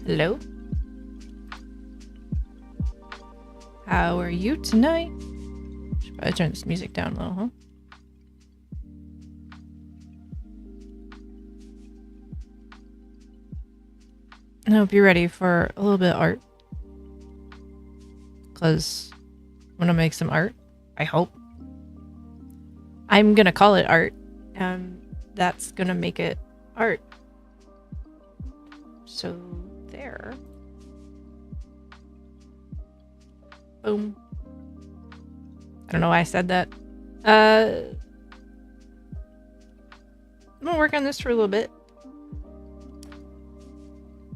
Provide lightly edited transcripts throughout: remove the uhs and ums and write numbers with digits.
Hello? How are you tonight? Should probably turn this music down a little, huh? I hope you're ready for a little bit of art. Because I'm gonna make some art. I hope. I'm gonna call it art. And that's gonna make it art. So, there. Boom. I don't know why I said that. I'm gonna work on this for a little bit.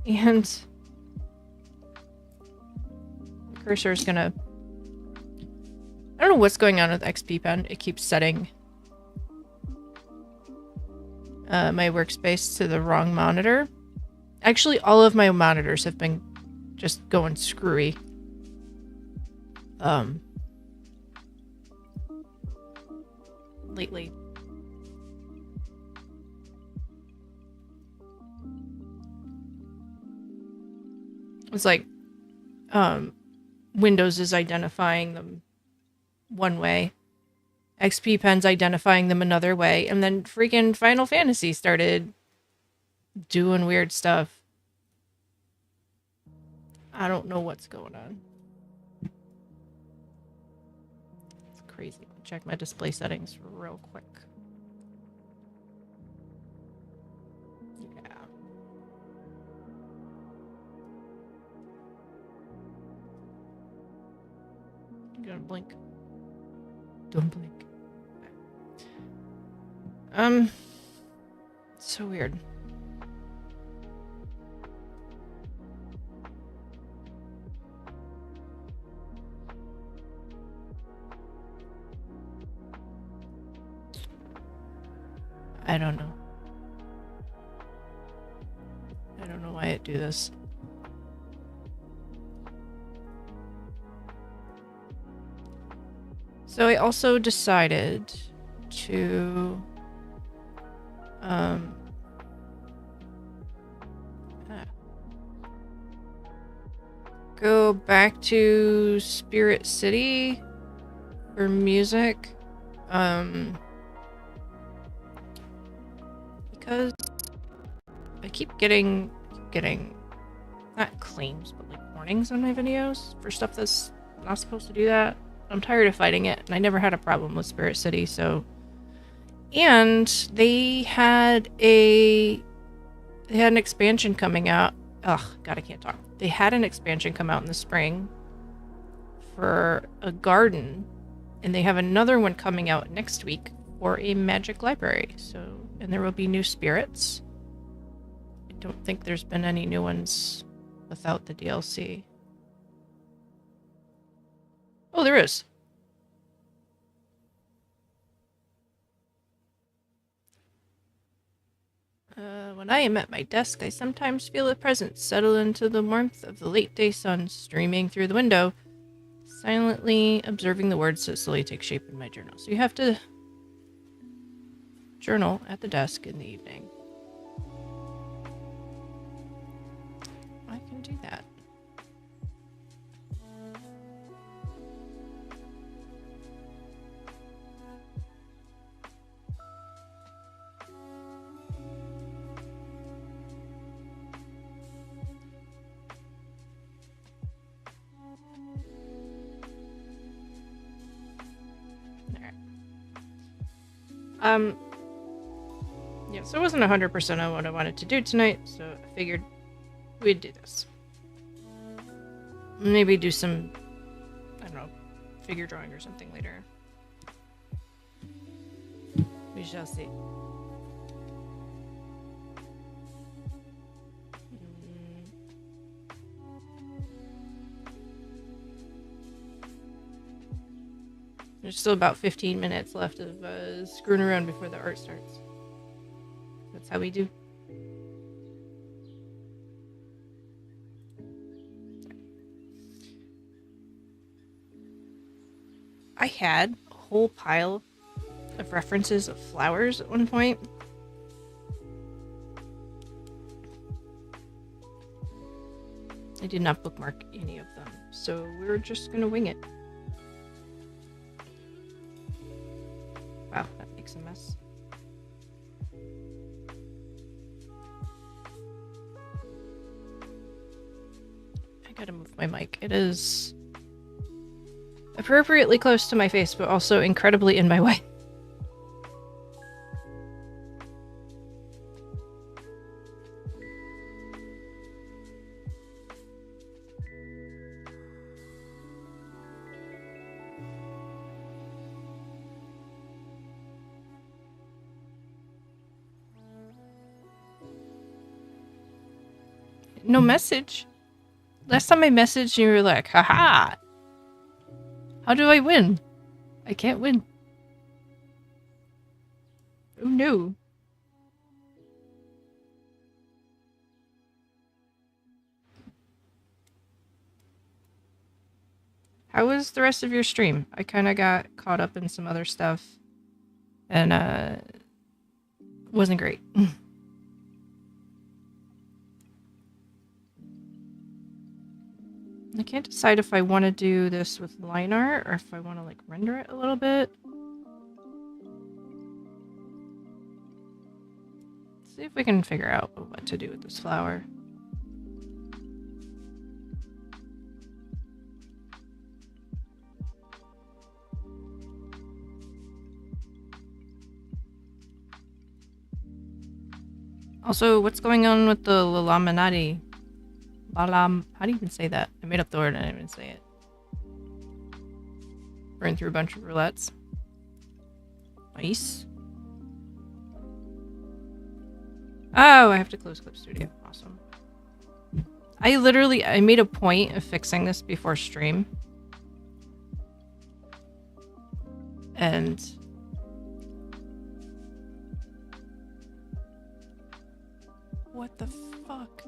And the cursor is gonna... I don't know what's going on with XP Pen. It keeps setting my workspace to the wrong monitor. Actually, all of my monitors have been just going screwy. Lately. It's like, Windows is identifying them one way, XP Pen's identifying them another way, and then freaking Final Fantasy started doing weird stuff. I don't know what's going on. It's crazy. Check my display settings real quick. Yeah. I'm gonna blink. Don't blink. So weird. I don't know. I don't know why it do this. So I also decided to go back to Spirit City for music. Because I keep getting not claims, but like warnings on my videos for stuff that's not supposed to do that. I'm tired of fighting it, and I never had a problem with Spirit City, so... And they had an expansion coming out. Ugh, God, I can't talk. They had an expansion come out in the spring for a garden, and they have another one coming out next week for a magic library. So, and there will be new spirits. I don't think there's been any new ones without the DLC. Oh, there is. When I am at my desk, I sometimes feel a presence settle into the warmth of the late day sun streaming through the window, silently observing the words that slowly take shape in my journal. So you have to journal at the desk in the evening. I can do that. Yeah, so it wasn't 100% on what I wanted to do tonight, so I figured we'd do this. Maybe do some, I don't know, figure drawing or something later. We shall see. There's still about 15 minutes left of screwing around before the art starts. That's how we do. I had a whole pile of references of flowers at one point. did not bookmark any of them, so we're just gonna wing it. Wow, that makes a mess. I gotta move my mic. It is appropriately close to my face, but also incredibly in my way. No message. Last time I messaged you were like, haha! How do I win? I can't win. Oh no. How was the rest of your stream? I kind of got caught up in some other stuff. And, wasn't great. I can't decide if I want to do this with line art or if I want to like render it a little bit. Let's see if we can figure out what to do with this flower. Also, what's going on with the Lalaminati? How do you even say that? I made up the word and I didn't even say it. Burn through a bunch of roulettes. Nice. Oh, I have to close Clip Studio. Awesome. I made a point of fixing this before stream. And what the fuck?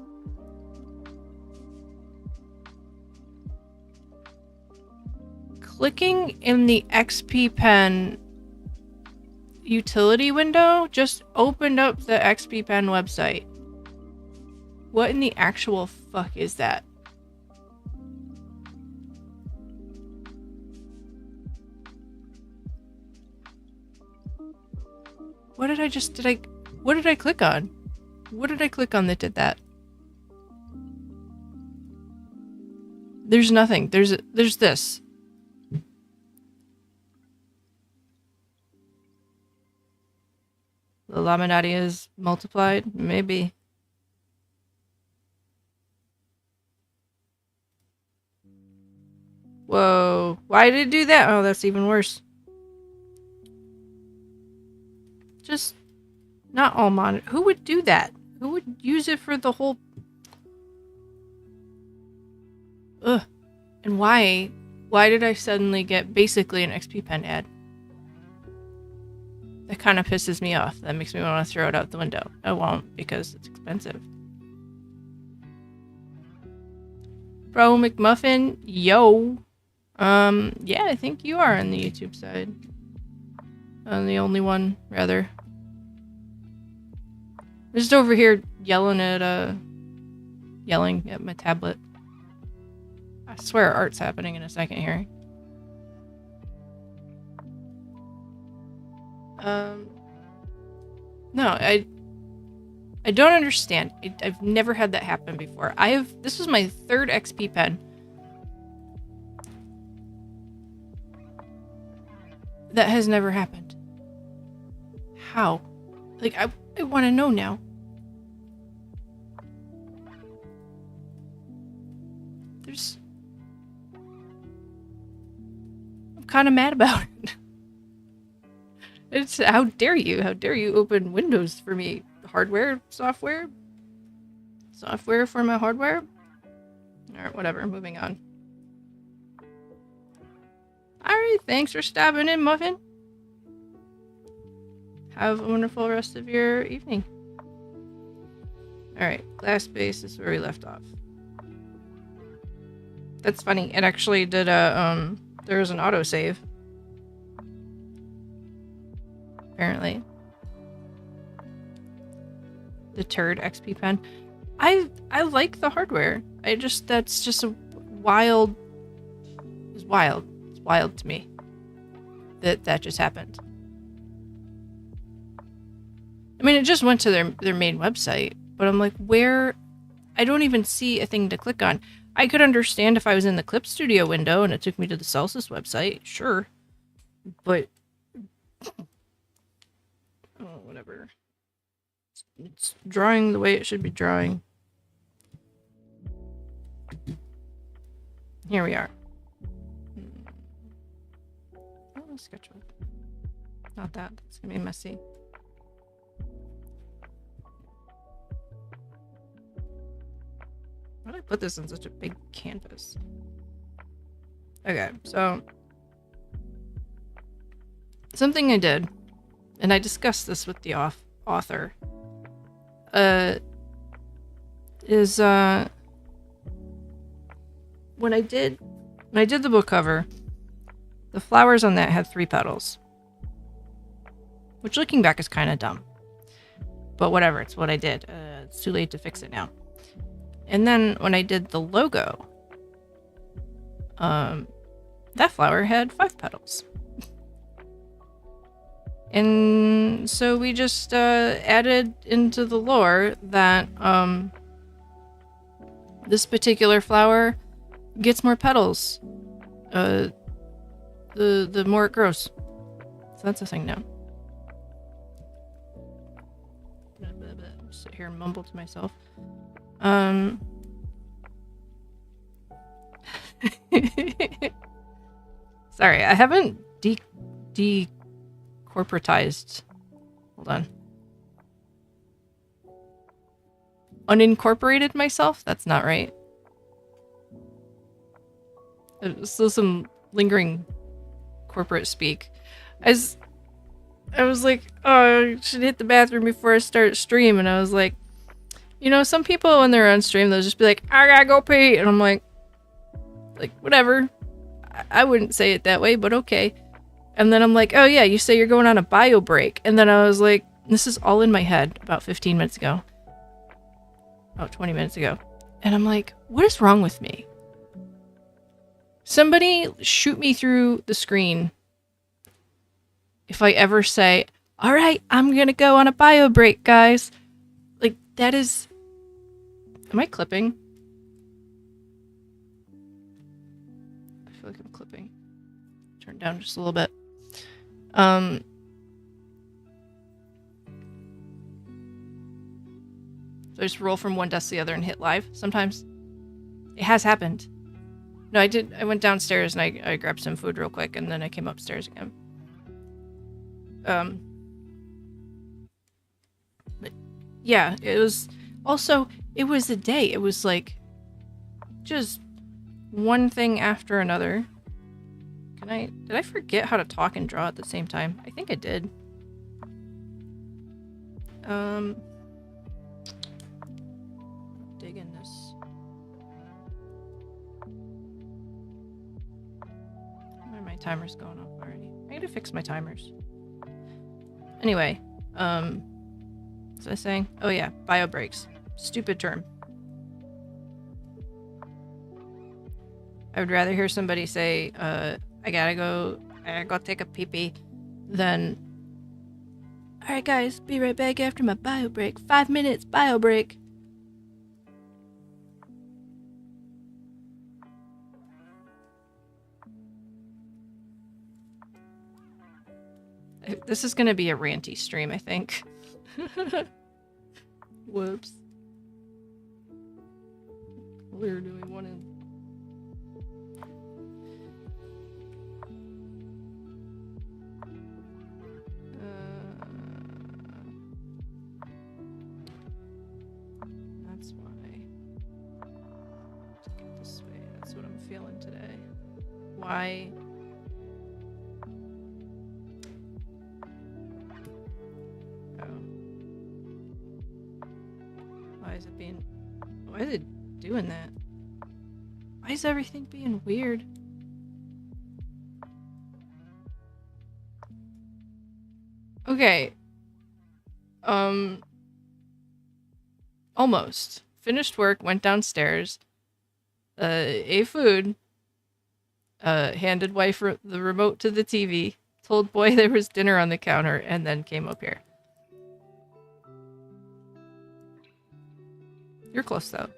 Clicking in the XP Pen utility window just opened up the XP Pen website. What in the actual fuck is that? What did I click on? What did I click on that did that? There's nothing. There's this. The Laminati is multiplied? Maybe. Whoa. Why did it do that? Oh, that's even worse. Just not all monitor. Who would do that? Who would use it for the whole... Ugh. And why? Why did I suddenly get basically an XP Pen ad? That kind of pisses me off. That makes me want to throw it out the window. I won't because it's expensive. Bro McMuffin, yo. Yeah, I think you are on the YouTube side. I'm the only one, rather. I'm just over here yelling at my tablet. I swear art's happening in a second here. No, I don't understand. I've never had that happen before. This was my third XP Pen. That has never happened. How? Like, I want to know now. I'm kind of mad about it. It's how dare you open Windows for me? Hardware, software for my hardware. All right, whatever. Moving on. All right, thanks for stopping in, Muffin. Have a wonderful rest of your evening. All right, glass base is where we left off. That's funny. It actually did a there was an autosave. Apparently. The turd XP Pen. I like the hardware. That's just a wild. It's wild. It's wild to me that just happened. I mean, it just went to their main website, but I'm like, where? I don't even see a thing to click on. I could understand if I was in the Clip Studio window and it took me to the Celsius website, sure. But oh, whatever. It's drawing the way it should be drawing. Here we are. Oh, sketchbook. Not that. It's gonna be messy. Why did I put this on such a big canvas? Okay, so something I did, and I discussed this with the author, is when I did the book cover, the flowers on that had 3 petals, which looking back is kind of dumb, but whatever, it's what I did. It's too late to fix it now. And then when I did the logo, that flower had 5 petals. And so we just added into the lore that this particular flower gets more petals the more it grows. So that's a thing now. Sit here and mumble to myself. Sorry, I haven't decorporatized. Hold on. Unincorporated myself? That's not right. Still some lingering corporate speak. I was like, oh, I should hit the bathroom before I start stream, and I was like, you know, some people when they're on stream, they'll just be like, I gotta go pee, and I'm like, whatever. I wouldn't say it that way, but okay. And then I'm like, oh yeah, you say you're going on a bio break. And then I was like, this is all in my head about 15 minutes ago. About 20 minutes ago. And I'm like, what is wrong with me? Somebody shoot me through the screen if I ever say, all right, I'm going to go on a bio break, guys. Like, that is... Am I clipping? I feel like I'm clipping. Turn down just a little bit. So I just roll from one desk to the other and hit live sometimes. It has happened. No, I did. I went downstairs and I grabbed some food real quick, and then I came upstairs again. But yeah, it was also, it was a day. It was like just one thing after another. Did I forget how to talk and draw at the same time? I think I did. Dig in this. Where are my timers going off already? I gotta fix my timers. Anyway, what was I saying? Oh yeah, bio breaks. Stupid term. I would rather hear somebody say, I gotta go take a pee-pee, than, alright guys, be right back after my bio break. 5 minutes, bio break. This is gonna be a ranty stream, I think. Whoops. Where do we want to... That's why. Take it this way. That's what I'm feeling today. Why? Why is it doing that? Why is everything being weird? Okay. Almost. finished work, went downstairs, ate food, handed wife the remote to the TV, told boy there was dinner on the counter, and then came up here. You're close, though.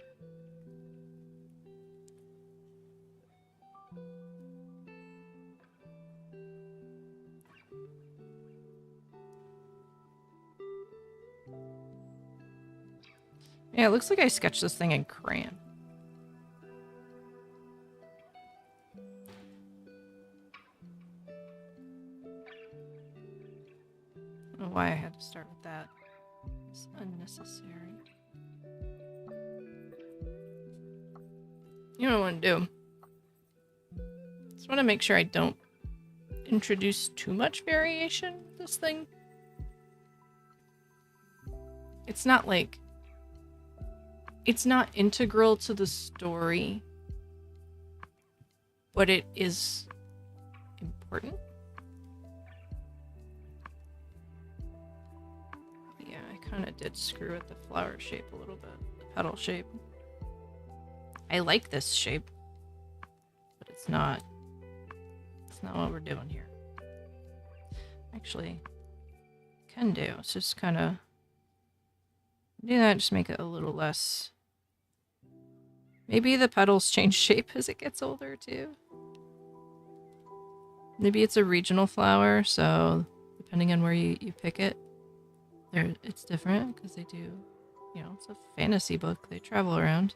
Yeah, it looks like I sketched this thing in crayon. I don't know why I had to start with that. It's unnecessary. You know what I want to do? Just want to make sure I don't introduce too much variation with this thing. It's not like... It's not integral to the story, but it is important. Yeah, I kind of did screw with the flower shape a little bit, the petal shape. I like this shape, but it's not what we're doing here. Actually, can do. It's just kind of do that, just make it a little less. Maybe the petals change shape as it gets older too. Maybe it's a regional flower, so depending on where you pick it, it's different because they do, you know, it's a fantasy book. They travel around.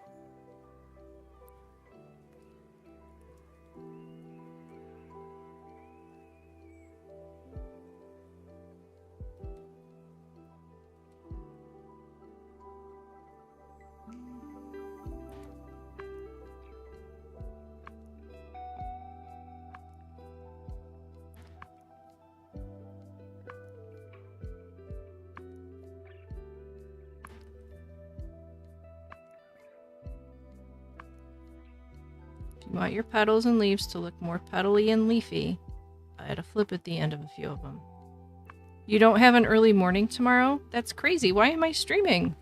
You want your petals and leaves to look more petally and leafy. Add a flip at the end of a few of them. You don't have an early morning tomorrow? That's crazy. Why am I streaming?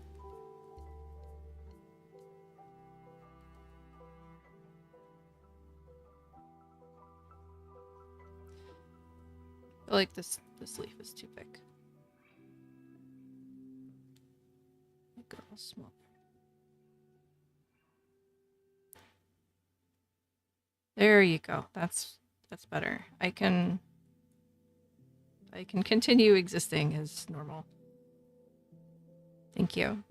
I feel like this leaf is too big. Make it a little smaller. There you go. That's better. I can continue existing as normal. Thank you.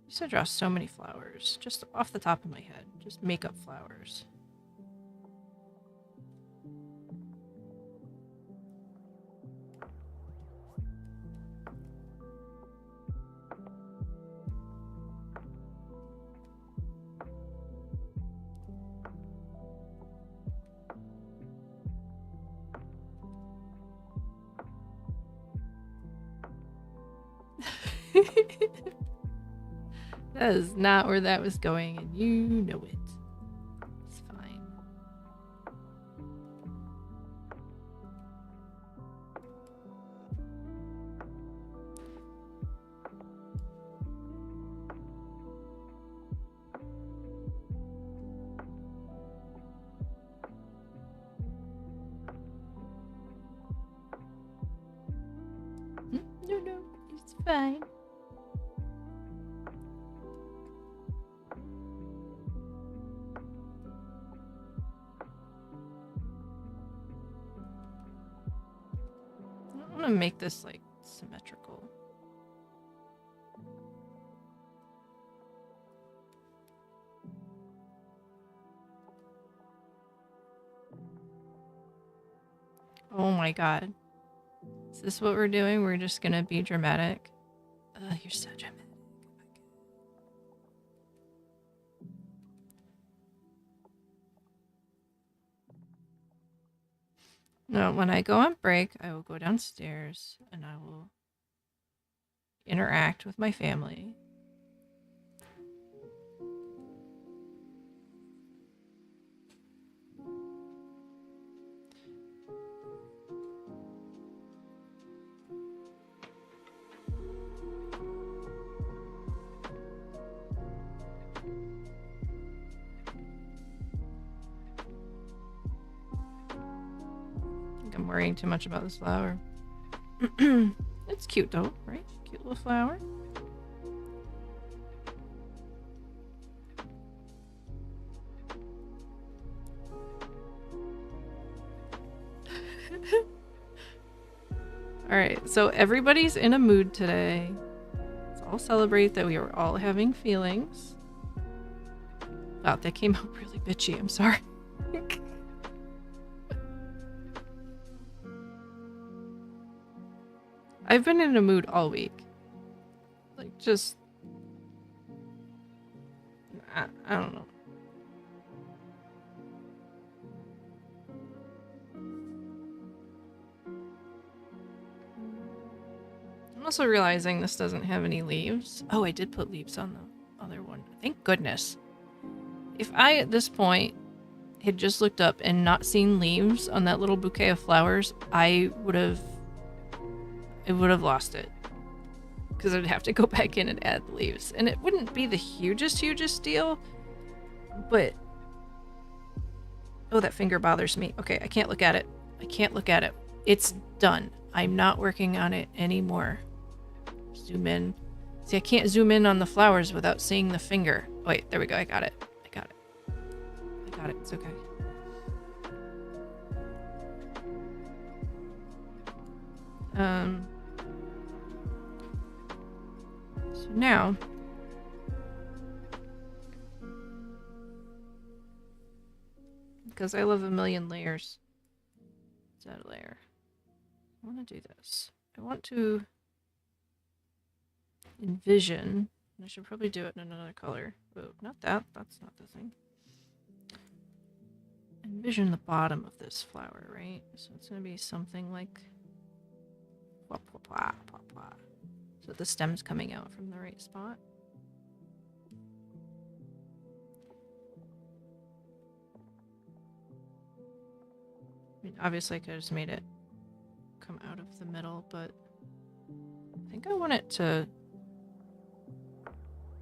I used to draw so many flowers, just off the top of my head. Just makeup flowers. That is not where that was going, and you know it. It's fine. No, it's fine. I'm gonna make this like symmetrical. Oh my god. Is this what we're doing? We're just gonna be dramatic. You're so dramatic. No, when I go on break, I will go downstairs and I will interact with my family. worrying too much about this flower. It's cute though, right? Cute little flower. Alright, so everybody's in a mood today. Let's all celebrate that we are all having feelings. Wow, that came out really bitchy, I'm sorry. I've been in a mood all week. Like, just... I don't know. I'm also realizing this doesn't have any leaves. Oh, I did put leaves on the other one. Thank goodness. If I, at this point, had just looked up and not seen leaves on that little bouquet of flowers, I would have lost it. Because I'd have to go back in and add the leaves. And it wouldn't be the hugest deal, but... Oh, that finger bothers me. Okay, I can't look at it. I can't look at it. It's done. I'm not working on it anymore. Zoom in. See, I can't zoom in on the flowers without seeing the finger. Oh, wait, there we go. I got it. I got it. I got it. It's okay. So now... Because I love a million layers. Let's add a layer. I want to do this. I want to envision. I should probably do it in another color. Oh, not that. That's not the thing. Envision the bottom of this flower, right? So it's going to be something like... Wah, wah, wah, wah, wah. So the stem's coming out from the right spot. I mean, obviously I could have just made it come out of the middle, but I think I want it to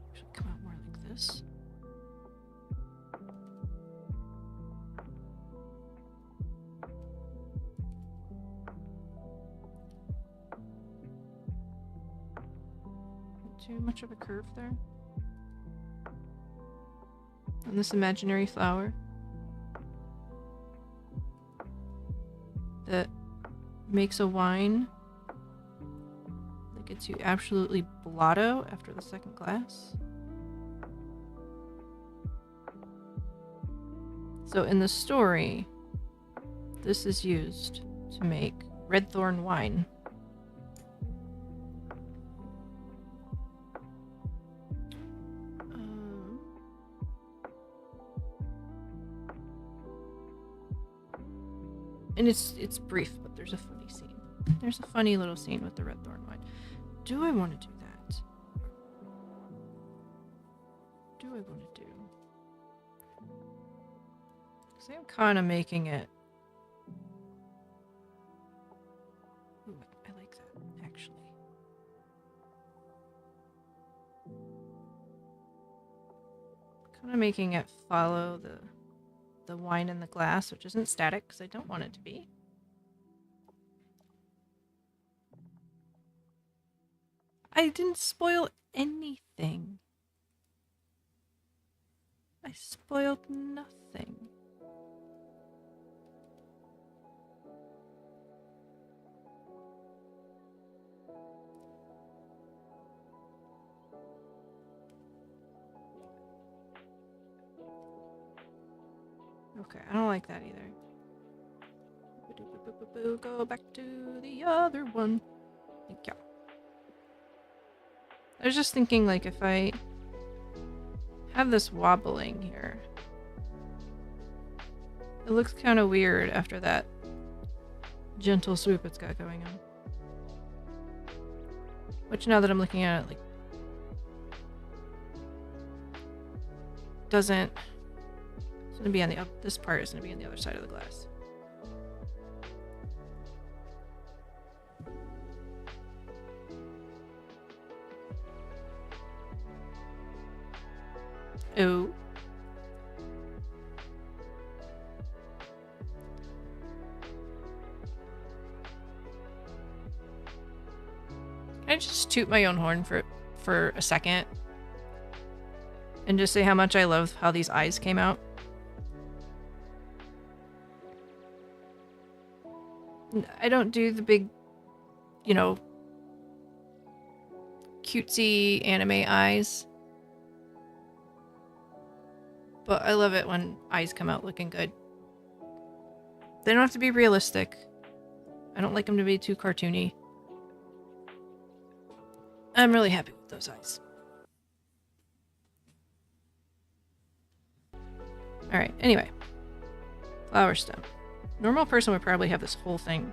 actually come out more like this. Too much of a curve there. And this imaginary flower that makes a wine that gets you absolutely blotto after the second glass. So in the story, this is used to make red thorn wine. And it's brief, but there's a funny scene. There's a funny little scene with the red thorn wine. Do I want to do that? Do I want to do? Because I'm kind of making it... Ooh, I like that, actually. Kind of making it follow the wine in the glass, which isn't static because I don't want it to be. I didn't spoil anything. I spoiled nothing. Okay, I don't like that either. Go back to the other one. Thank you. I was just thinking, like, if I have this wobbling here, it looks kind of weird after that gentle swoop it's got going on. Which, now that I'm looking at it, like, doesn't... It's gonna be on the this part is gonna be on the other side of the glass. Oh. just toot my own horn for a second? And just say how much I love how these eyes came out? I don't do the big, you know, cutesy anime eyes. But I love it when eyes come out looking good. They don't have to be realistic. I don't like them to be too cartoony. I'm really happy with those eyes. Alright, anyway. Flower stem. Normal person would probably have this whole thing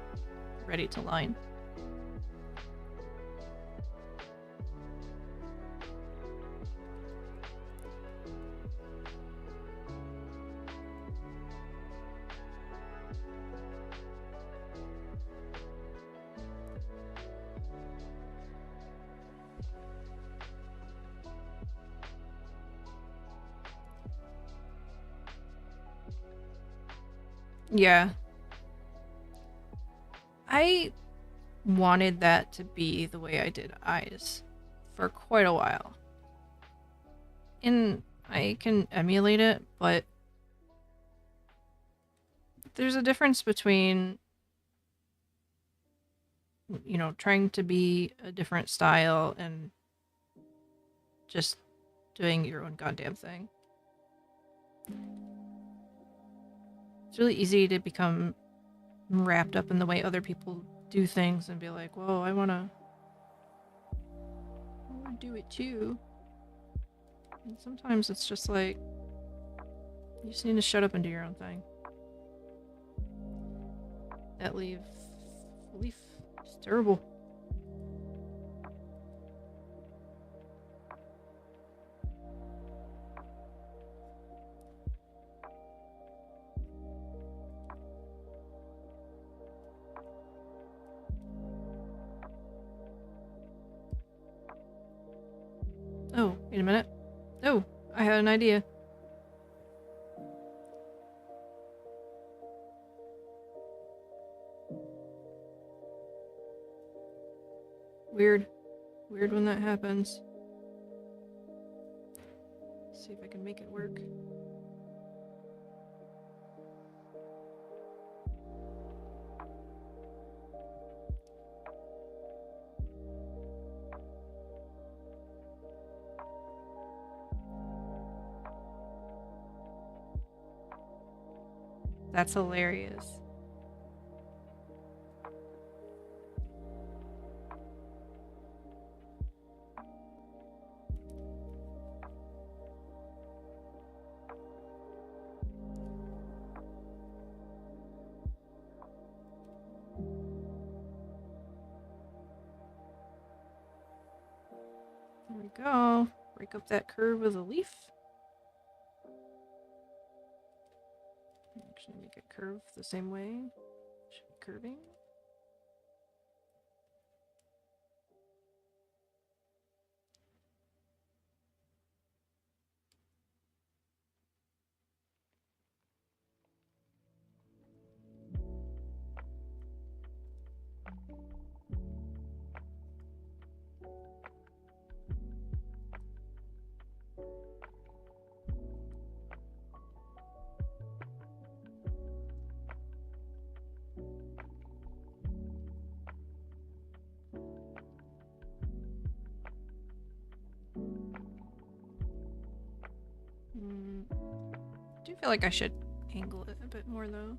ready to line. Yeah. I wanted that to be the way I did eyes for quite a while. And I can emulate it, but there's a difference between, you know, trying to be a different style and just doing your own goddamn thing. It's really easy to become wrapped up in the way other people do things and be like, whoa, I wanna do it too. And sometimes it's just like, you just need to shut up and do your own thing. That leaf is terrible. Oh, wait a minute. Oh, I had an idea. Weird. Weird when that happens. Let's see if I can make it work. That's hilarious. There we go. Break up that curve with a leaf. Actually make it curve the same way. Should be curving. I do feel like I should angle it a bit more though.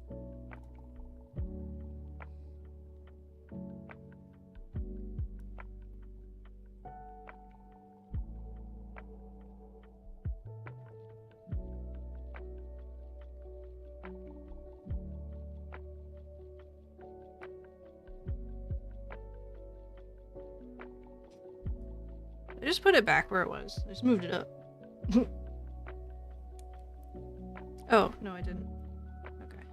I just put it back where it was. I just moved it up. Oh, no, I didn't. Okay.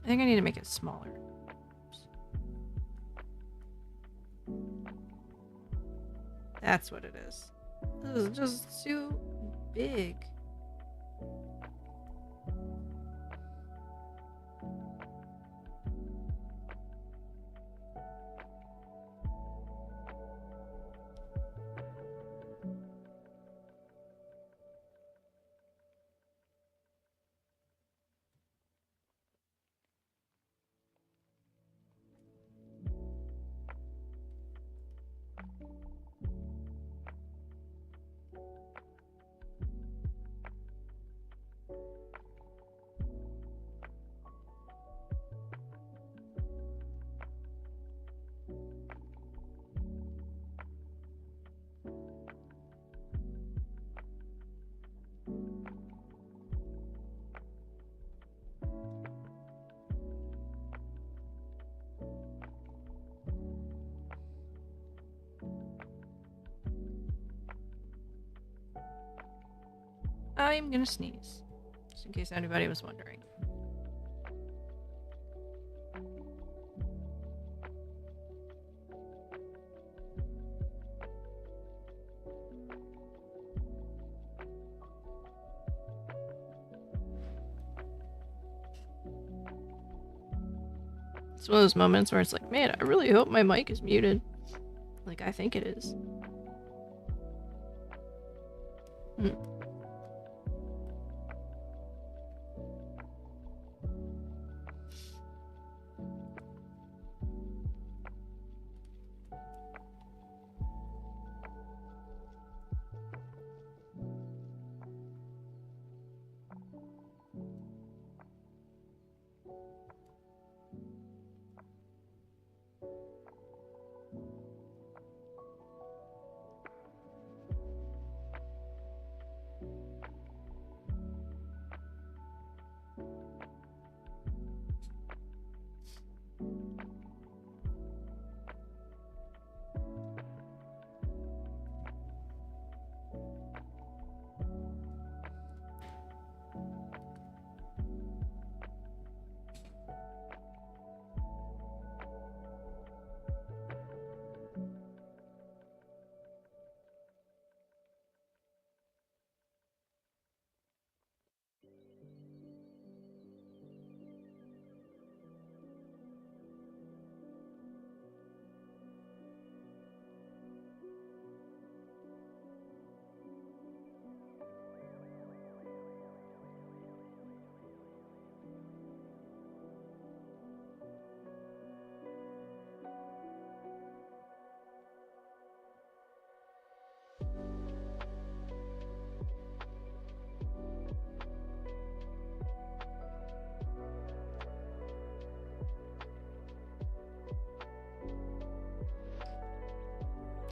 I think I need to make it smaller. That's what it is. This is just too big. I'm gonna sneeze, just in case anybody was wondering. It's one of those moments where it's like, man, I really hope my mic is muted. Like, I think it is.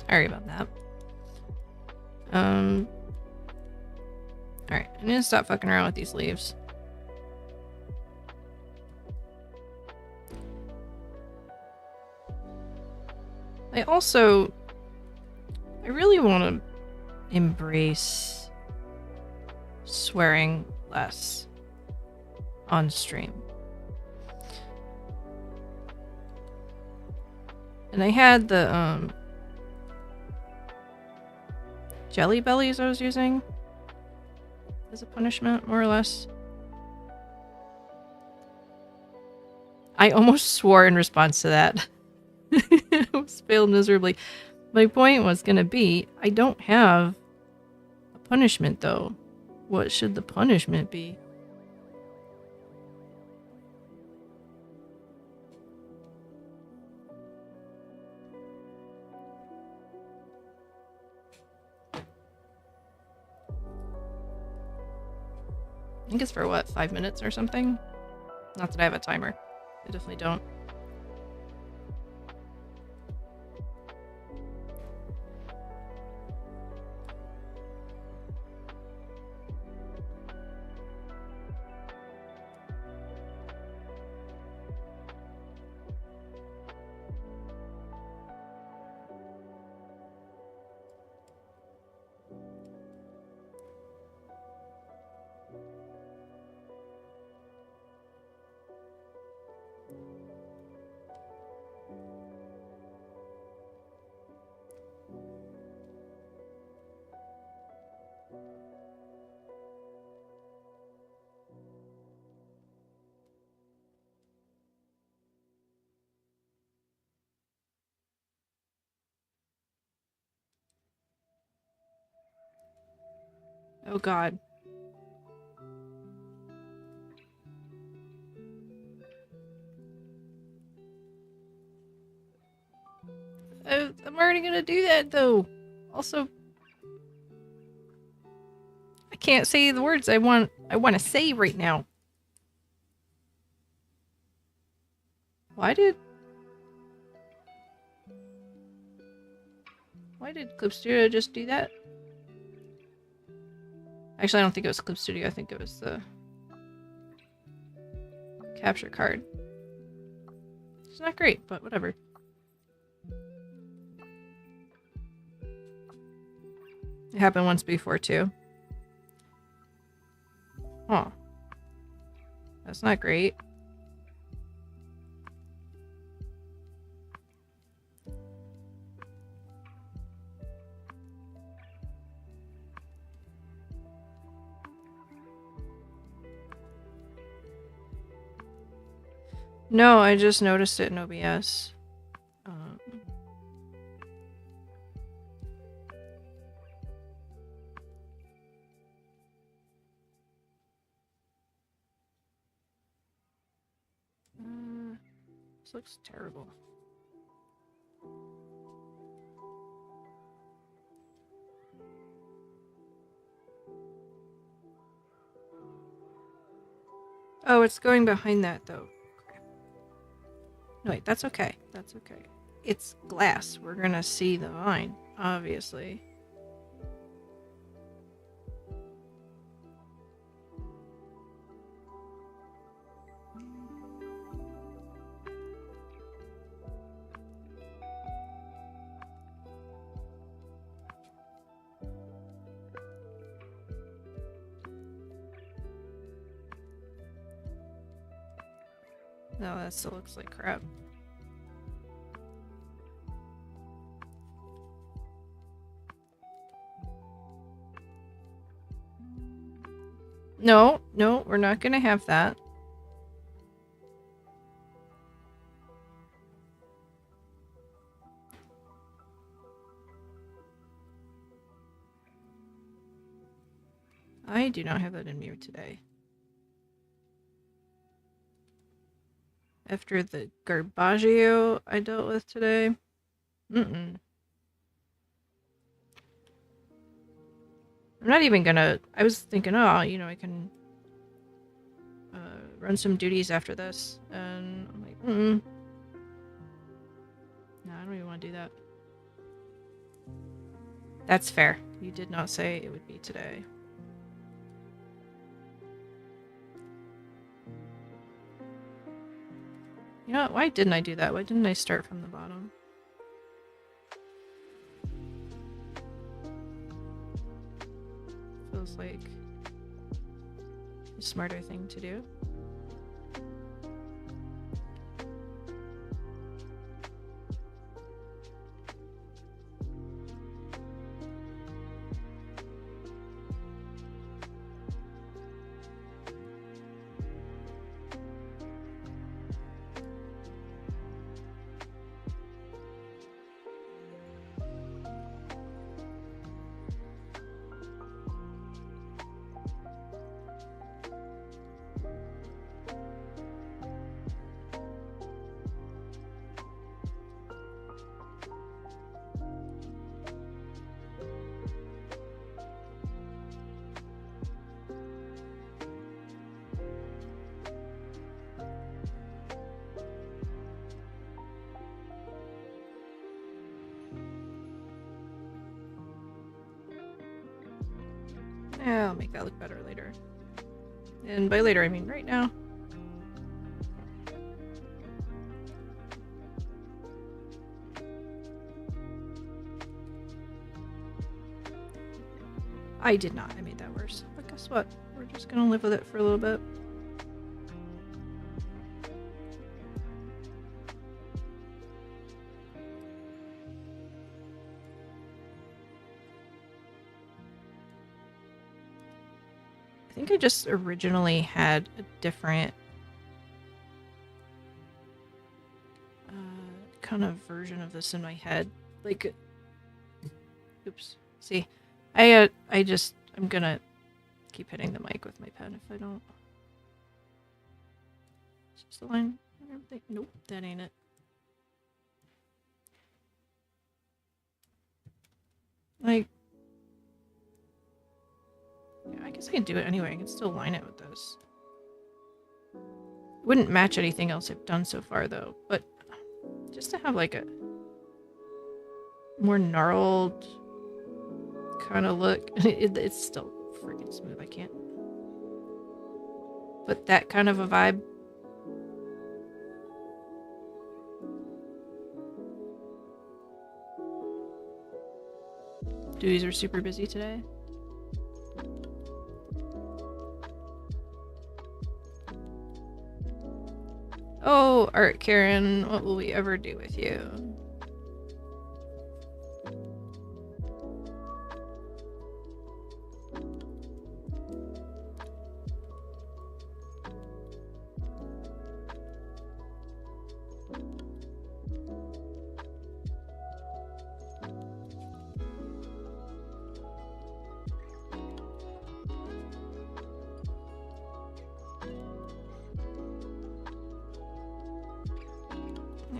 Sorry about that. Alright, I need to stop fucking around with these leaves. I really want to embrace swearing less on stream. And I had the, Jelly Bellies I was using as a punishment, more or less. I almost swore in response to that. I almost failed miserably. My point was gonna be, I don't have a punishment though. What should the punishment be? I think it's for what, 5 minutes or something? Not that I have a timer. I definitely don't. Oh god. I'm already gonna do that though. Also, I can't say the words I want to say right now. Why did Clip Studio just do that? Actually, I don't think it was Clip Studio. I think it was the capture card. It's not great, but whatever. It happened once before, too. Huh. That's not great. No, I just noticed it in OBS. This looks terrible. Oh, it's going behind that, though. No, wait, that's okay. That's okay. It's glass. We're gonna see the vine, obviously. No, that still looks like crap. No, no, we're not gonna have that. I do not have that in me today. After the garbaggio I dealt with today. I'm not even gonna... I was thinking, oh, you know, I can run some duties after this. And I'm like, No, I don't even want to do that. That's fair. You did not say it would be today. You know what? Why didn't I do that? Why didn't I start from the bottom? Feels like a smarter thing to do. Yeah, I'll make that look better later. And by later, I mean right now. I did not. I made that worse. But guess what? We're just gonna live with it for a little bit. I think I just originally had a different kind of version of this in my head. Like, oops. See, I'm gonna keep hitting the mic with my pen if I don't. Is this the line? Nope, that ain't it. Like, yeah, I guess I can do it anyway. I can still line it with this. Wouldn't match anything else I've done so far though, but just to have like a more gnarled kind of look. It's still freaking smooth. I can't. But that kind of a vibe. Duties are super busy today. Oh, Art Karen, what will we ever do with you?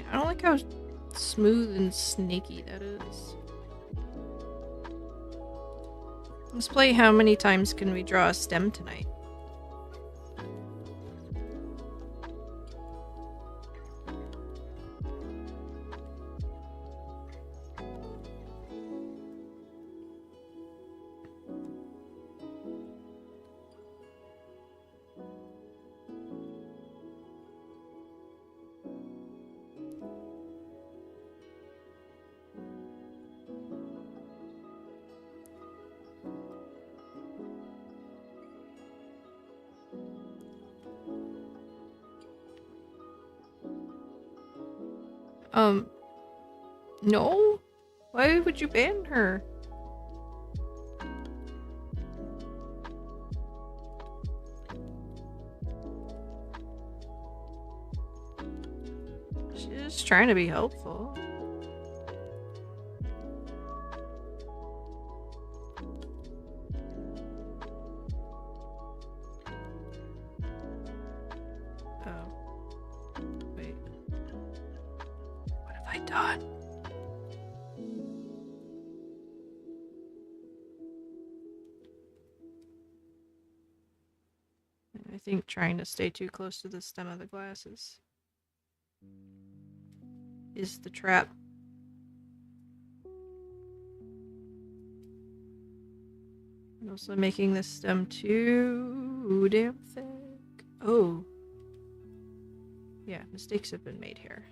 I don't like how smooth and snaky that is. Let's play how many times can we draw a stem tonight. No? Why would you ban her? She's just trying to be helpful. Oh. Wait. What have I done? I think trying to stay too close to the stem of the glass is the trap. And also making this stem too damn thick. Oh. Yeah, mistakes have been made here.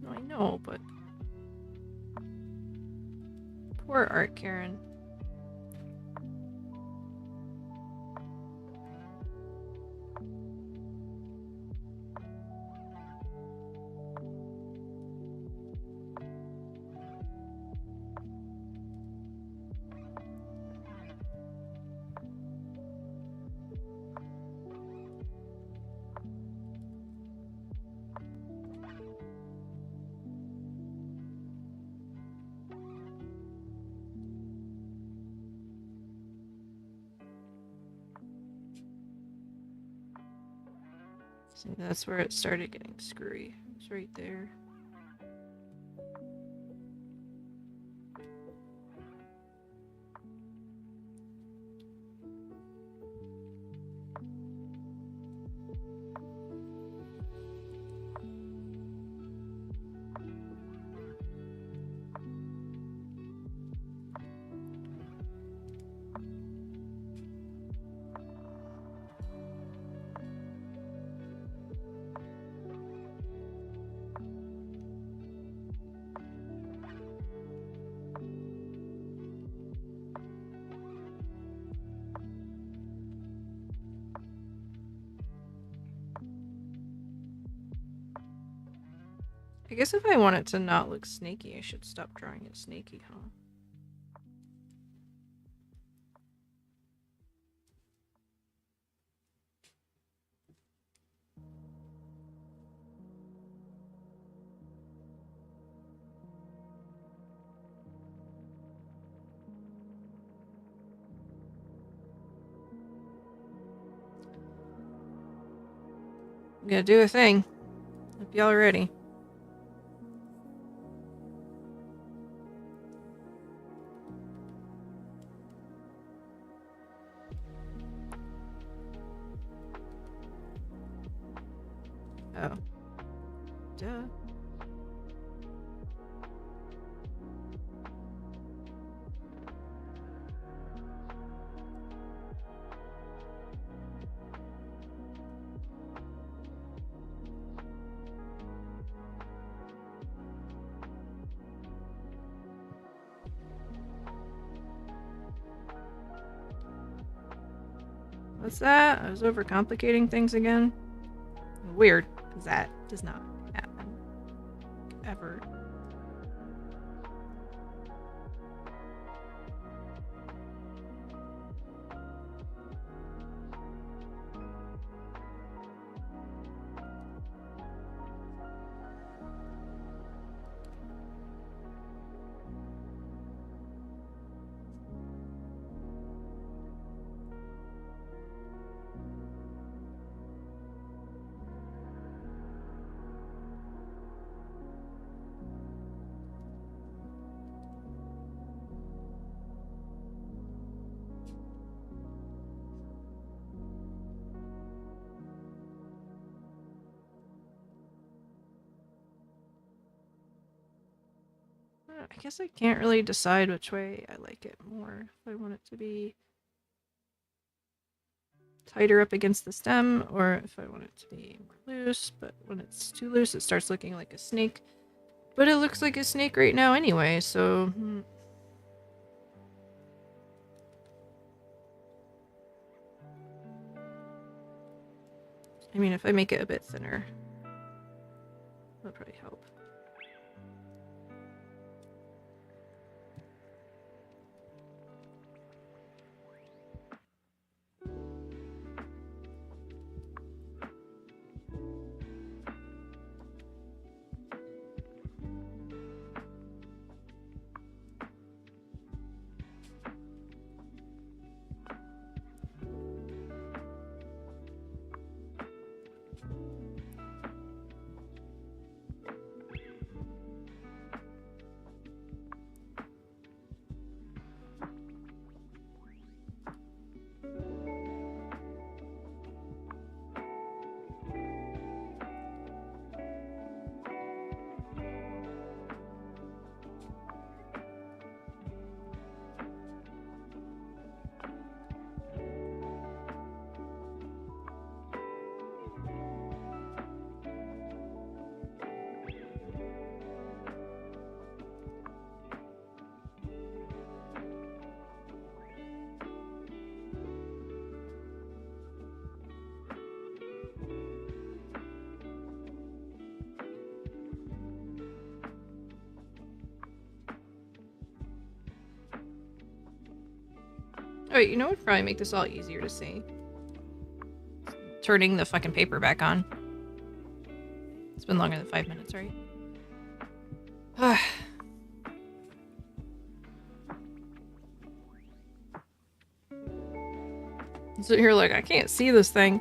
I know, but poor Art Karen. See, that's where it started getting screwy. It's right there. I guess if I want it to not look snaky, I should stop drawing it snaky, huh? I'm gonna do a thing. Hope y'all are ready. Oh. Duh. What's that? I was overcomplicating things again? Weird, because that does not happen. Ever. I guess I can't really decide which way I like it more. If I want it to be tighter up against the stem, or if I want it to be more loose, but when it's too loose it starts looking like a snake. But it looks like a snake right now anyway, so... I mean, if I make it a bit thinner, that'll probably help. Alright, you know what would probably make this all easier to see? Turning the fucking paper back on. It's been longer than 5 minutes, right? So here, like, I can't see this thing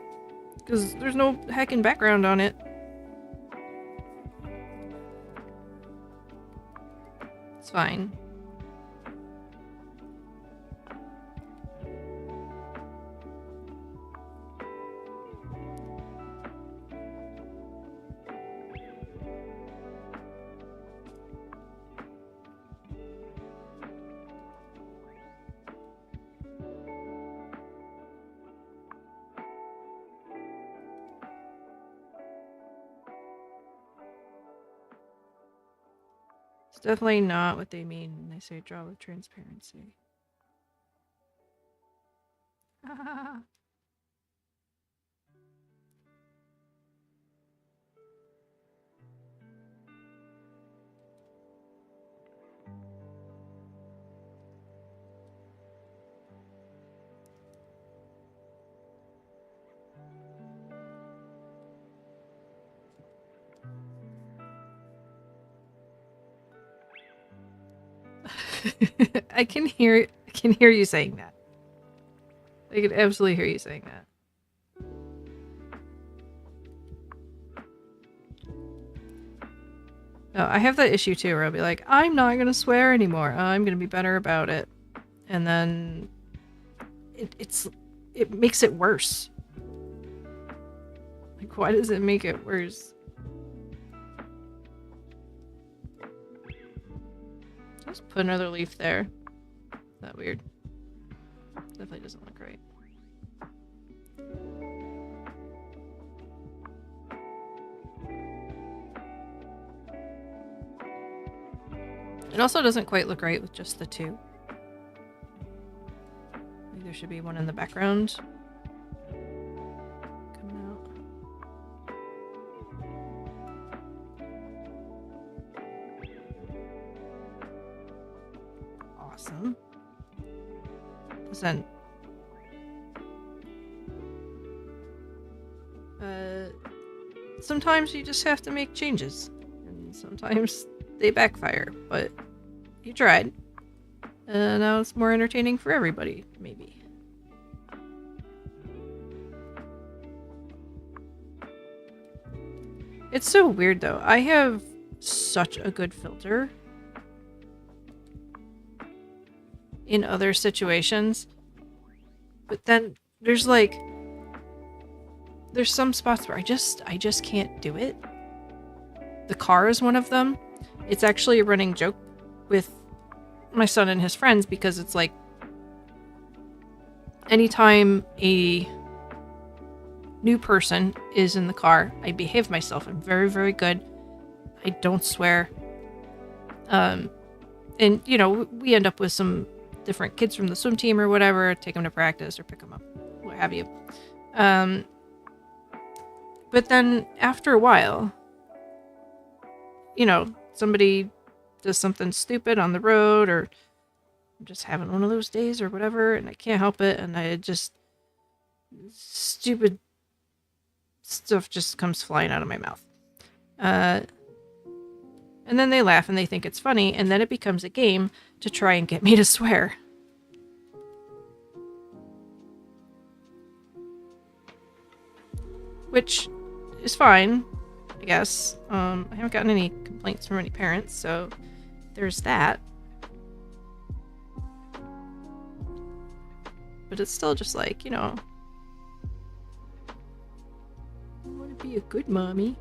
because there's no heckin' background on it. It's fine. It's definitely not what they mean when they say draw with transparency. I can hear you saying that. I can absolutely hear you saying that. No, I have that issue too where I'll be like, I'm not gonna swear anymore. I'm gonna be better about it. And then it makes it worse. Like, why does it make it worse? Just put another leaf there. Is that weird? Definitely doesn't look right. It also doesn't quite look right with just the two. Maybe there should be one in the background. Coming out. Awesome. Listen. Sometimes you just have to make changes. And sometimes they backfire, but you tried. And now it's more entertaining for everybody, maybe. It's so weird though. I have such a good filter in other situations. But then there's some spots where I just can't do it. The car is one of them. It's actually a running joke with my son and his friends because it's like anytime a new person is in the car, I behave myself. I'm very, very good. I don't swear. And you know, we end up with some different kids from the swim team or whatever, take them to practice or pick them up, what have you. But then after a while, you know, somebody does something stupid on the road, or I'm just having one of those days or whatever, and I can't help it, and stupid stuff just comes flying out of my mouth. And then they laugh and they think it's funny, and then it becomes a game to try and get me to swear. Which is fine, I guess. I haven't gotten any complaints from any parents, so there's that. But it's still just like, you know, I want to be a good mommy.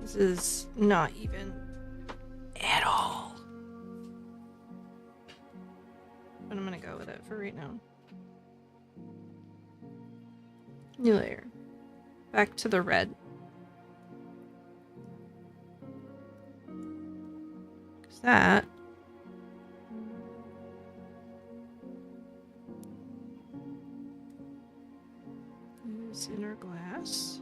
This is not even at all. But I'm gonna go with it for right now. New layer. Back to the red. Because that is inner glass.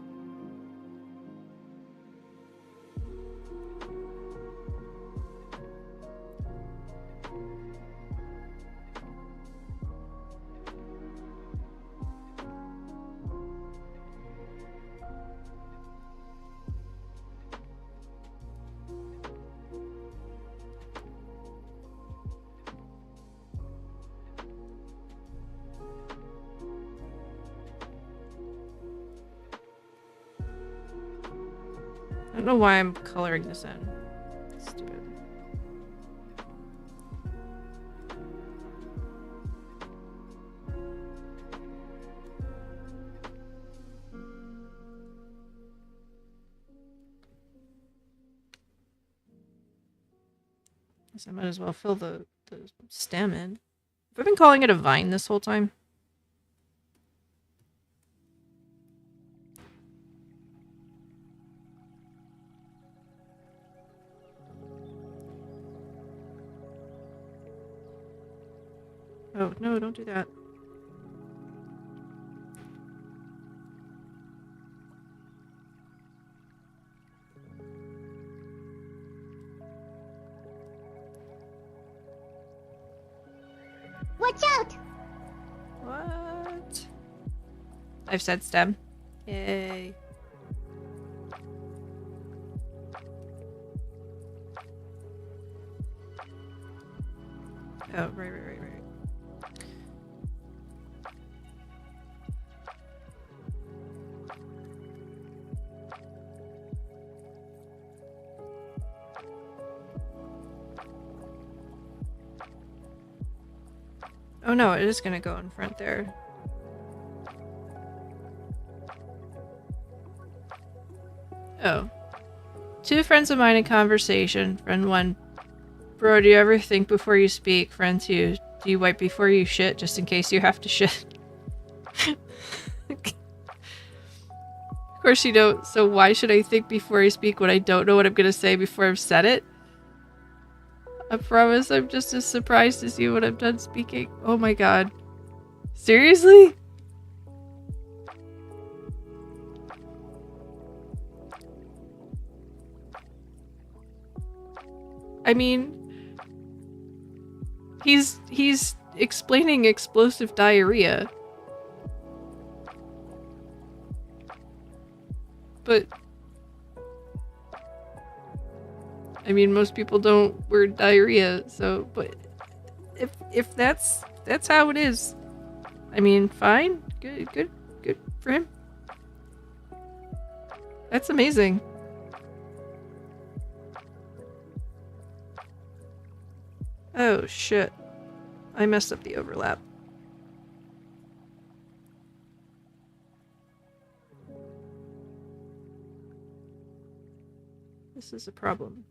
I don't know why I'm coloring this in. Stupid. Guess I might as well fill the stem in. Have I been calling it a vine this whole time? Oh, no, don't do that. Watch out! What? I've said stem. Yay. Oh, right. Oh no, it is gonna go in front there. Oh. Two friends of mine in conversation. Friend 1. Bro, do you ever think before you speak? Friend 2. Do you wipe before you shit just in case you have to shit? Of course you don't, so why should I think before I speak when I don't know what I'm gonna say before I've said it? I promise I'm just as surprised as you when I'm done speaking. Oh my god. Seriously? I mean, he's explaining explosive diarrhea. But I mean, most people don't word diarrhea, so but if that's how it is, I mean, fine. Good for him. That's amazing. Oh shit. I messed up the overlap. This is a problem.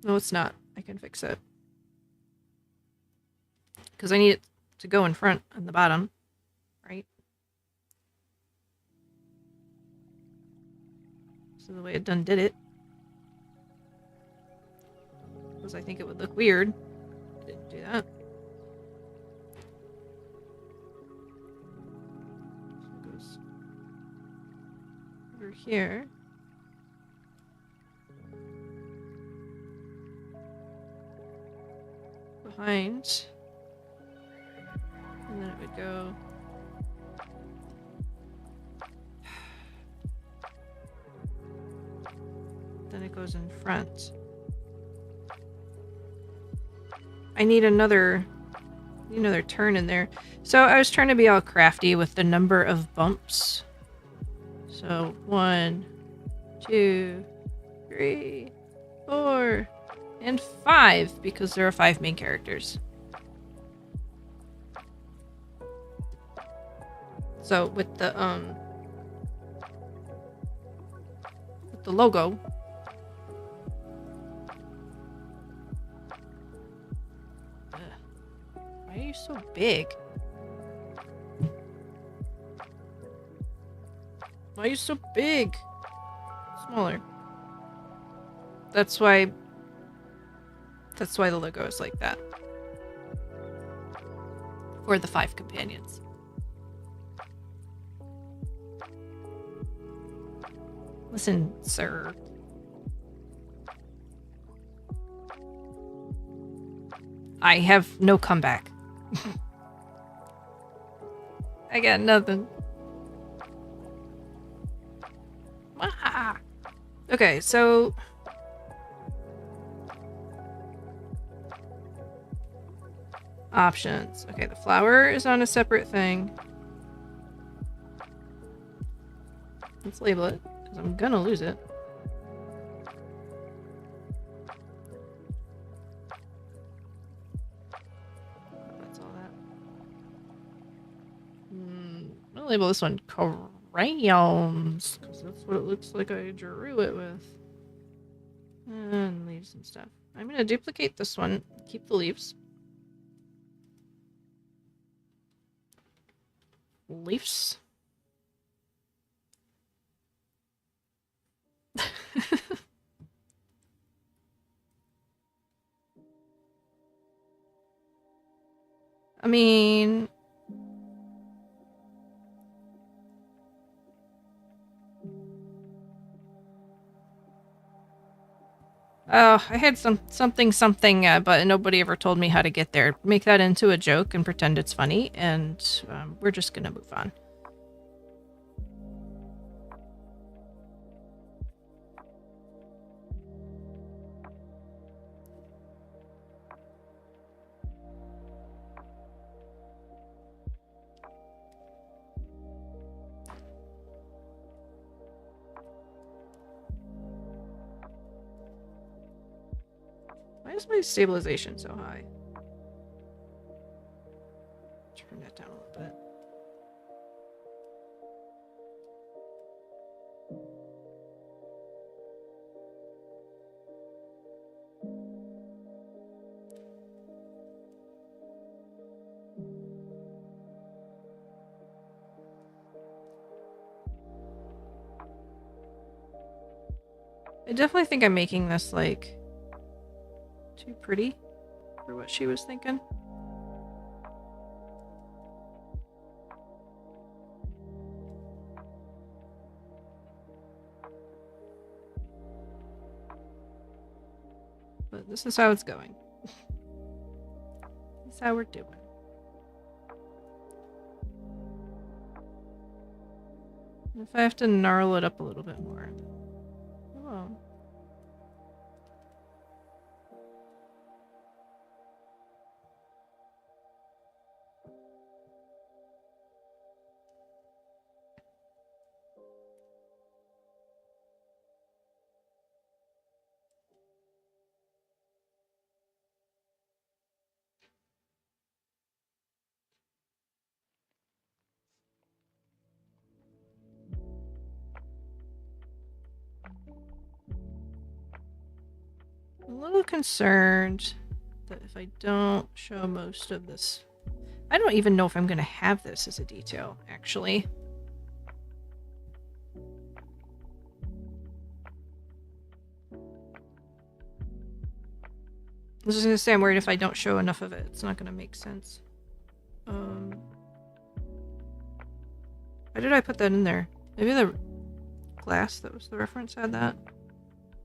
No, it's not. I can fix it. Because I need it to go in front and the bottom, right? So the way it done did it. Because I think it would look weird. I didn't do that. So it goes over here. Behind. And then it would go... Then it goes in front. I need another turn in there. So I was trying to be all crafty with the number of bumps. So 1, 2, 3, 4, and 5, because there are 5 main characters. So with the logo. Why are you so big? Why are you so big? Smaller. That's why the logo is like that. For the 5 companions. Listen, sir. I have no comeback. I got nothing. Ah. Okay, so... Options. Okay, the flower is on a separate thing. Let's label it, because I'm gonna lose it. That's all that. I'm gonna label this one crayons, because that's what it looks like I drew it with. And leaves and stuff. I'm gonna duplicate this one, keep the leaves. Leaves. I mean... I had something, but nobody ever told me how to get there. Make that into a joke and pretend it's funny, and we're just gonna move on. Why is my stabilization so high? Turn that down a little bit. I definitely think I'm making this, like, too pretty for what she was thinking. But this is how it's going. This is how we're doing. If I have to gnarl it up a little bit more. Oh. I'm a little concerned that if I don't show most of this... I don't even know if I'm going to have this as a detail, actually. I was just going to say, I'm worried if I don't show enough of it, it's not going to make sense. Why did I put that in there? Maybe the glass that was the reference had that?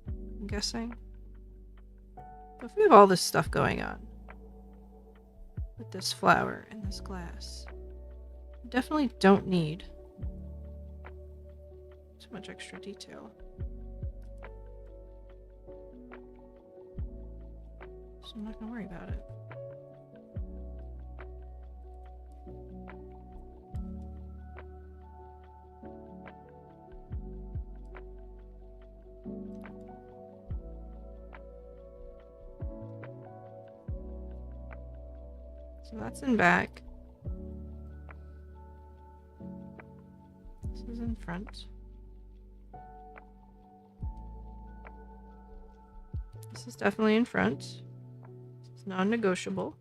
I'm guessing. But if we have all this stuff going on with this flower and this glass, we definitely don't need too much extra detail. So I'm not gonna worry about it. So that's in back. This is in front. This is definitely in front. It's non-negotiable.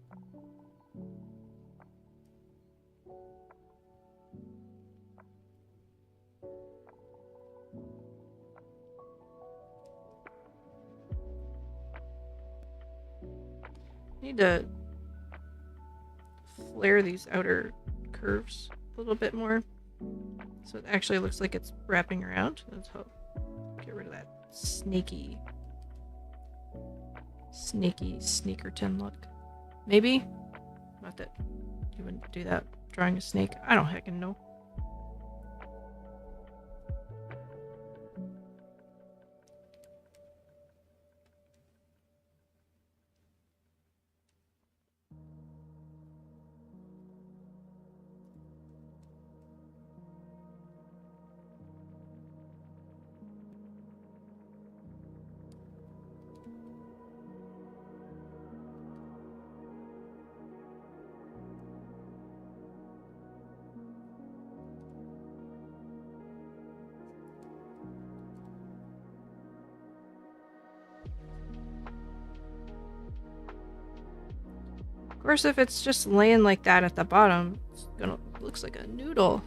Need to flare these outer curves a little bit more so it actually looks like it's wrapping around. That's how get rid of that snaky sneakerton look. Maybe? Not that you wouldn't do that drawing a snake. I don't heckin' know. Of course, if it's just laying like that at the bottom, it's gonna looks like a noodle.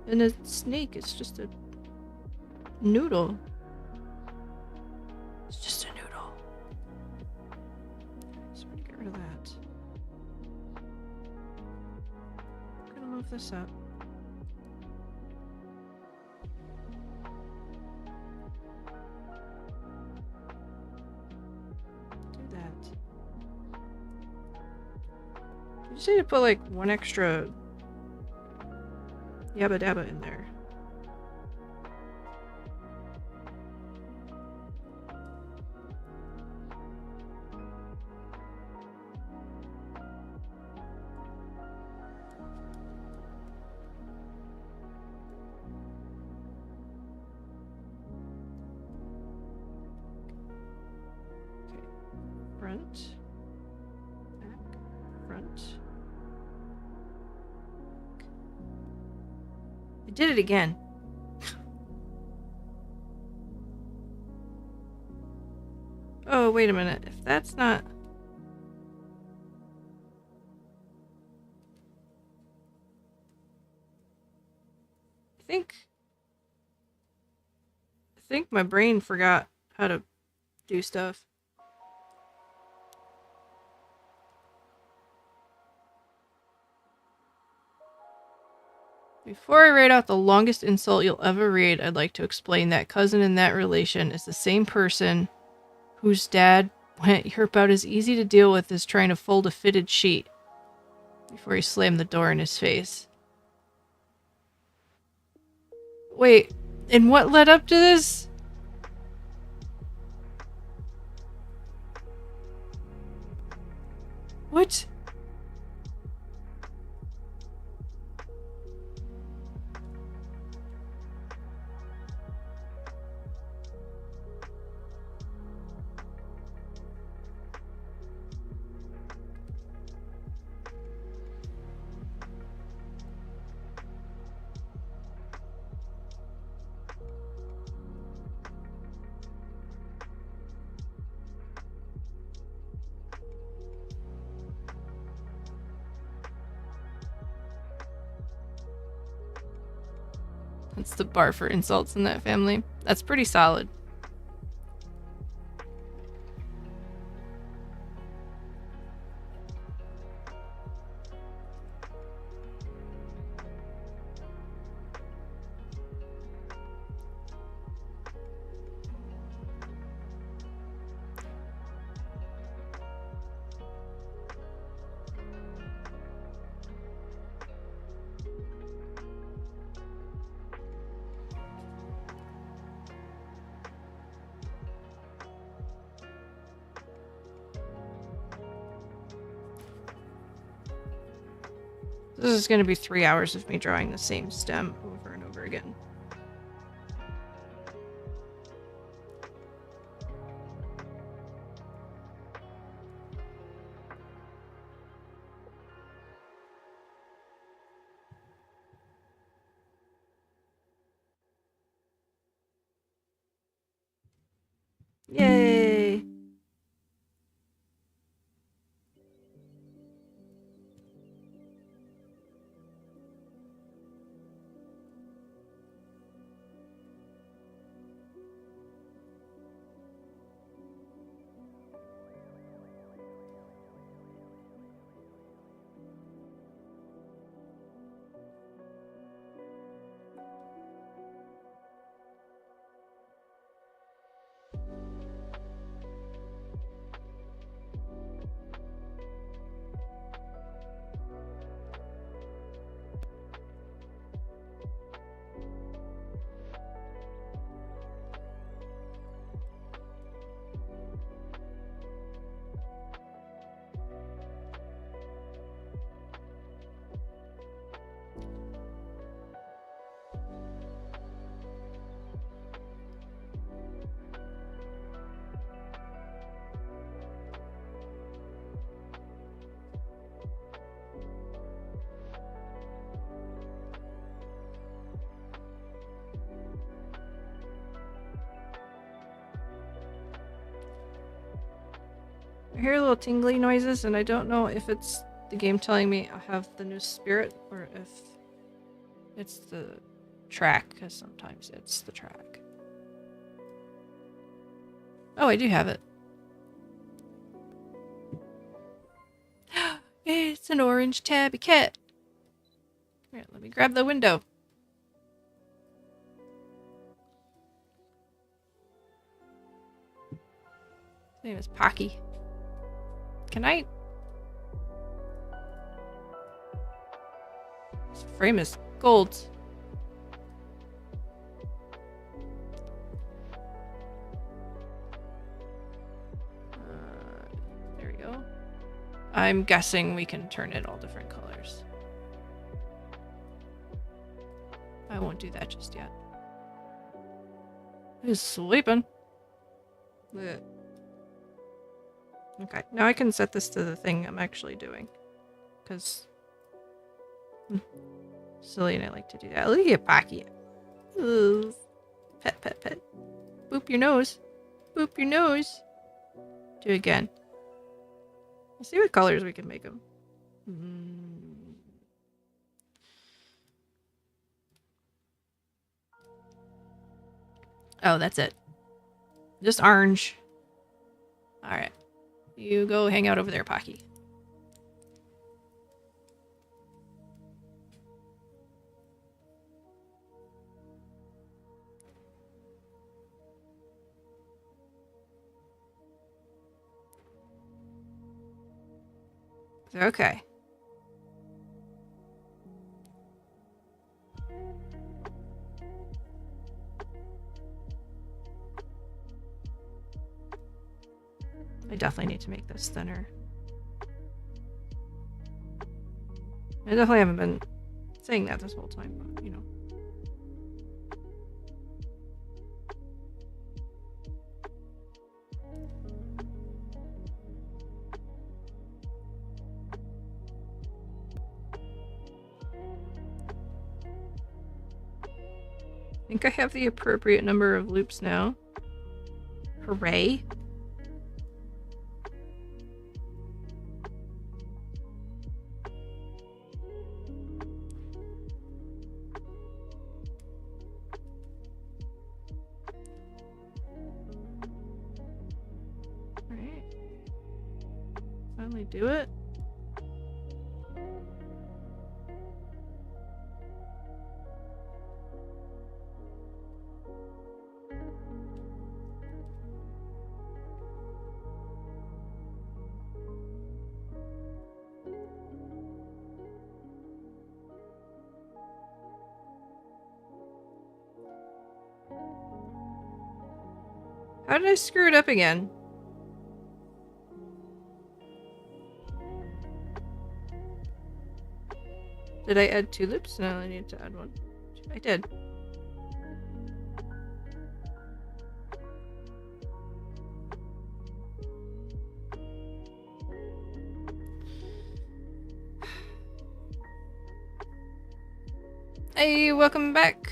And a snake is just a noodle. It's just a noodle. So we're gonna get rid of that. I'm gonna move this up. just need to put like one extra Yabba Dabba in there. Front, back, front. I did it again. Oh, wait a minute. If that's not... I think my brain forgot how to do stuff. Before I read out the longest insult you'll ever read, I'd like to explain that cousin in that relation is the same person whose dad went, "You're about as easy to deal with as trying to fold a fitted sheet," before he slammed the door in his face. Wait, and what led up to this? What? That's the bar for insults in that family. That's pretty solid. This is going to be 3 hours of me drawing the same stem over and over again. Yay! I hear little tingly noises, and I don't know if it's the game telling me I have the new spirit or if it's the track, because sometimes it's the track. Oh, I do have it. It's an orange tabby cat. Come here, let me grab the window. His name is Pocky. Can I? frame is gold. There we go. I'm guessing we can turn it all different colors. I won't do that just yet. He's sleeping. Ugh. Okay, now I can set this to the thing I'm actually doing. Because Silly and I like to do that. Look at your pocket. Ooh. Pet, pet, pet. Boop your nose. Boop your nose. Do it again. Let's see what colors we can make them. Oh, that's it. Just orange. Alright. You go hang out over there, Pocky. Okay. I definitely need to make this thinner. I definitely haven't been saying that this whole time, but you know. I think I have the appropriate number of loops now. Hooray. Alright. Finally do it. How did I screw it up again? Did I add 2 loops? No, I need to add 1. I did. Hey, welcome back.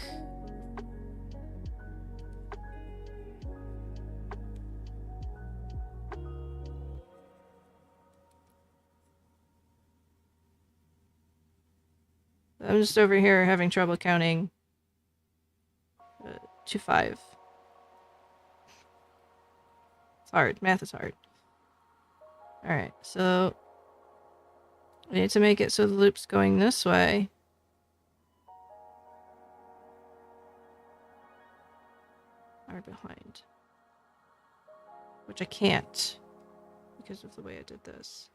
I'm just over here having trouble counting to 5. It's hard. Math is hard. Alright, so I need to make it so the loop's going this way. Are behind. Which I can't because of the way I did this.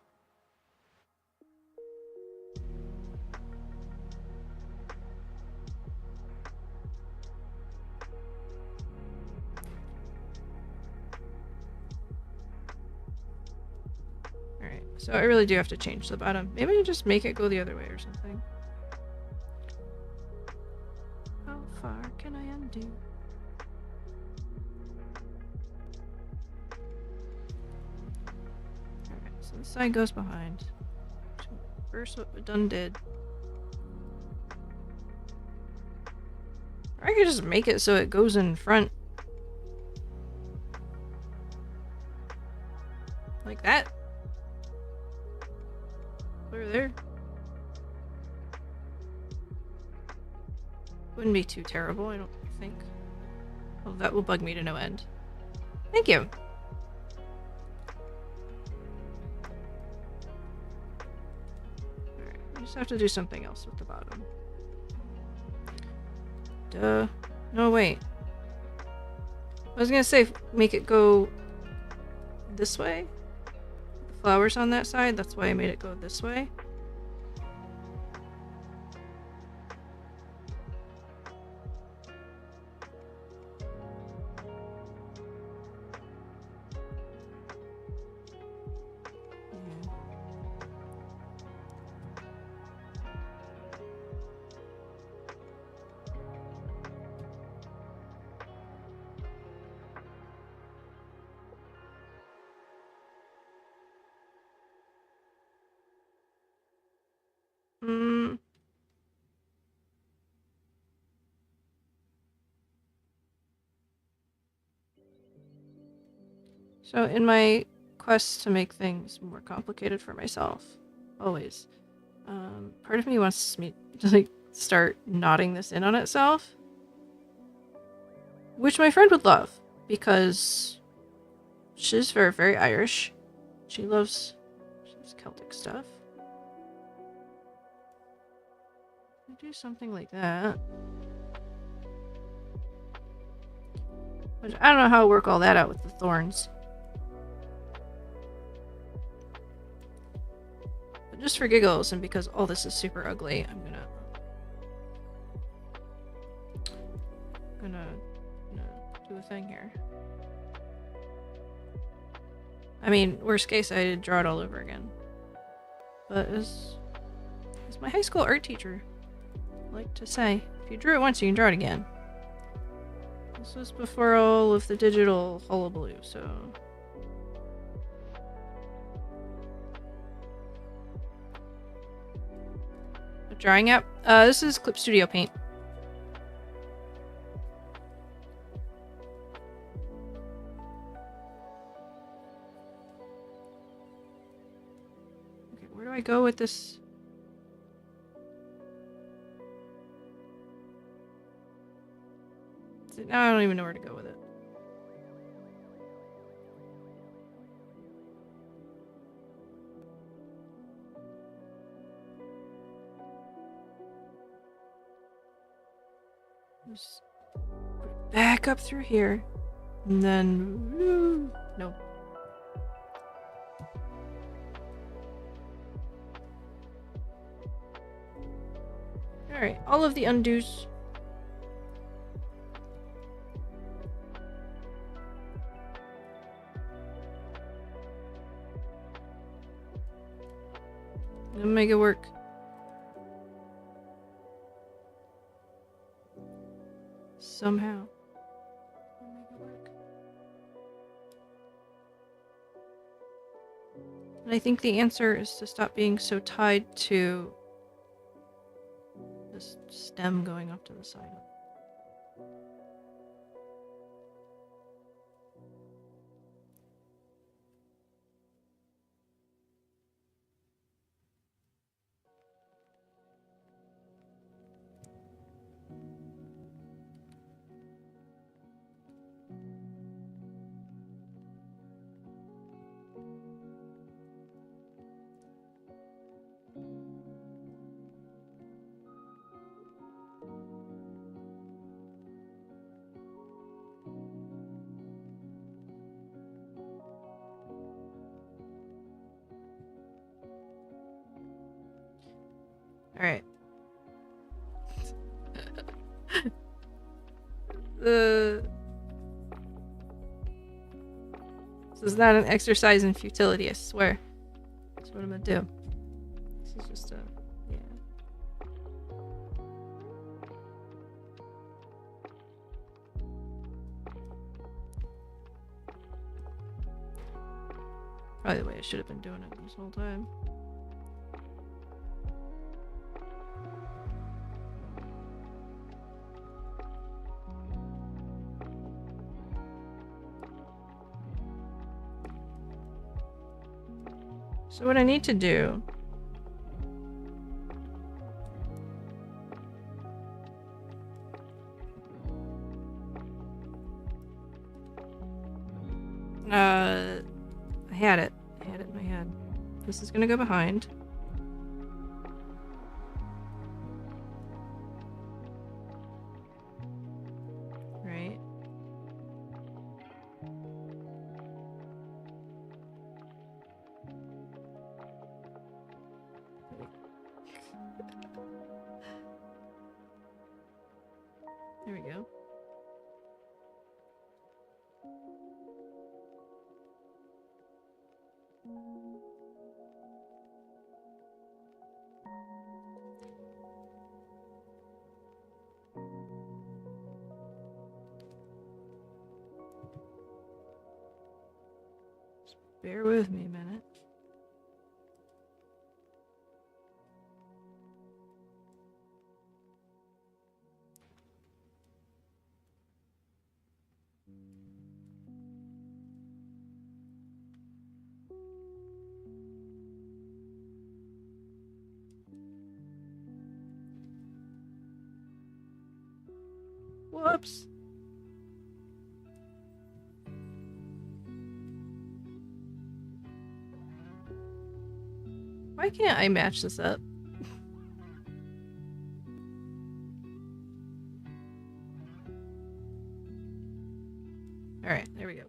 Alright, so I really do have to change the bottom. Maybe I just make it go the other way or something. How far can I undo? Alright, so this side goes behind. So reverse what we done did. Or I could just make it so it goes in front. Like that. Over there. Wouldn't be too terrible, I don't think. Well, that will bug me to no end. Thank you. Alright, we just have to do something else with the bottom. Duh. No, wait. I was gonna say, make it go this way. The flowers on that side, that's why I made it go this way. So in my quest to make things more complicated for myself, always, part of me wants me to like start knotting this in on itself, which my friend would love because she's very, very Irish. She loves Celtic stuff. Do something like that. But I don't know how to work all that out with the thorns. But just for giggles, and because all this is super ugly, I'm gonna do a thing here. I mean, worst case, I'd draw it all over again. But as my high school art teacher liked to say, if you drew it once, you can draw it again. This was before all of the digital hullabaloo, so... A drawing app? This is Clip Studio Paint. Okay, where do I go with this? Now I don't even know where to go with it. Just back up through here. And then... no. Alright, all of the undos. And make it work. Somehow. Make it work. And I think the answer is to stop being so tied to this stem going up to the side. Alright. This is not an exercise in futility, I swear. That's what I'm gonna do. This is just a... yeah. Probably the way I should have been doing it this whole time. So what I need to do I had it in my head. This is gonna go behind. Right. There we go. Just bear with me a minute. Whoops. Why can't I match this up? Alright, there we go.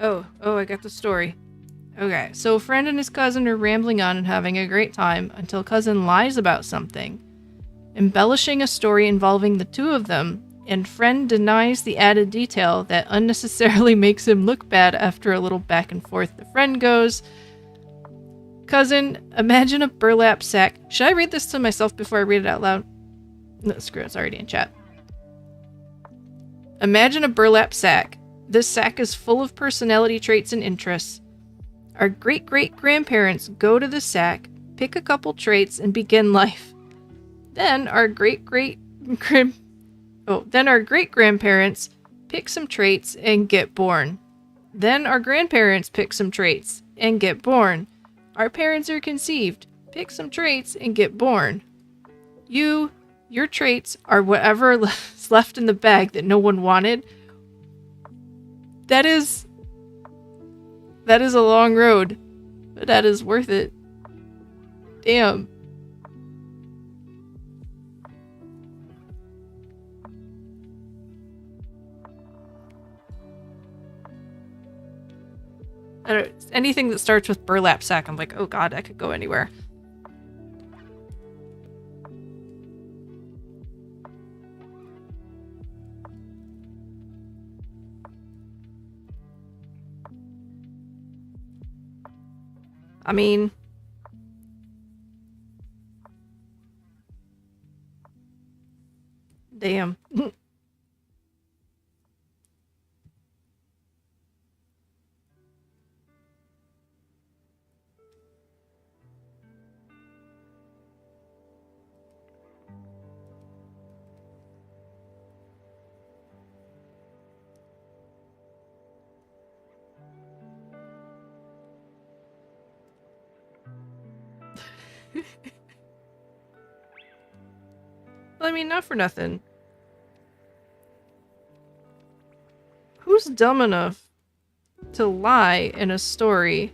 Oh, I got the story. Okay, so a friend and his cousin are rambling on and having a great time until cousin lies about something, embellishing a story involving the two of them, and friend denies the added detail that unnecessarily makes him look bad. After a little back and forth, the friend goes, cousin, imagine a burlap sack. Should I read this to myself before I read it out loud? No, screw it, it's already in chat. Imagine a burlap sack. This sack is full of personality traits and interests. Our great-great-grandparents go to the sack, pick a couple traits, and begin life. Then our great-grandparents pick some traits and get born. Then our grandparents pick some traits and get born. Our parents are conceived, pick some traits, and get born. Your traits are whatever is left in the bag that no one wanted. That is a long road, but that is worth it. Damn. I don't, anything that starts with burlap sack, I'm like, oh god, that could go anywhere. I mean, damn. Well, I mean, not for nothing. Who's dumb enough to lie in a story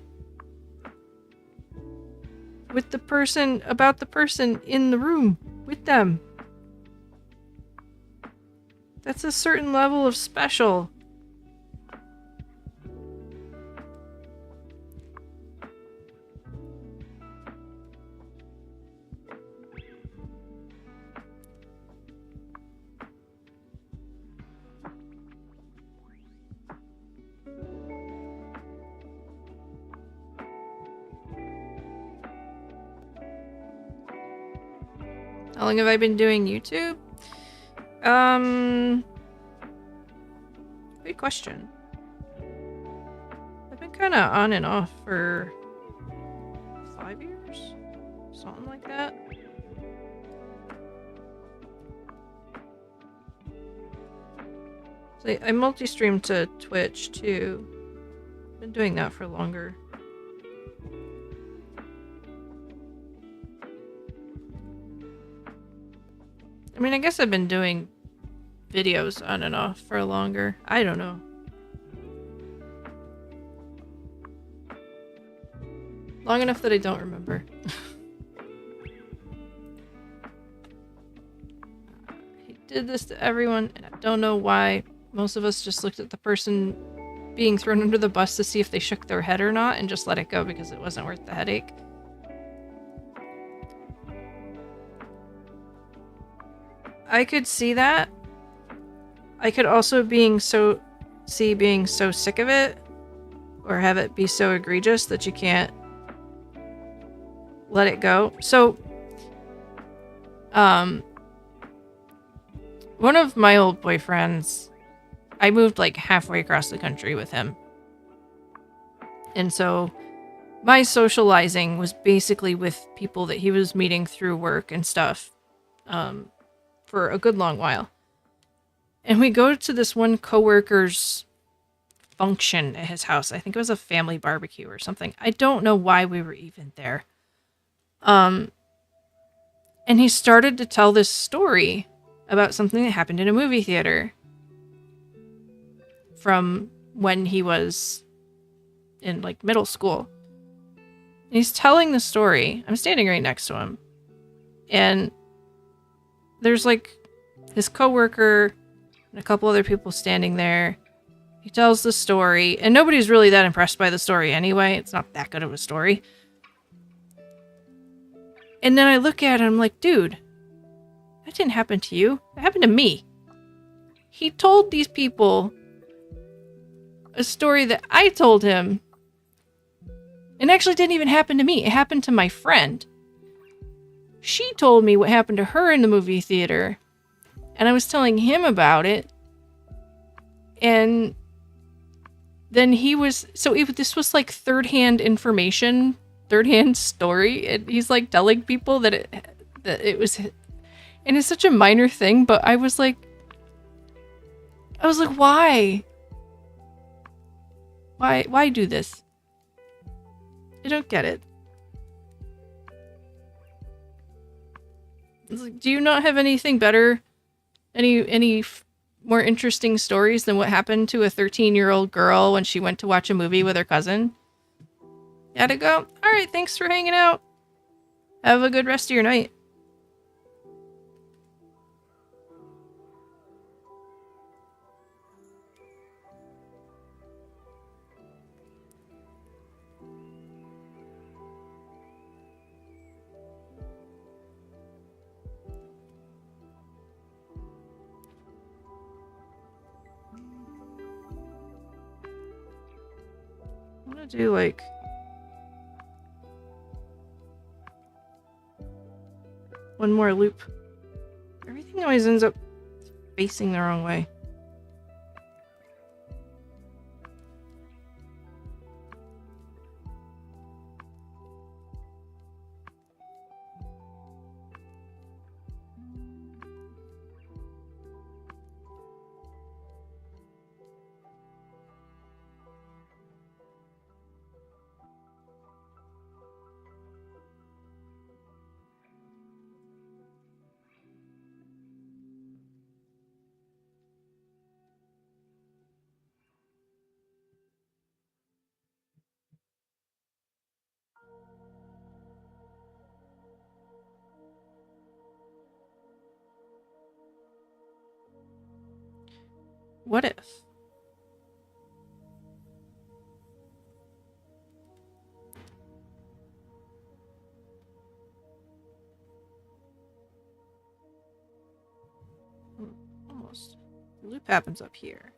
with the person about the person in the room with them? That's a certain level of special. How long have I been doing YouTube? Good question. I've been kind of on and off for 5 years? Something like that. So I multi-stream to Twitch too. Been doing that for longer. I mean, I guess I've been doing videos on and off for longer. I don't know. Long enough that I don't remember. He did this to everyone, and I don't know why. Most of us just looked at the person being thrown under the bus to see if they shook their head or not, and just let it go because it wasn't worth the headache. I could see that. I could also see being so sick of it, or have it be so egregious that you can't let it go. So, one of my old boyfriends, I moved like halfway across the country with him. And so my socializing was basically with people that he was meeting through work and stuff. For a good long while. And we go to this one coworker's function at his house. I think it was a family barbecue or something. I don't know why we were even there. And he started to tell this story about something that happened in a movie theater from when he was in like middle school. And he's telling the story. I'm standing right next to him. And there's like his coworker and a couple other people standing there. He tells the story, and nobody's really that impressed by the story anyway. It's not that good of a story. And then I look at him like, dude, that didn't happen to you. That happened to me. He told these people a story that I told him. And actually didn't even happen to me. It happened to my friend. She told me what happened to her in the movie theater. And I was telling him about it. And then he was... this was like third-hand information. Third-hand story. And he's like telling people that it was... And it's such a minor thing, but I was like, why? Why do this? I don't get it. It's like, do you not have anything better? Any more interesting stories than what happened to a 13-year-old girl when she went to watch a movie with her cousin? Gotta go. Alright, thanks for hanging out. Have a good rest of your night. I'm gonna do like one more loop. Everything always ends up facing the wrong way. What if? Almost. The loop happens up here.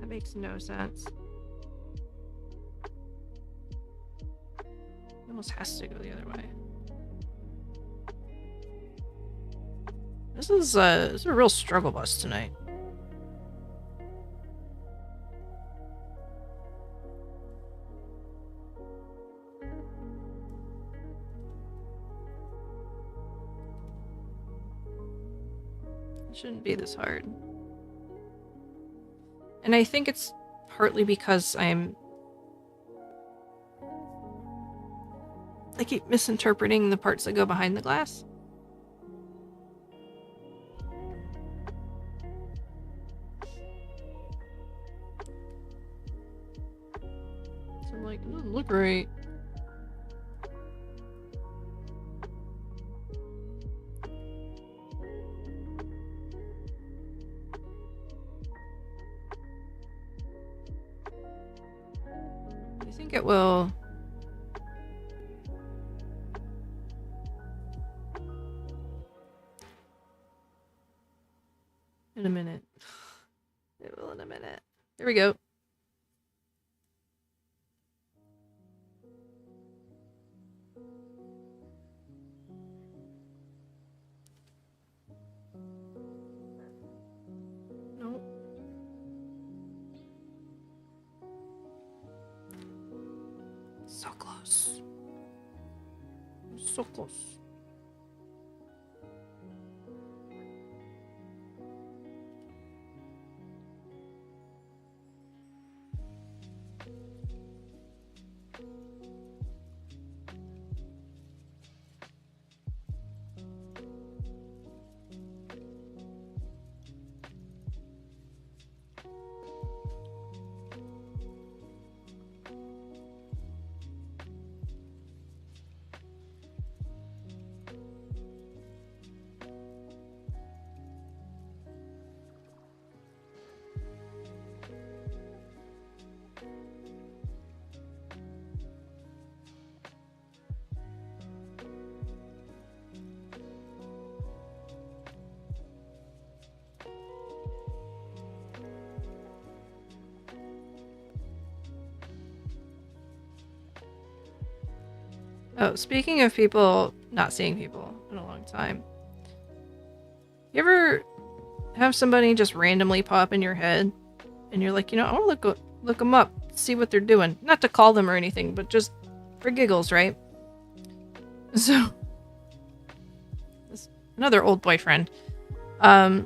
That makes no sense. It almost has to go the other way. This is a real struggle bus tonight. It shouldn't be this hard. And I think it's partly because I keep misinterpreting the parts that go behind the glass. So I'm like, it doesn't look right. I think it will In a minute. It will in a minute. There we go. Nope. So close. So close. Oh, speaking of people not seeing people in a long time, you ever have somebody just randomly pop in your head, and you're like, I want to look them up, see what they're doing, not to call them or anything, but just for giggles, right? So, another old boyfriend. I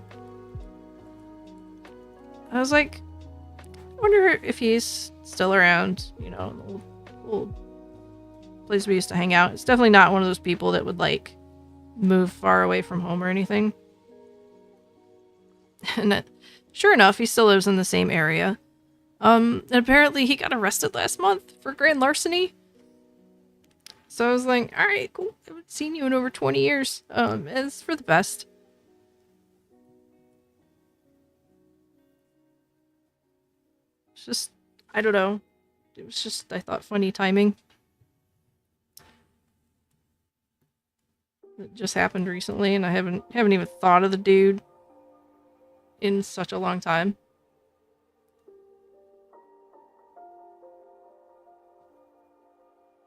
was like, I wonder if he's still around. The old place we used to hang out. It's definitely not one of those people that would like move far away from home or anything. And sure enough, he still lives in the same area. And apparently he got arrested last month for grand larceny. So I was like, all right, cool. I haven't seen you in over 20 years. It's for the best. It's just, I don't know. It was just, I thought, funny timing. It just happened recently, and I haven't even thought of the dude in such a long time.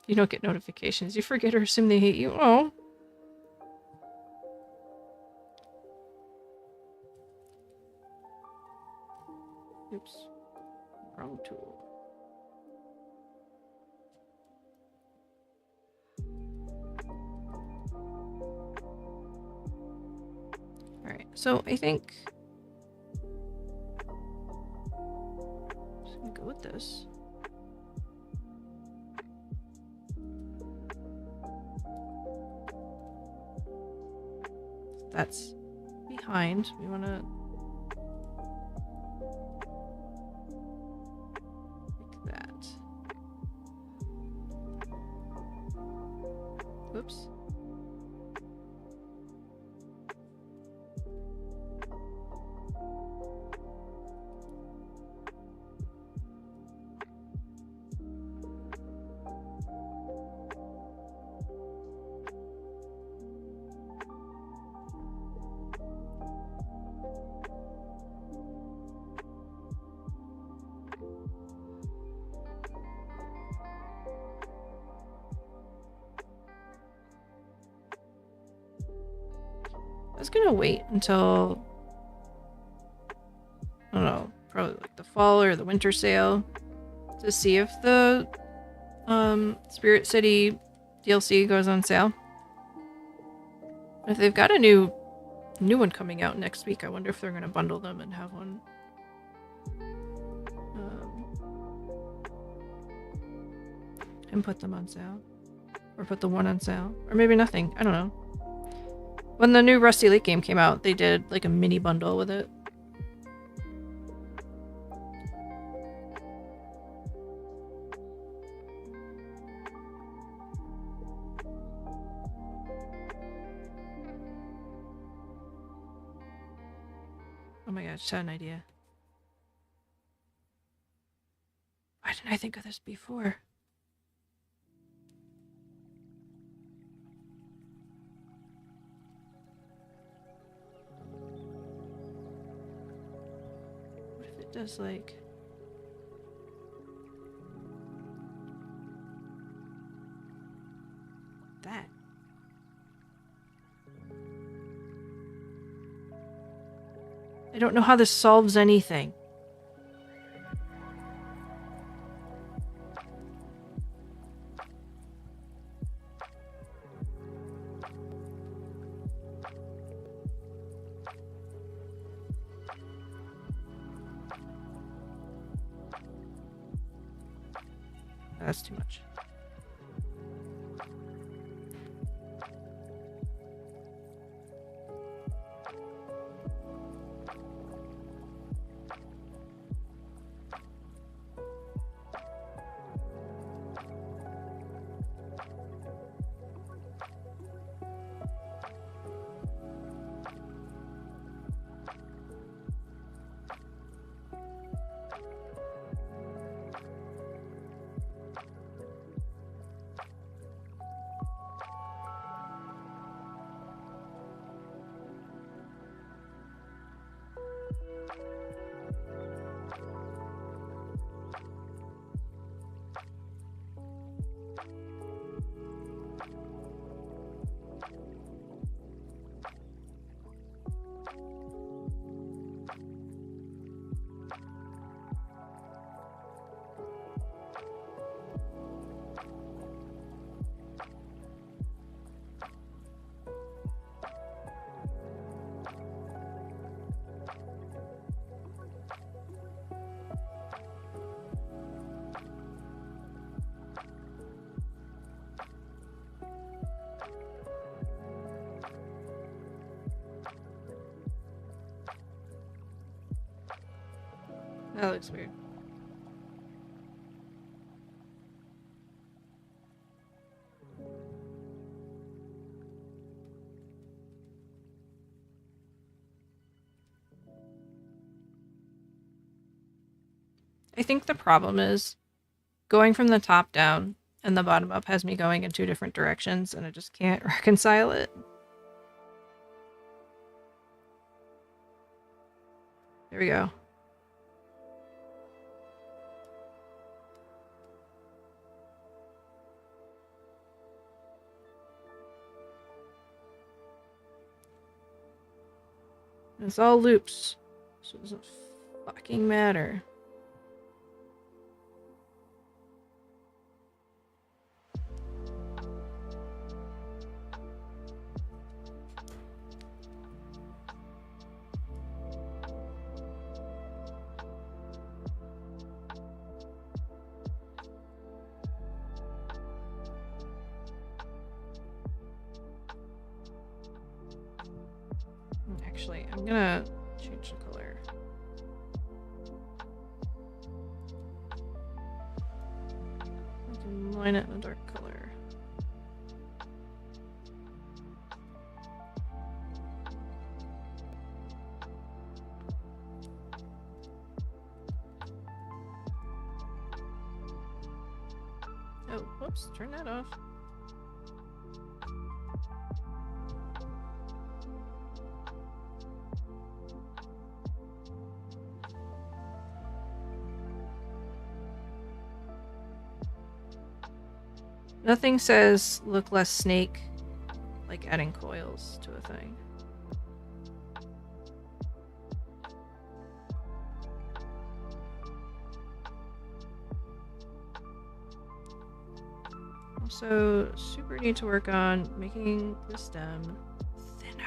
You don't get notifications. You forget or assume they hate you. Oh. Oops. Wrong tool. Alright, so I think I'm just gonna go with this. That's behind. We want to like that. Whoops. I was gonna wait until, I don't know, probably like the fall or the winter sale to see if the Spirit City DLC goes on sale. If they've got a new one coming out next week, I wonder if they're gonna bundle them and have one. And put them on sale. Or put the one on sale. Or maybe nothing. I don't know. When the new Rusty Lake game came out, they did like a mini bundle with it. Oh my god, I just had an idea. Why didn't I think of this before? does, like... that? I don't know how this solves anything. That's too much. That looks weird. I think the problem is going from the top down and the bottom up has me going in two different directions and I just can't reconcile it. There we go. It's all loops, so it doesn't fucking matter. Actually, I'm gonna change the color. I can line it in a dark color. Oh, whoops, turn that off. Nothing says look less snake, like adding coils to a thing. Also, super need to work on making the stem thinner.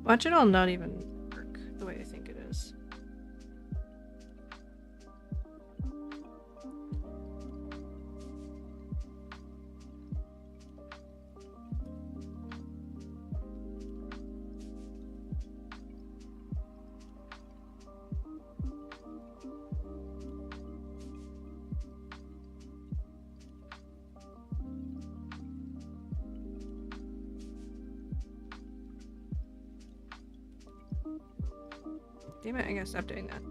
Watch it all not even work the way I think it is. Damn it, I gotta stop doing that.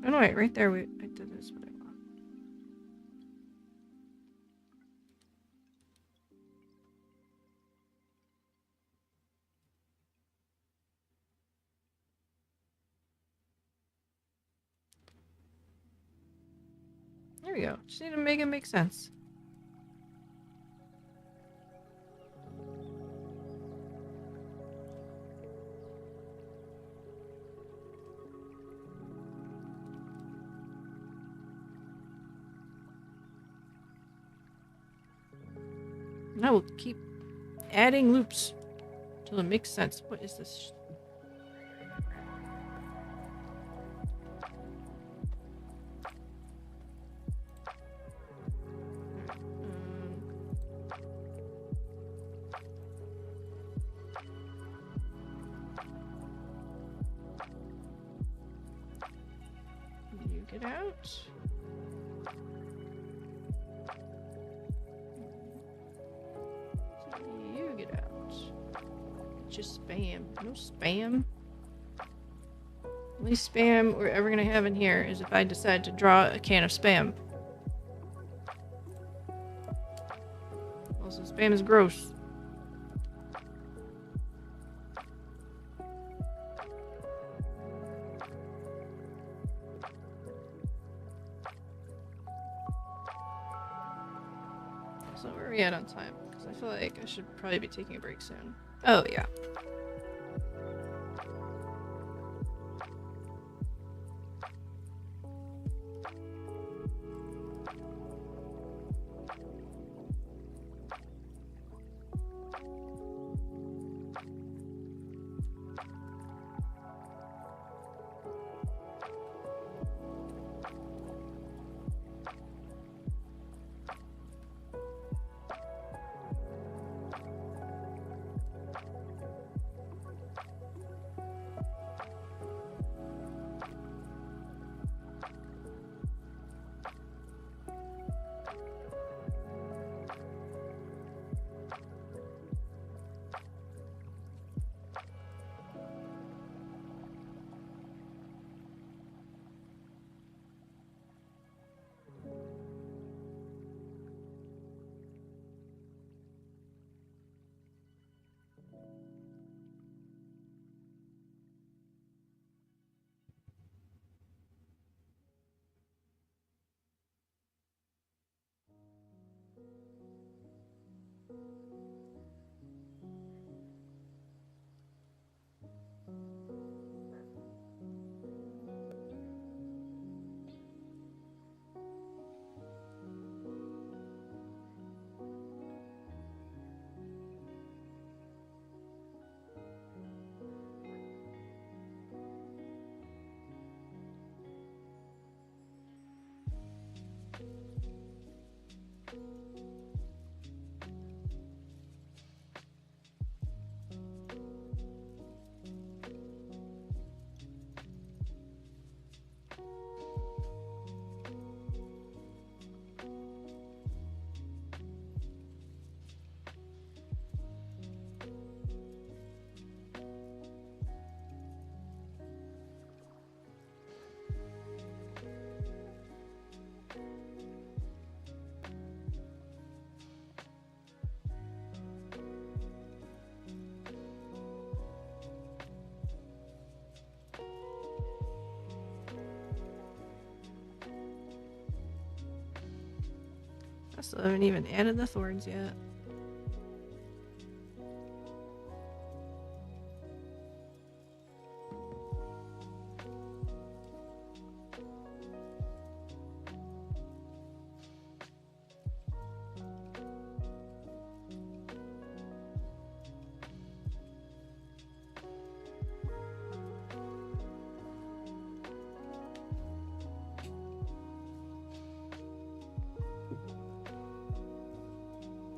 Oh no, wait, right there I did this what I want. There we go. Just need to make it make sense. And I will keep adding loops till it makes sense. What is this? You get out. You get out. Just spam. No spam. Only spam we're ever gonna have in here is if I decide to draw a can of spam. Also, spam is gross. So where are we at on time? Because I feel like I should probably be taking a break soon. Oh, yeah. I still haven't even added the thorns yet.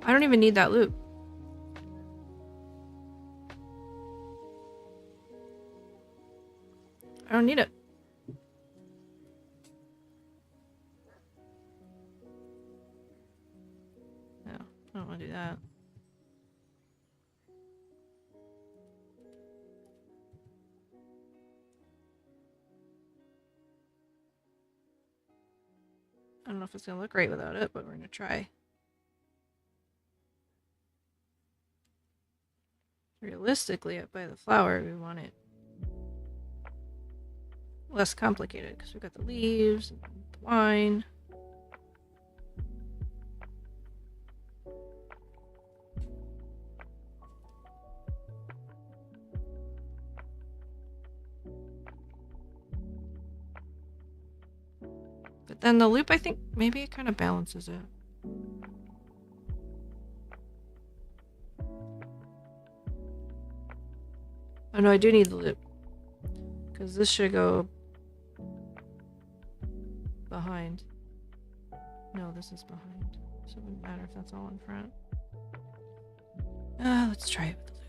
I don't even need that loop. I don't need it. No, I don't want to do that. I don't know if it's going to look great without it, but we're going to try. Realistically, by the flower, we want it less complicated because we've got the leaves and the wine. But then the loop, I think maybe it kind of balances it. Oh no, I do need the loop. Because this should go behind. No, this is behind. So it wouldn't matter if that's all in front. Let's try it with the loop.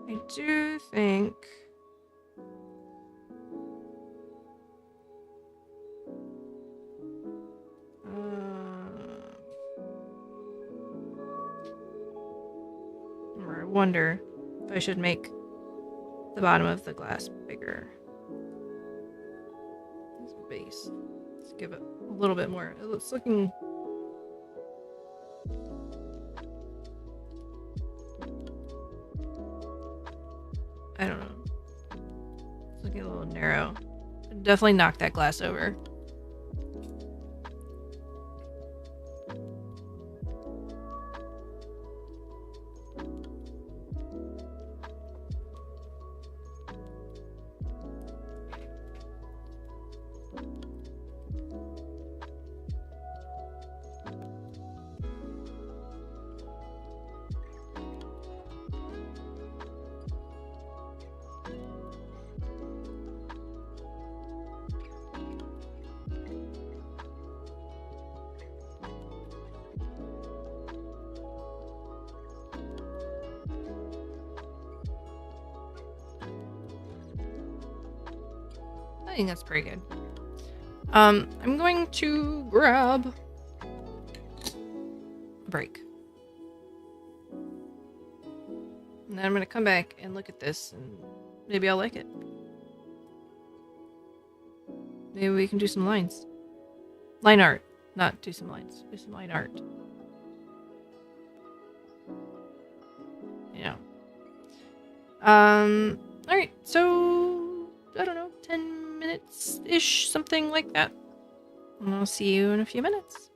I do think... I wonder if I should make the bottom of the glass bigger. As a base. Let's give it a little bit more. It's looking... I don't know. It's looking a little narrow. Definitely knock that glass over. I think that's pretty good. I'm going to grab a break. And then I'm going to come back and look at this and maybe I'll like it. Maybe we can do some lines. Line art. not do some lines. Do some line art. Yeah. Alright, so I don't know, 10 minutes-ish, something like that. And I'll see you in a few minutes.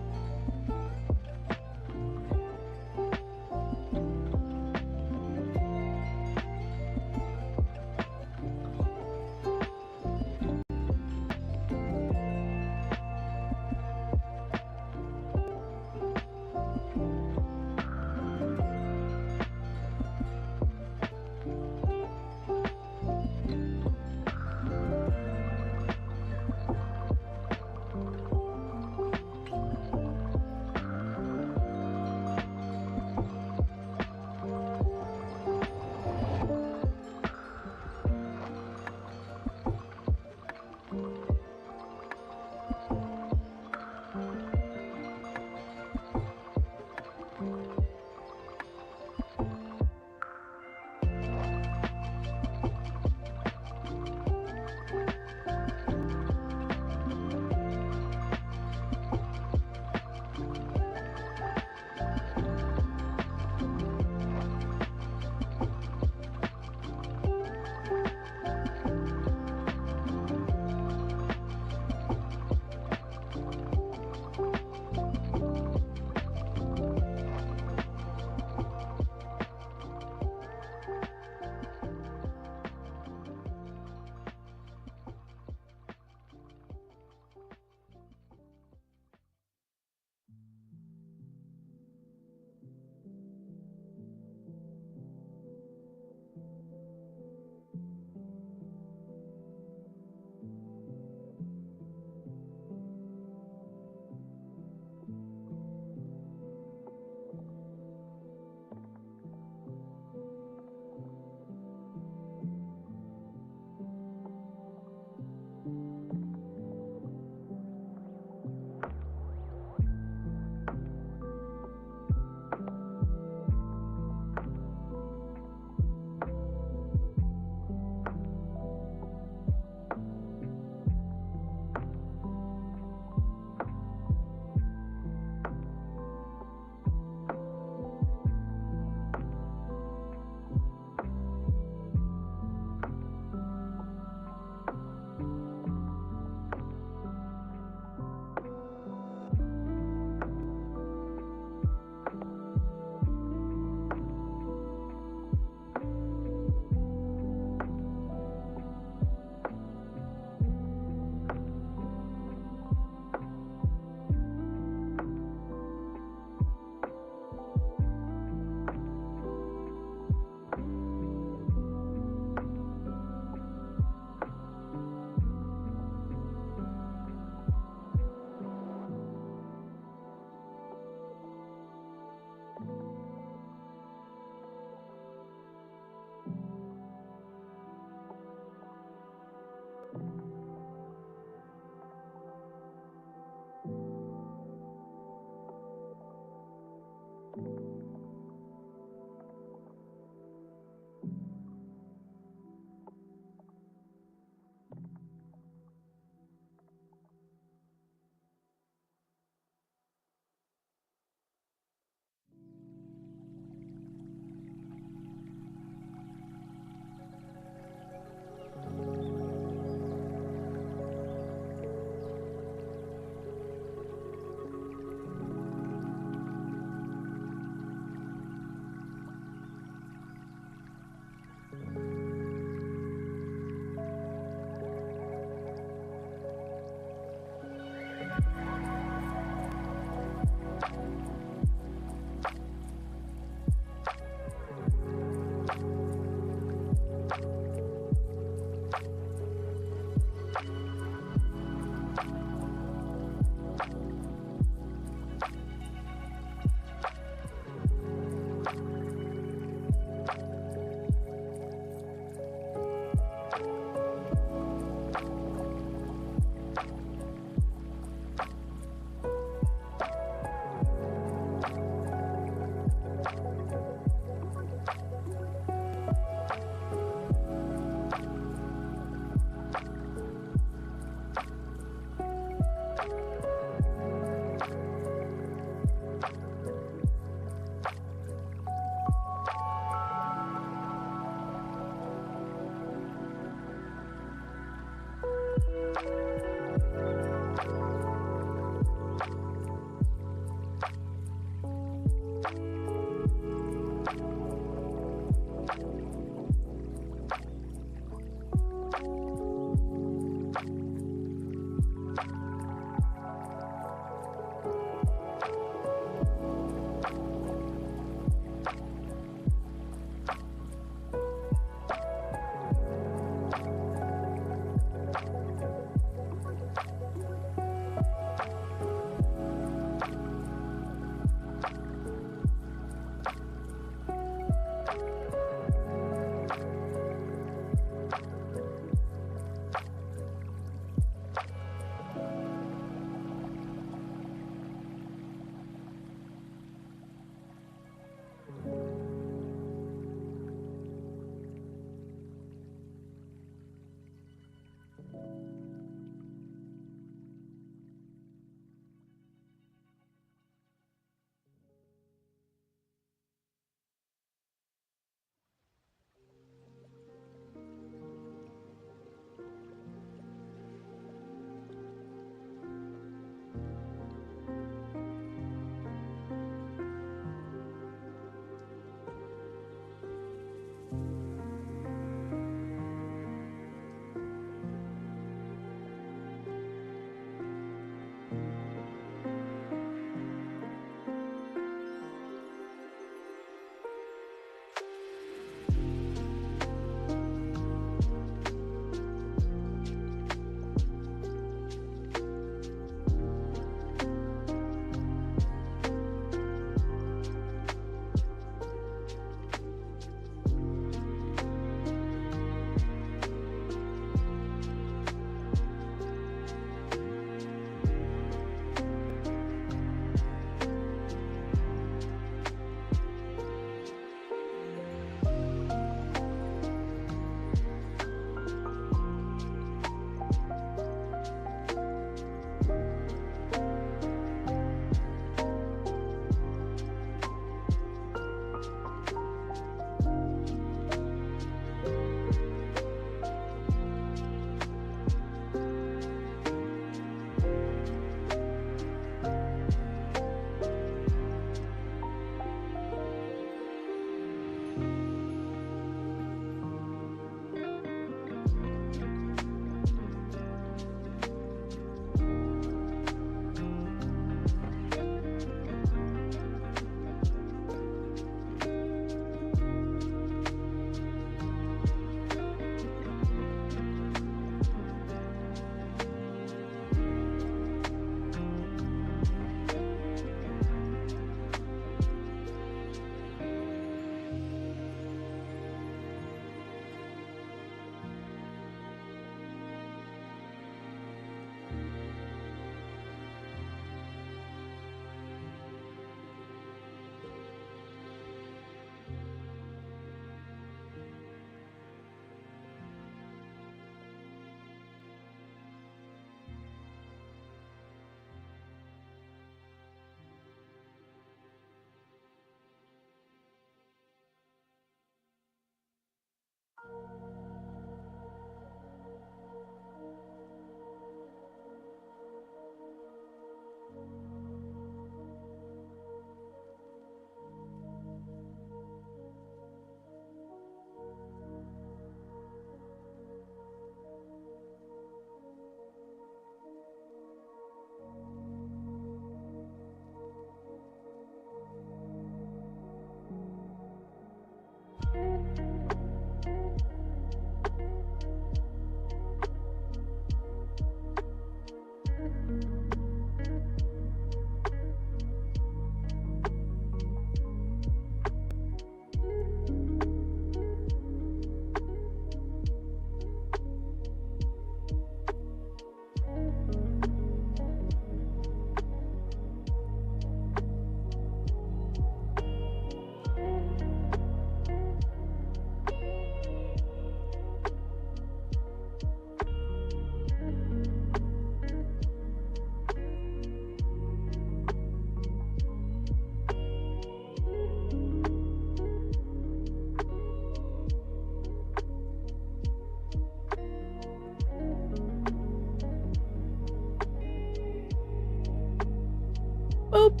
Nope.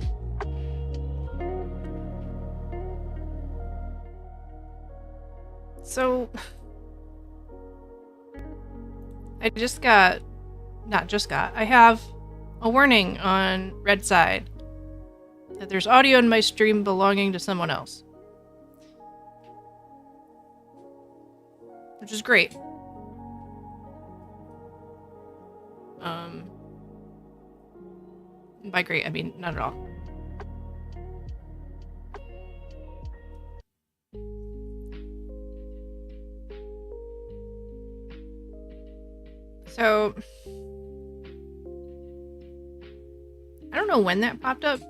So I have a warning on Red Side that there's audio in my stream belonging to someone else. Which is great. By great, I mean not at all. So, I don't know when that popped up.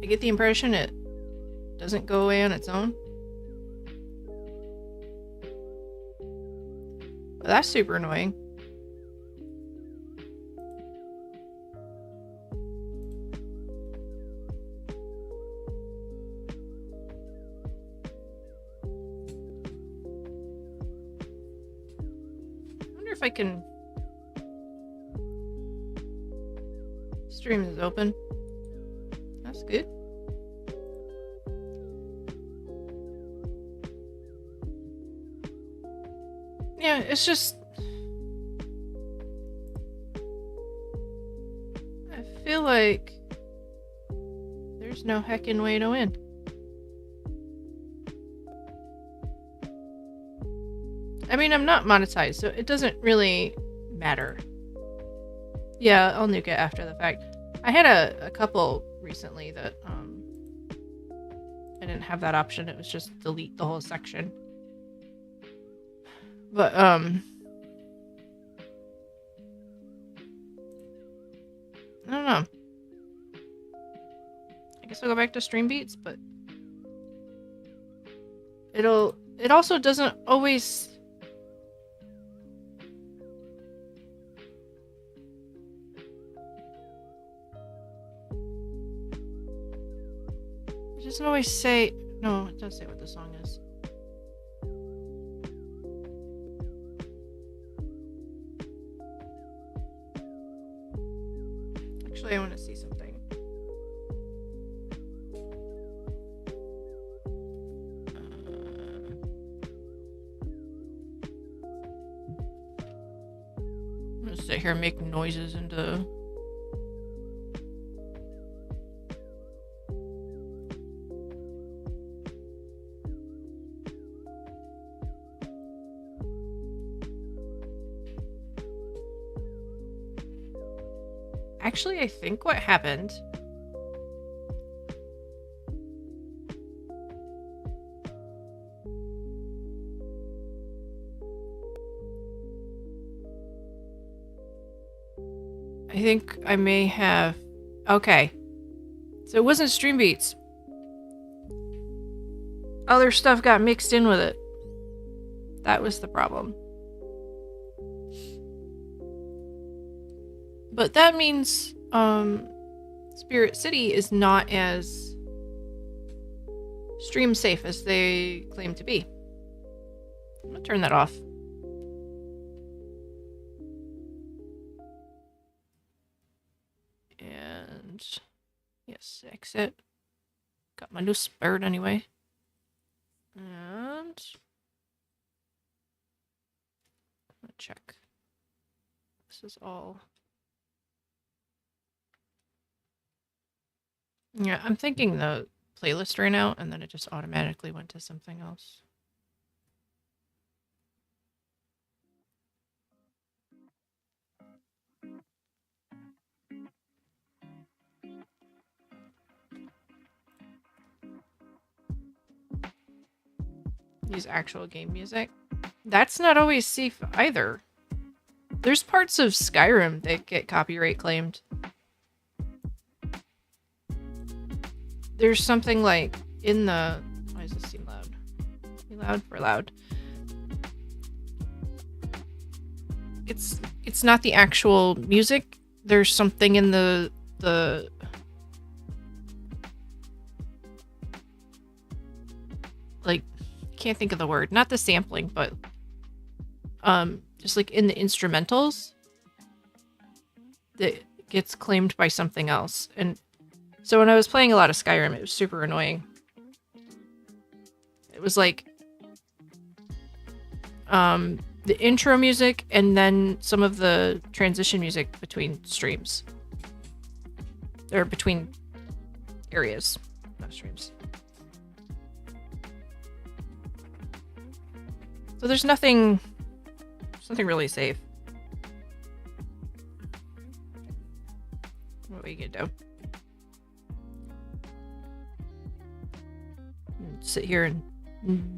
I get the impression it doesn't go away on its own. But that's super annoying. If I can stream is open. That's good. Yeah, it's just I feel like there's no heckin' way to win. I mean, I'm not monetized, so it doesn't really matter. Yeah, I'll nuke it after the fact. I had a couple recently that I didn't have that option. It was just delete the whole section. But I don't know. I guess I'll go back to Stream Beats, but it also doesn't always. It doesn't always say. No, it does say what the song is. Actually, I want to see something. I'm gonna sit here and make noises into. Actually, I think what happened I think I may have okay. So it wasn't Stream Beats. Other stuff got mixed in with it. That was the problem. But that means Spirit City is not as stream safe as they claim to be. I'm gonna turn that off. And yes, exit. Got my new bird anyway. And I'm gonna check. This is all. Yeah, I'm thinking the playlist right now, and then it just automatically went to something else. Use actual game music. That's not always safe either. There's parts of Skyrim that get copyright claimed. There's something like in the... Why does this seem loud? Be loud for loud. It's not the actual music. There's something in the like, can't think of the word. Not the sampling, but just like in the instrumentals that gets claimed by something else. And so when I was playing a lot of Skyrim, it was super annoying. It was like the intro music and then some of the transition music between streams. Or between areas, not streams. So there's nothing really safe. What are you gonna do? Sit here and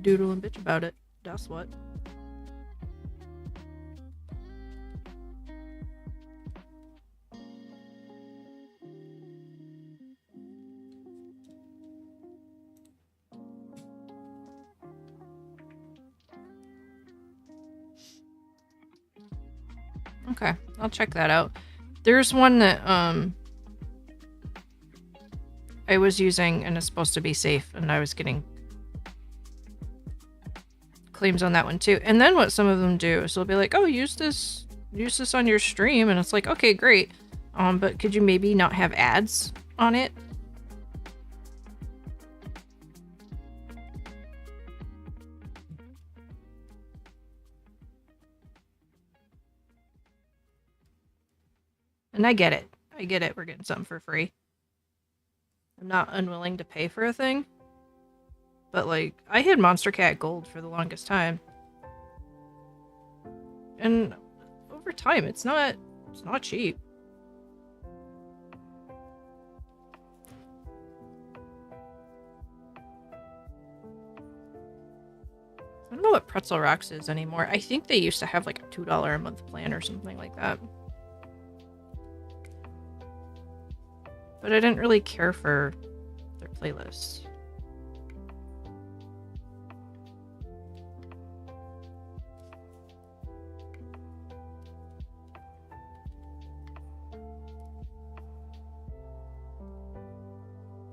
doodle and bitch about it. That's what. Okay, I'll check that out. There's one that I was using and it's supposed to be safe, and I was getting claims on that one too. And then what some of them do is they'll be like, "Oh, use this on your stream," and it's like, "Okay, great. But could you maybe not have ads on it?" And I get it. We're getting something for free. I'm not unwilling to pay for a thing. But, like, I had Monstercat Gold for the longest time. And over time, it's not cheap. I don't know what Pretzel Rocks is anymore. I think they used to have, like, a $2 a month plan or something like that. But I didn't really care for their playlists.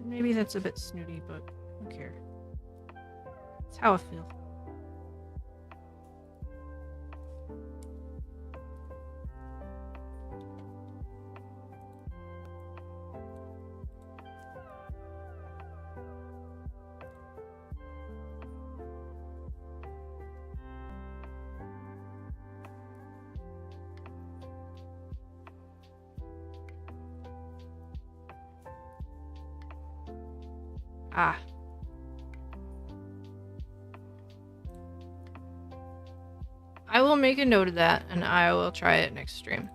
Maybe that's a bit snooty, but I don't care. It's how I feel. Ah. I will make a note of that, and I will try it next stream.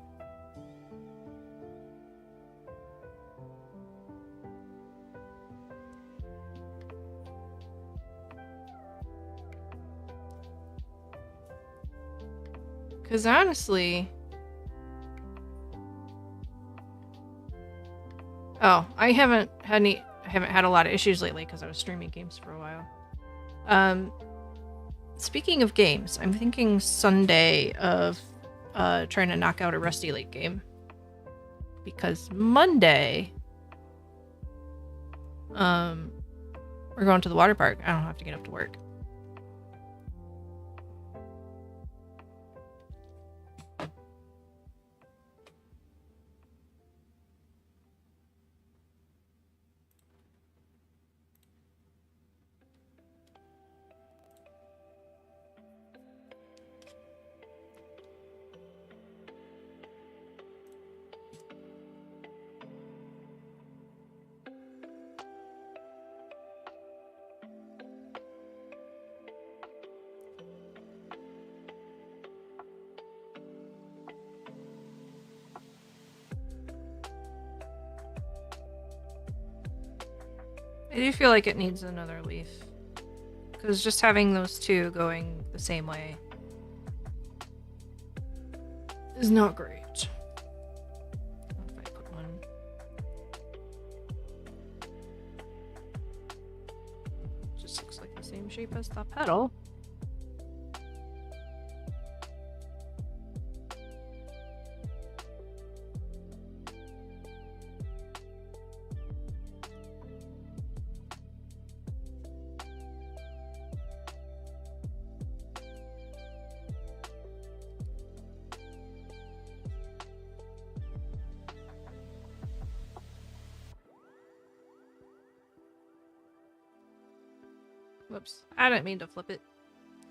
Because honestly... Oh, I haven't had a lot of issues lately because I was streaming games for a while. Speaking of games, I'm thinking Sunday of trying to knock out a Rusty Lake game. Because Monday, we're going to the water park. I don't have to get up to work. I do feel like it needs another leaf. Because just having those two going the same way is not great. If I put one... Just looks like the same shape as the petal. Whoops. I didn't mean to flip it.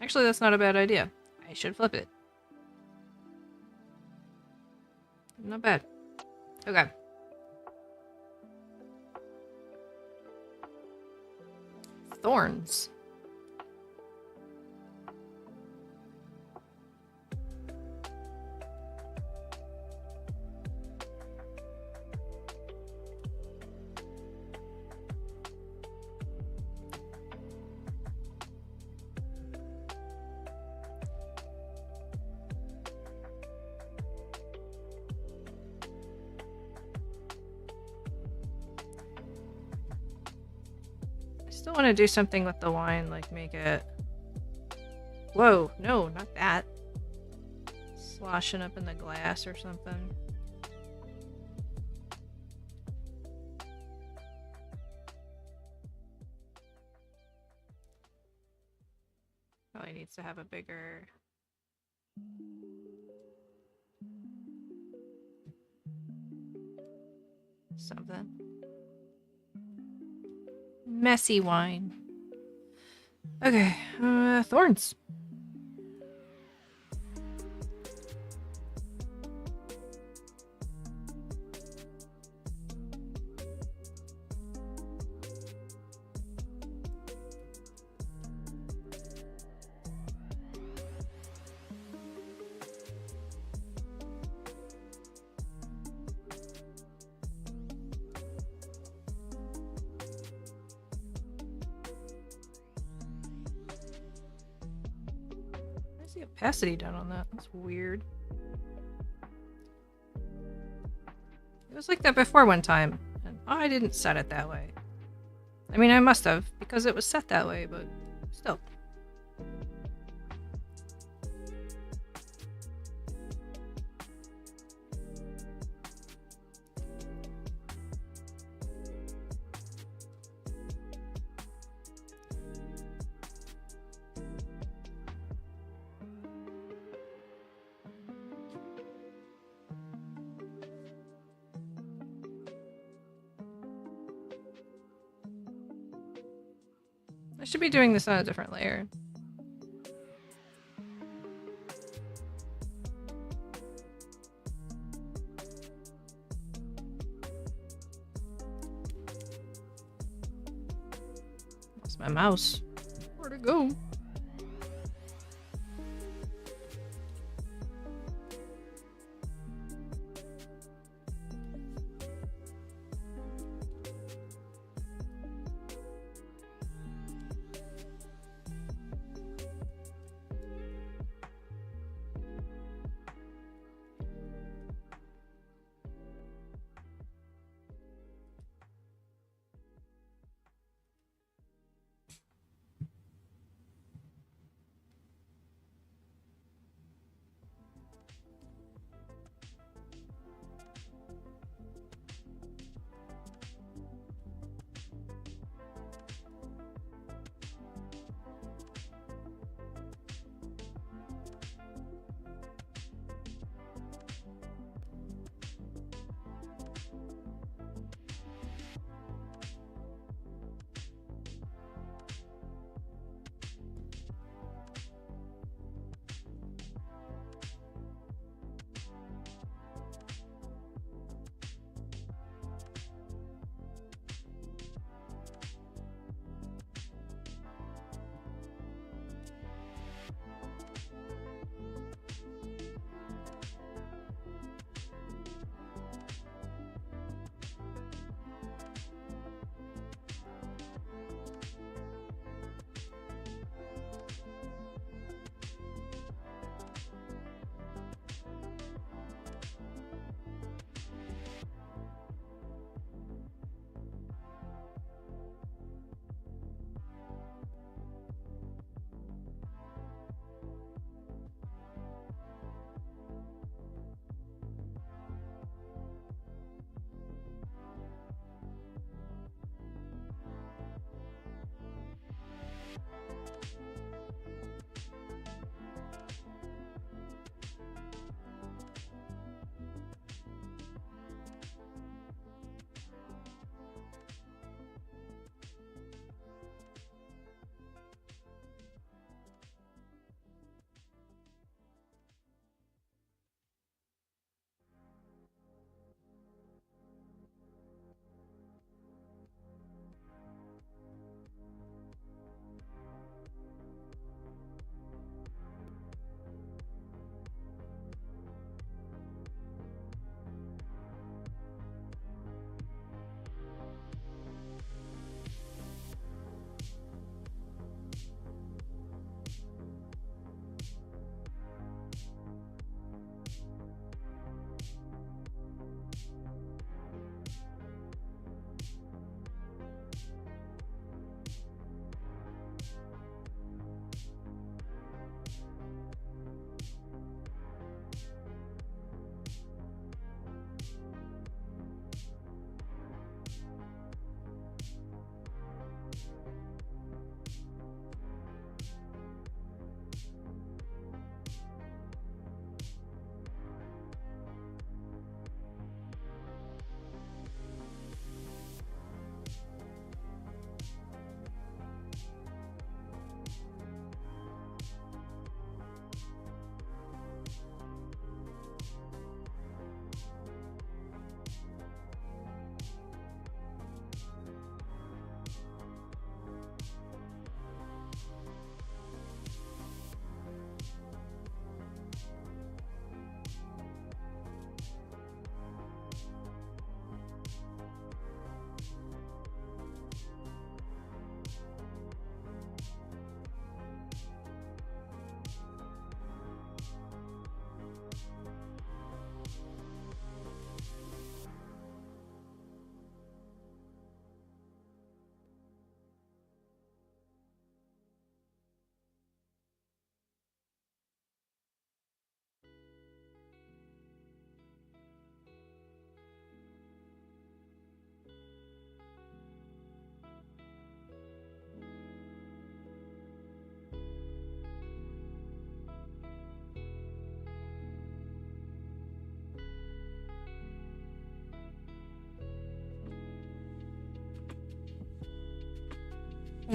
Actually, that's not a bad idea. I should flip it. Not bad. Okay. Thorns. I still want to do something with the wine, like make it... Whoa, no, not that. Sloshing up in the glass or something. Probably needs to have a bigger... something. Messy wine. Okay, thorns. Where's the opacity done on that? That's weird. It was like that before one time, and I didn't set it that way. I mean, I must have, because it was set that way, but still. I should be doing this on a different layer. That's my mouse. Where'd it go?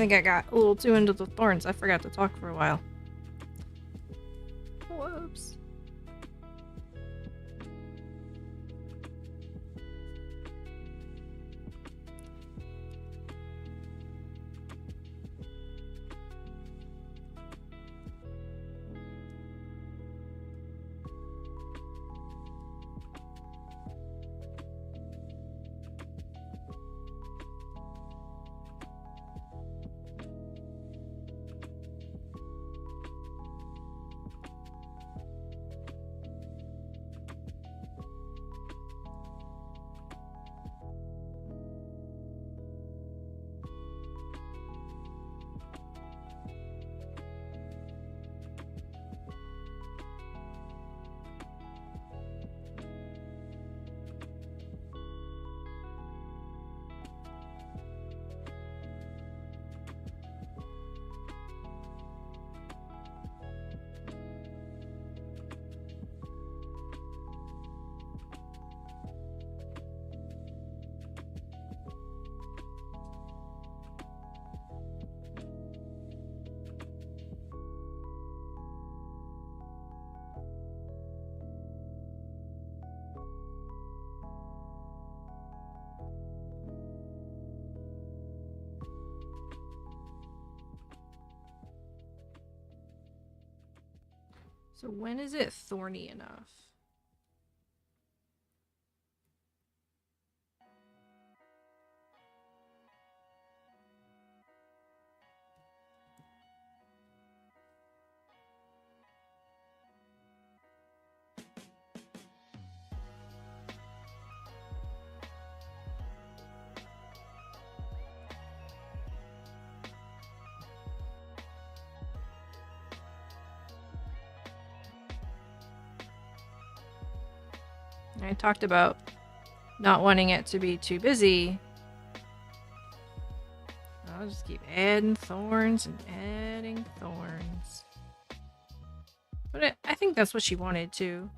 think I got a little too into the thorns. I forgot to talk for a while. Whoops. So when is it thorny enough? I talked about not wanting it to be too busy. I'll just keep adding thorns and adding thorns. But I think that's what she wanted too.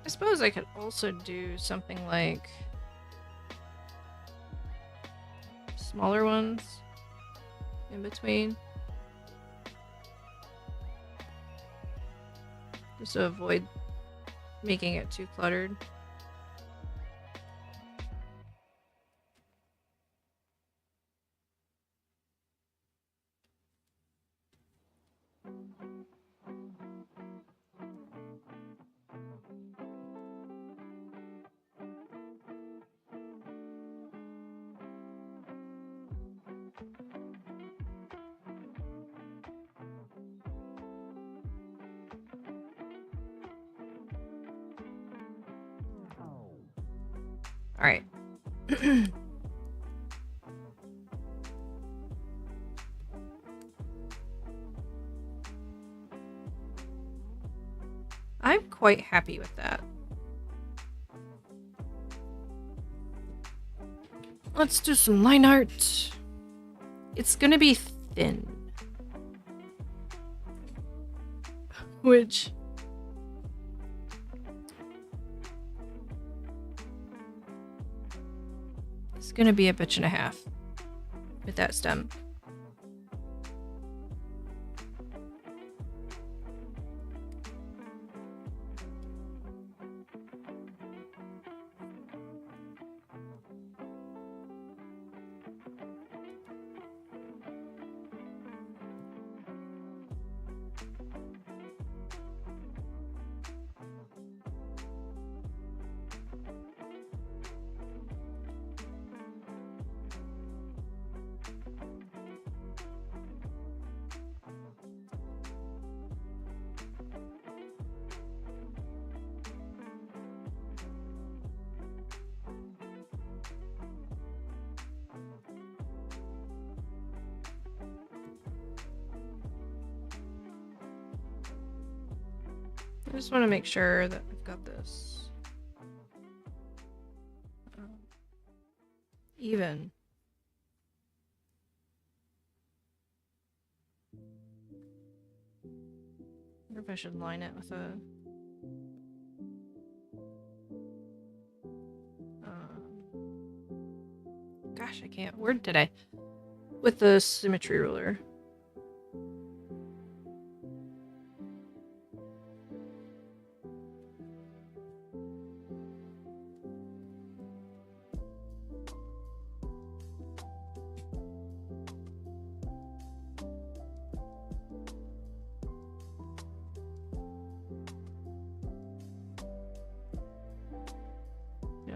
I suppose I could also do something like smaller ones in between. Just to avoid making it too cluttered. Alright. I'm quite happy with that. Let's do some line art. It's gonna be thin. Which... it's gonna be a bitch and a half with that stem. I just want to make sure that I've got this even. I wonder if I should line it with a... gosh, I can't word today. With the symmetry ruler.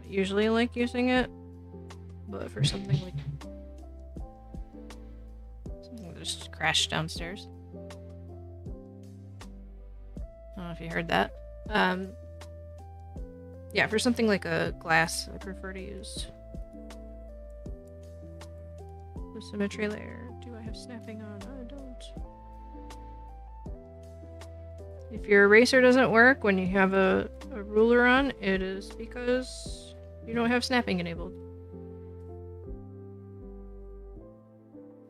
Usually like using it, but for something like something that just crashed downstairs. I don't know if you heard that. Yeah, for something like a glass, I prefer to use the symmetry layer. Do I have snapping on? I don't. If your eraser doesn't work when you have a ruler on, it is because you don't have snapping enabled.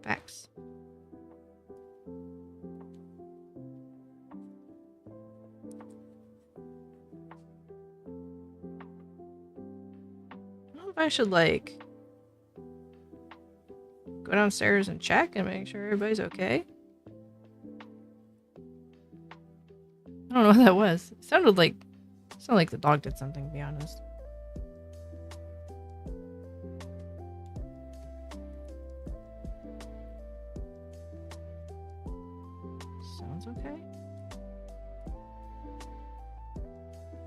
Facts. I don't know if I should, like, go downstairs and check and make sure everybody's okay. I don't know what that was. It sounded like the dog did something, to be honest. Okay.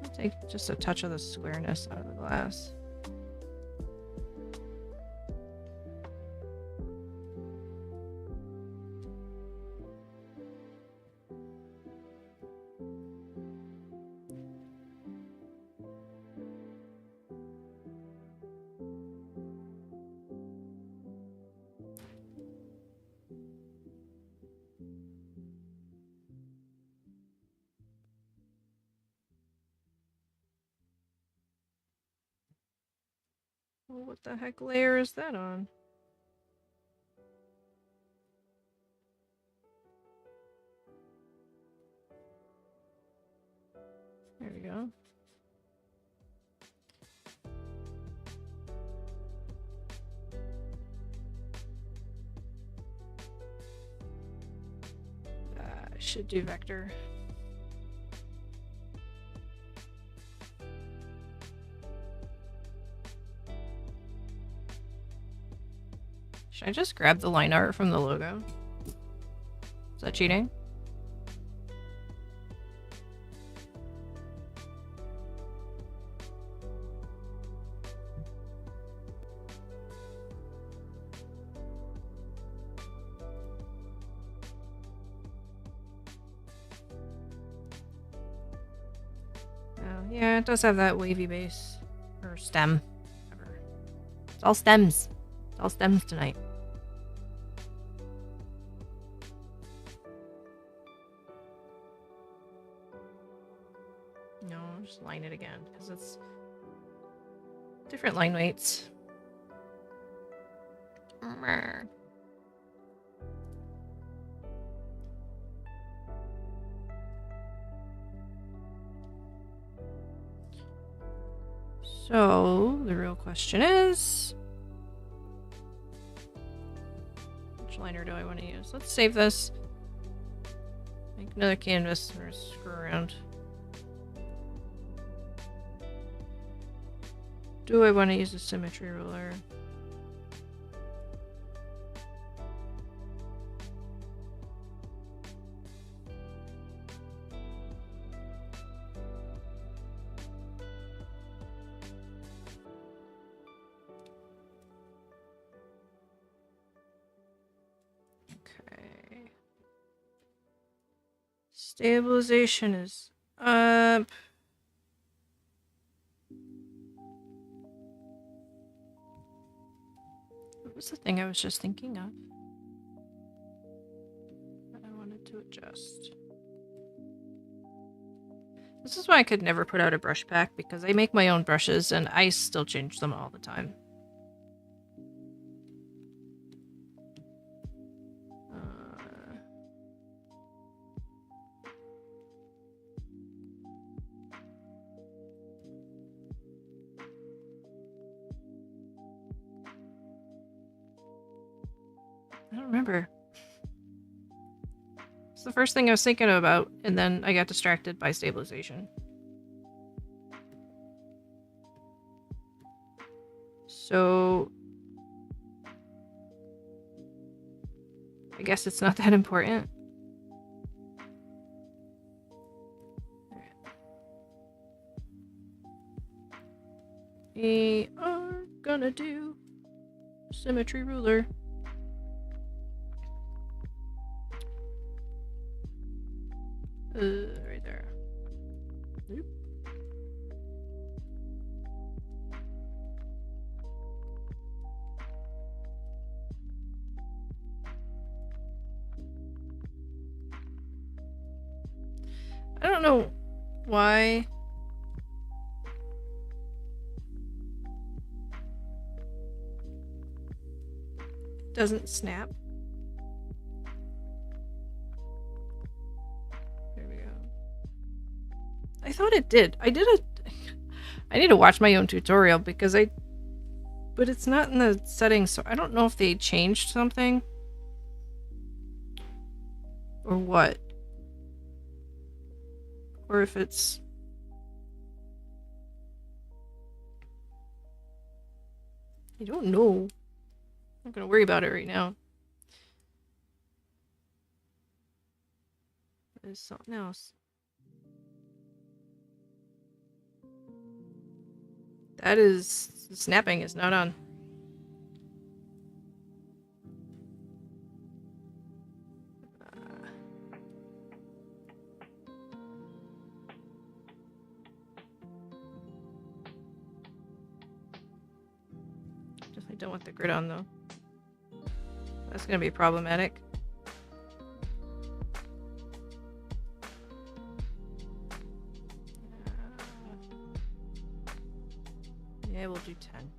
I'll take just a touch of the squareness out of the glass. Well, what the heck layer is that on? There we go. I should do vector. Should I just grab the line art from the logo? Is that cheating? Oh, yeah, it does have that wavy base. Or stem. Whatever. It's all stems. It's all stems tonight. No, just line it again because it's different line weights. So, the real question is, which liner do I want to use? Let's save this. Make another canvas or screw around. Do I want to use a symmetry ruler? Okay. Stabilization is up. What was the thing I was just thinking of that I wanted to adjust? This is why I could never put out a brush pack, because I make my own brushes and I still change them all the time. I don't remember. It's the first thing I was thinking about, and then I got distracted by stabilization. So I guess it's not that important. We are gonna do symmetry ruler. Right there. Nope. I don't know why. It doesn't snap. I thought it did. I need to watch my own tutorial because but it's not in the settings, so I don't know if they changed something or what. Or if it's I don't know. I'm not gonna worry about it right now. There's something else. That is... snapping is not on. Definitely don't want the grid on, though. That's gonna be problematic. Yeah, we'll do 10.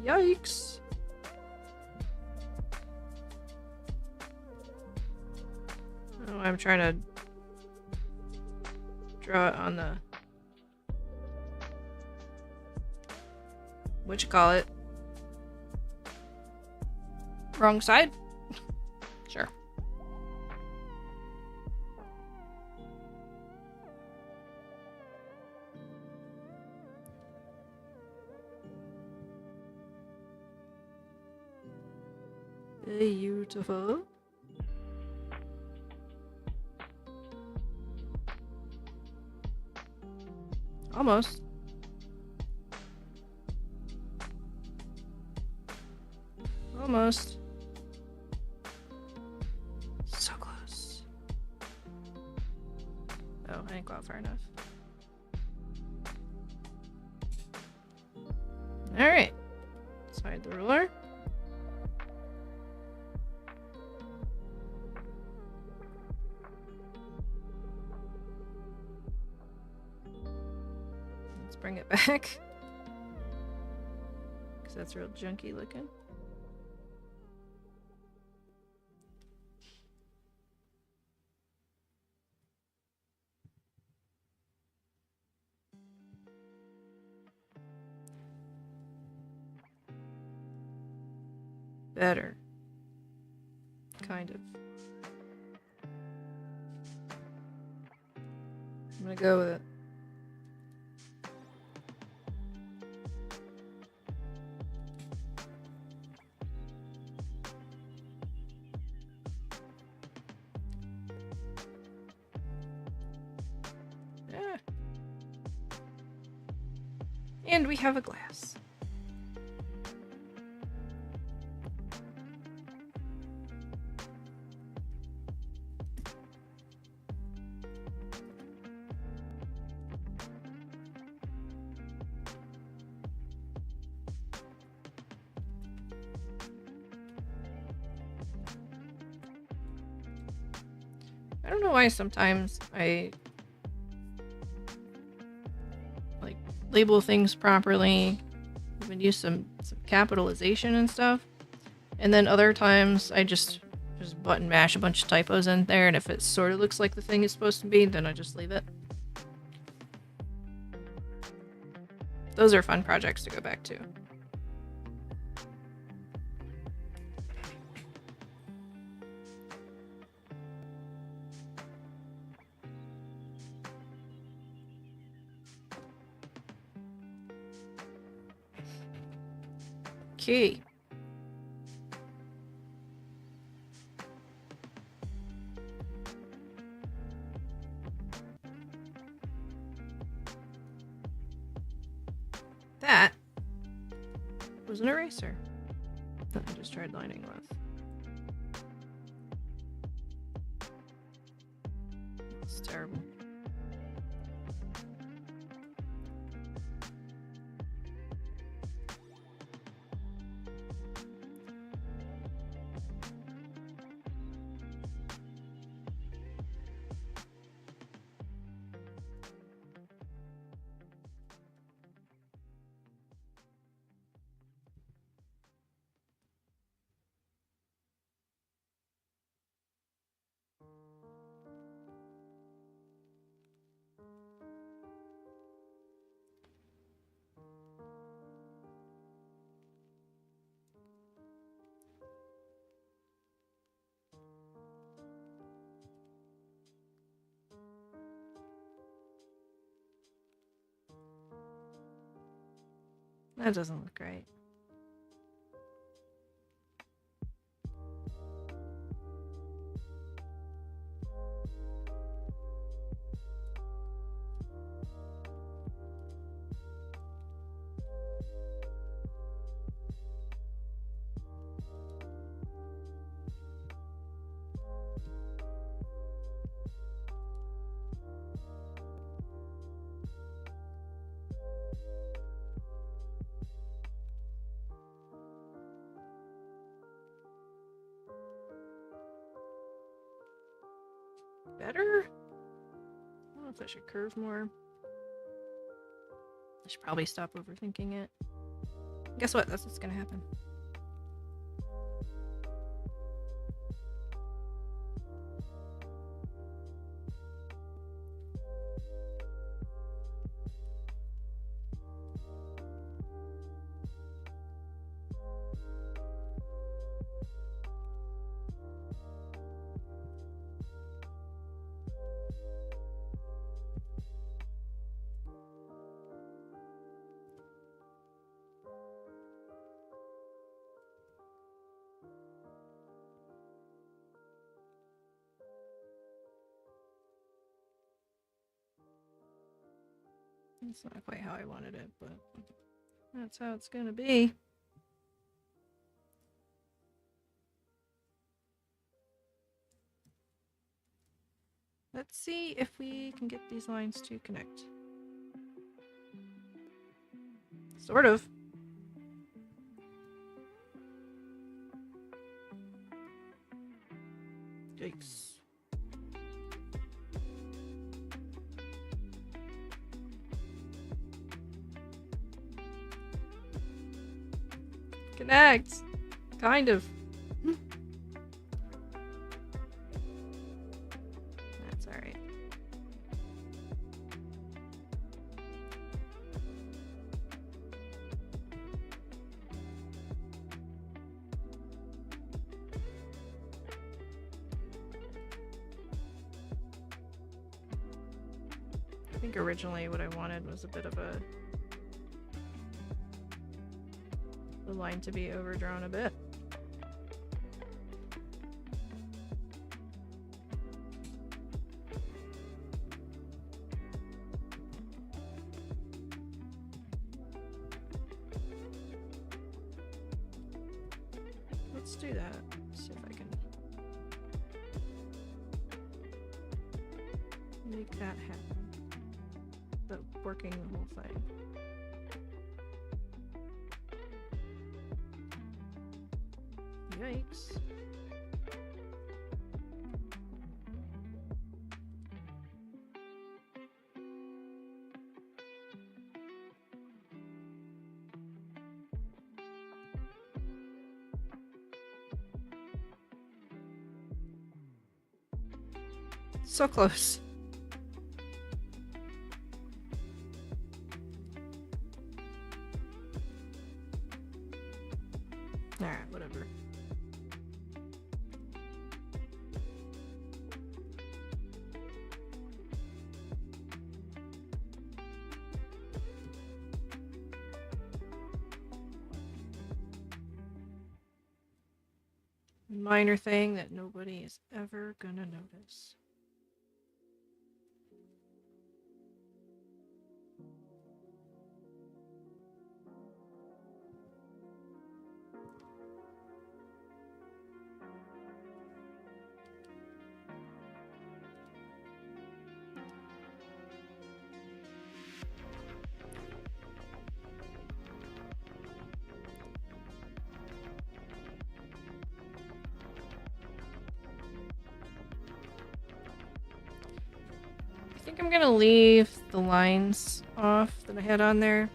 Yikes. Oh, I'm trying to draw it on the... whatchamacallit? Wrong side? Sure. Beautiful. Almost. Almost. So close. Oh, I didn't go out far enough. Alright. Let's hide the ruler. Let's bring it back. Because that's real junky looking. Better. Kind of. I'm gonna go with it. Yeah. And we have a glass. I don't know why sometimes I like label things properly, even use some capitalization and stuff, and then other times I just button mash a bunch of typos in there, and if it sort of looks like the thing is supposed to be, then I just leave it. Those are fun projects to go back to. Okay. That was an eraser that I just tried lining with. It's terrible. That doesn't look right. Better? I don't know if I should curve more. I should probably stop overthinking it. Guess what? That's what's gonna happen. It's not quite how I wanted it, but that's how it's gonna be. Let's see if we can get these lines to connect. Sort of. Yikes. Connect! Kind of. That's alright. I think originally what I wanted was a bit of the line to be overdrawn a bit. Let's do that. See if I can make that happen. But working the whole thing. Yikes. So close. Alright, whatever. Minor thing that nobody is ever gonna notice. I think I'm gonna leave the lines off that I had on there.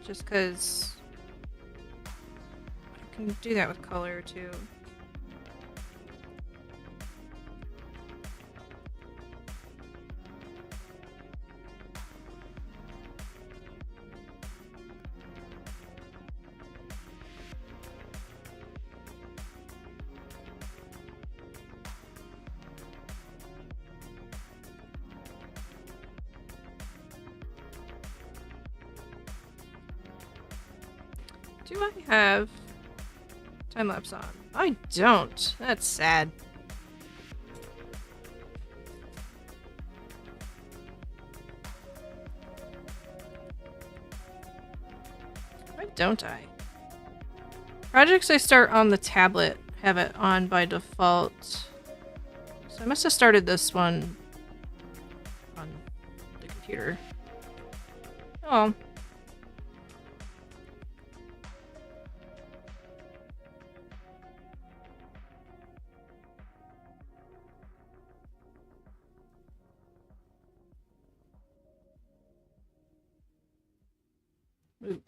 Just because I can do that with color too. Do I have time lapse on? I don't. That's sad. Why don't I? Projects I start on the tablet have it on by default. So I must have started this one on the computer. Oh. Ooh.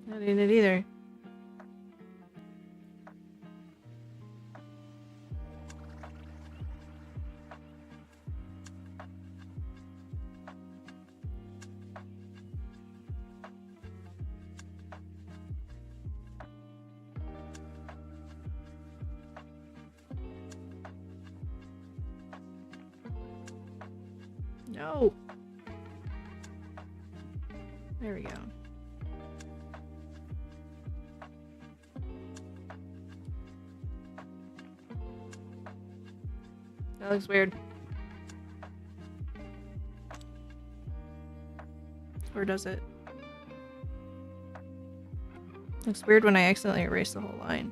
Not in it either. No. There we go. That looks weird. Or does it? Looks weird when I accidentally erase the whole line.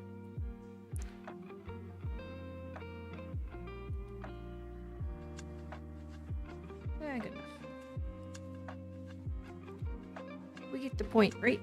Good enough. We get the point, right?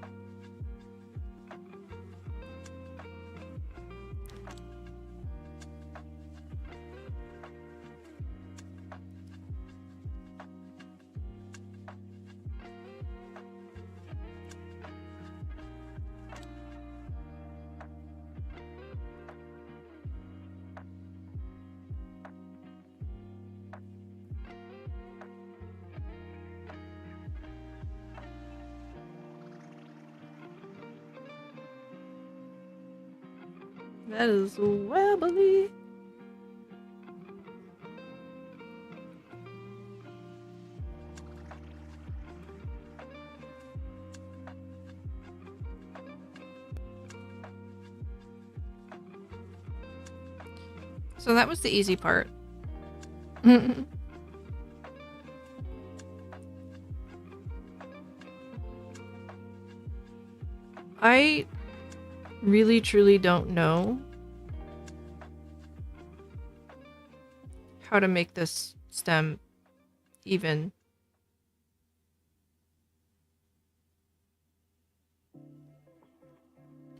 That is wobbly. So that was the easy part. I really truly don't know how to make this stem even.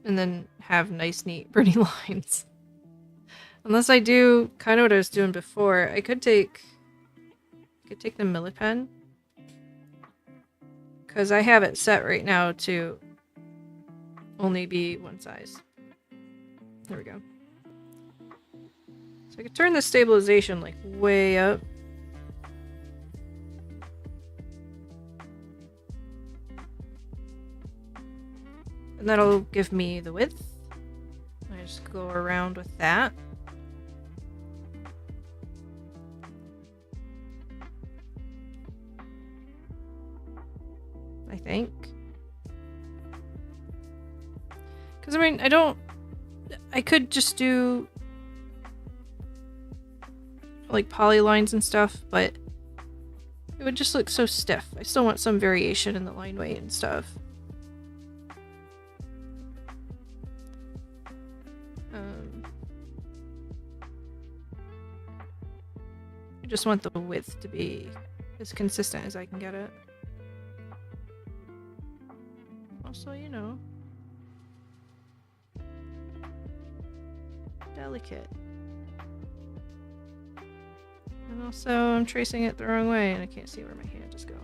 And then have nice, neat, pretty lines. Unless I do kind of what I was doing before. I could take the Millipen. Because I have it set right now to only be one size. There we go. So I could turn the stabilization like way up. And that'll give me the width. I just go around with that. I think. Because, I mean, I could just do like polylines and stuff, but it would just look so stiff. I still want some variation in the line weight and stuff. I just want the width to be as consistent as I can get it. Also, you know, delicate. And also, I'm tracing it the wrong way and I can't see where my hand is going.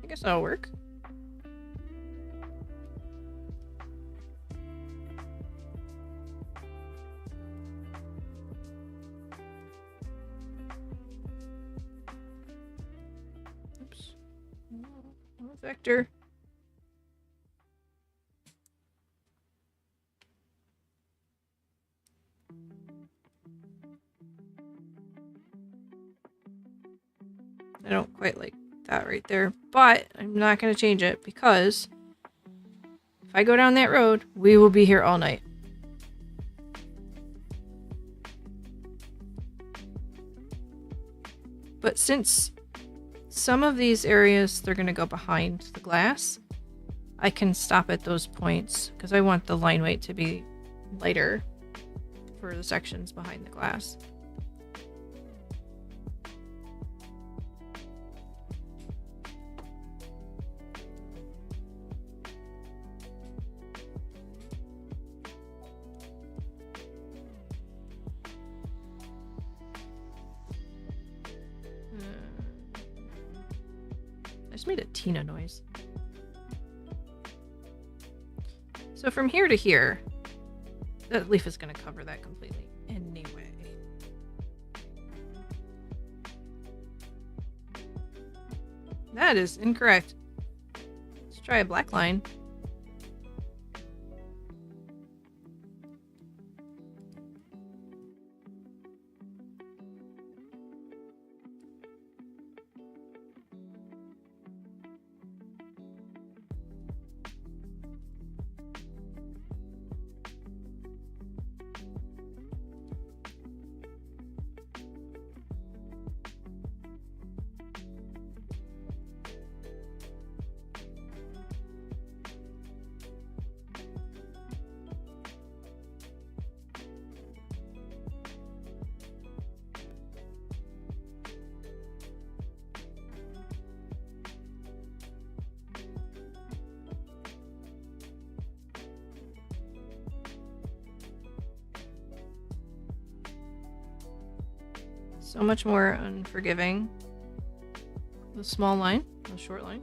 I guess that'll work. Oops. Vector. I don't quite like that right there, but I'm not going to change it because if I go down that road, we will be here all night. But since some of these areas, they're going to go behind the glass, I can stop at those points because I want the line weight to be lighter for the sections behind the glass. I just made a Tina noise. So from here to here, that leaf is going to cover that completely anyway. That is incorrect. Let's try a black line. So much more unforgiving. The small line, the short line.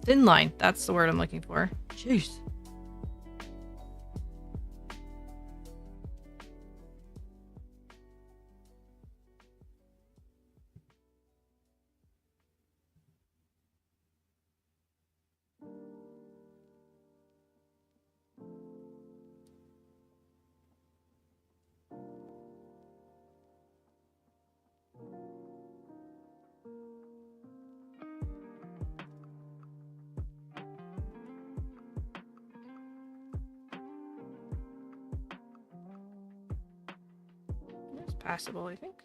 Thin line, that's the word I'm looking for. Jeez. It's passable, I think.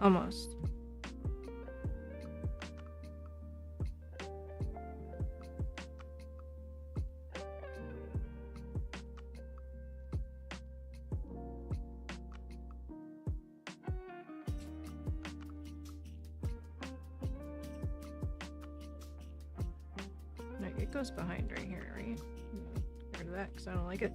Almost. No, it goes behind right here, right? Get rid of that because I don't like it.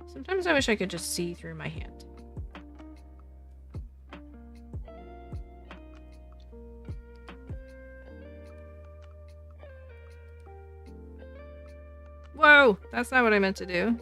Sometimes I wish I could just see through my hand. Whoa! That's not what I meant to do.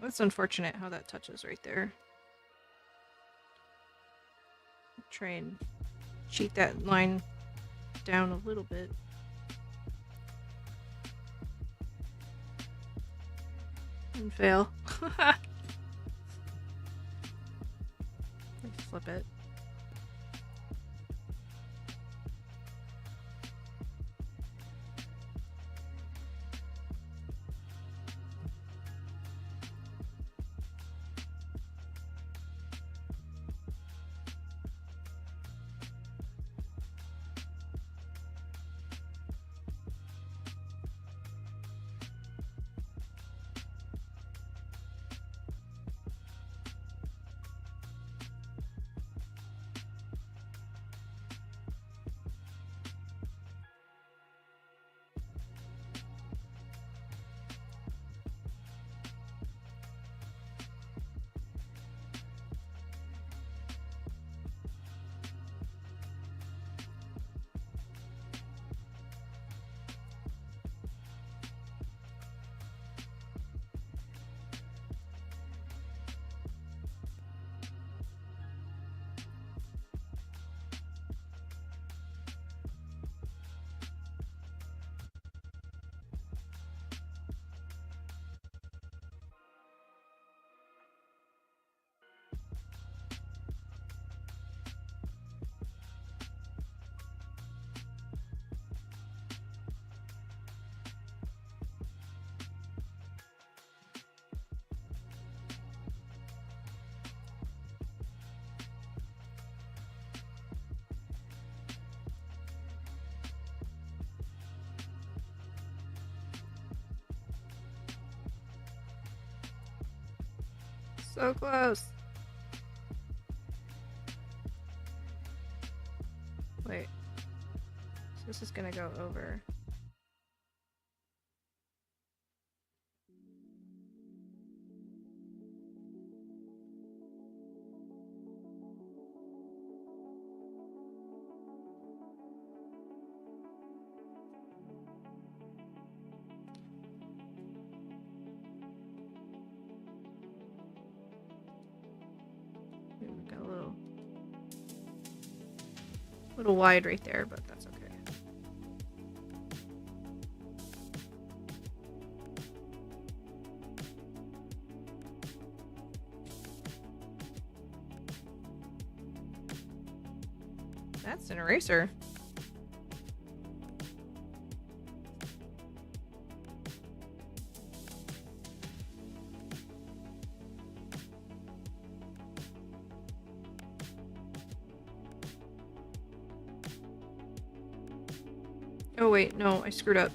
That's unfortunate how that touches right there. Try and cheat that line down a little bit. And fail. Let's flip it. So close. Wait. So this is gonna go over. Got a little wide right there, but that's okay. That's an eraser. Oh wait, no, I screwed up.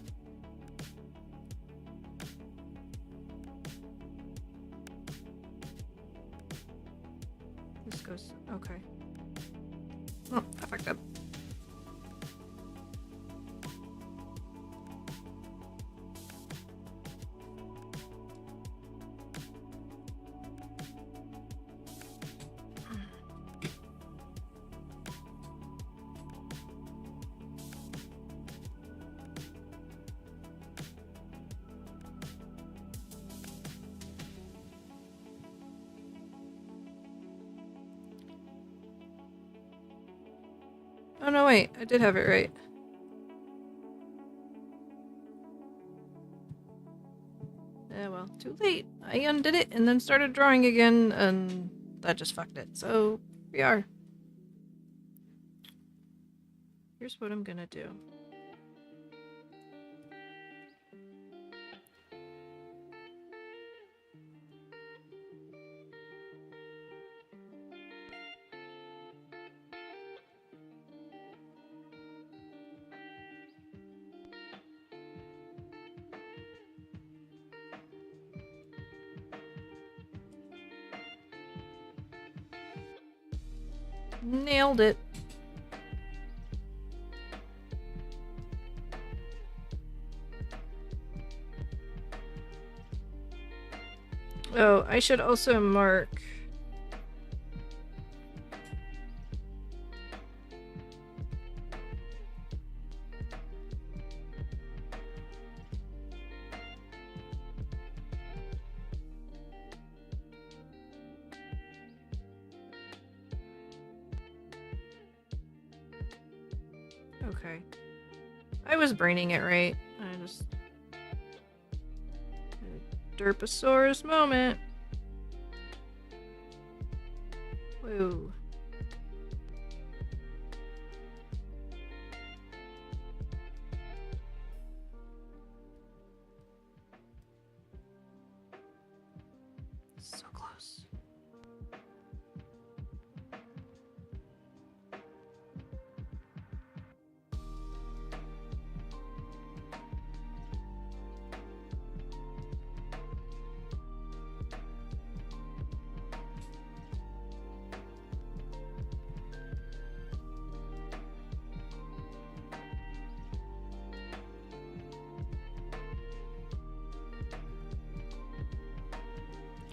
This goes, okay. Oh, I fucked up. Oh no, wait, I did have it right. Yeah, well, too late. I undid it and then started drawing again, and that just fucked it. So, we are. Here's what I'm gonna do. Nailed it. Oh, I should also mark. Okay. I was braining it right. I just... Derposaurus moment. Whoa. So close.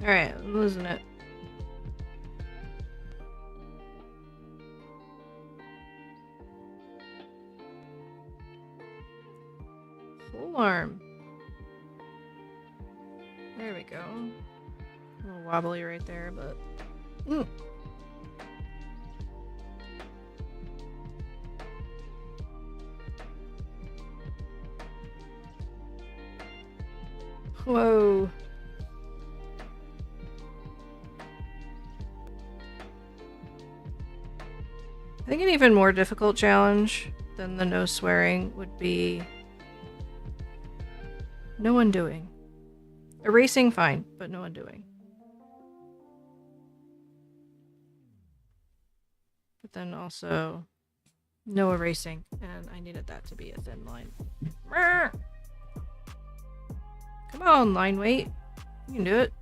Alright, I'm losing it. Full arm. There we go. A little wobbly right there, but... Whoa. I think an even more difficult challenge than the no swearing would be no undoing. Erasing, fine, but no undoing. But then also no erasing, and I needed that to be a thin line. Come on, line weight. You can do it.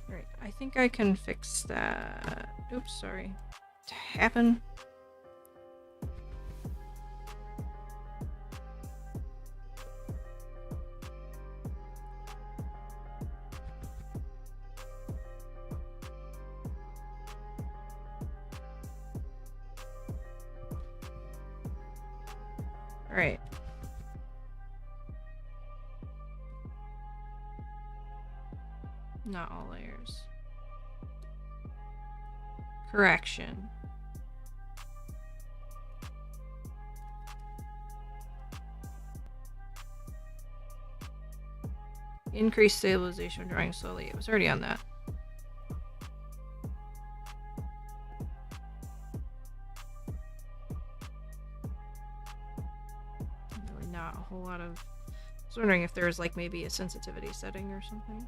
Alright, I think I can fix that. Oops, sorry. To happen. Alright. Not all layers. Correction. Increase stabilization when drawing slowly. It was already on that. Really not a whole lot of... I was wondering if there was like maybe a sensitivity setting or something.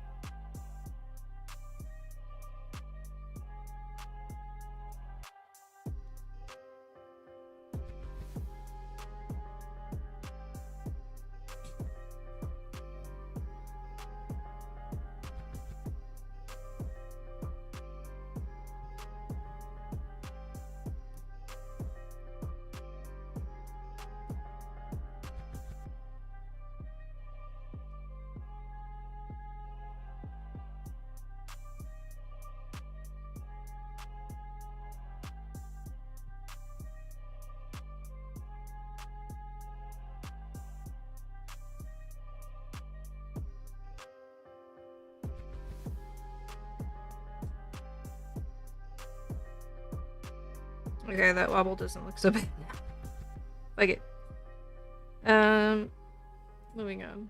Okay, that wobble doesn't look so bad now. Like it. Moving on.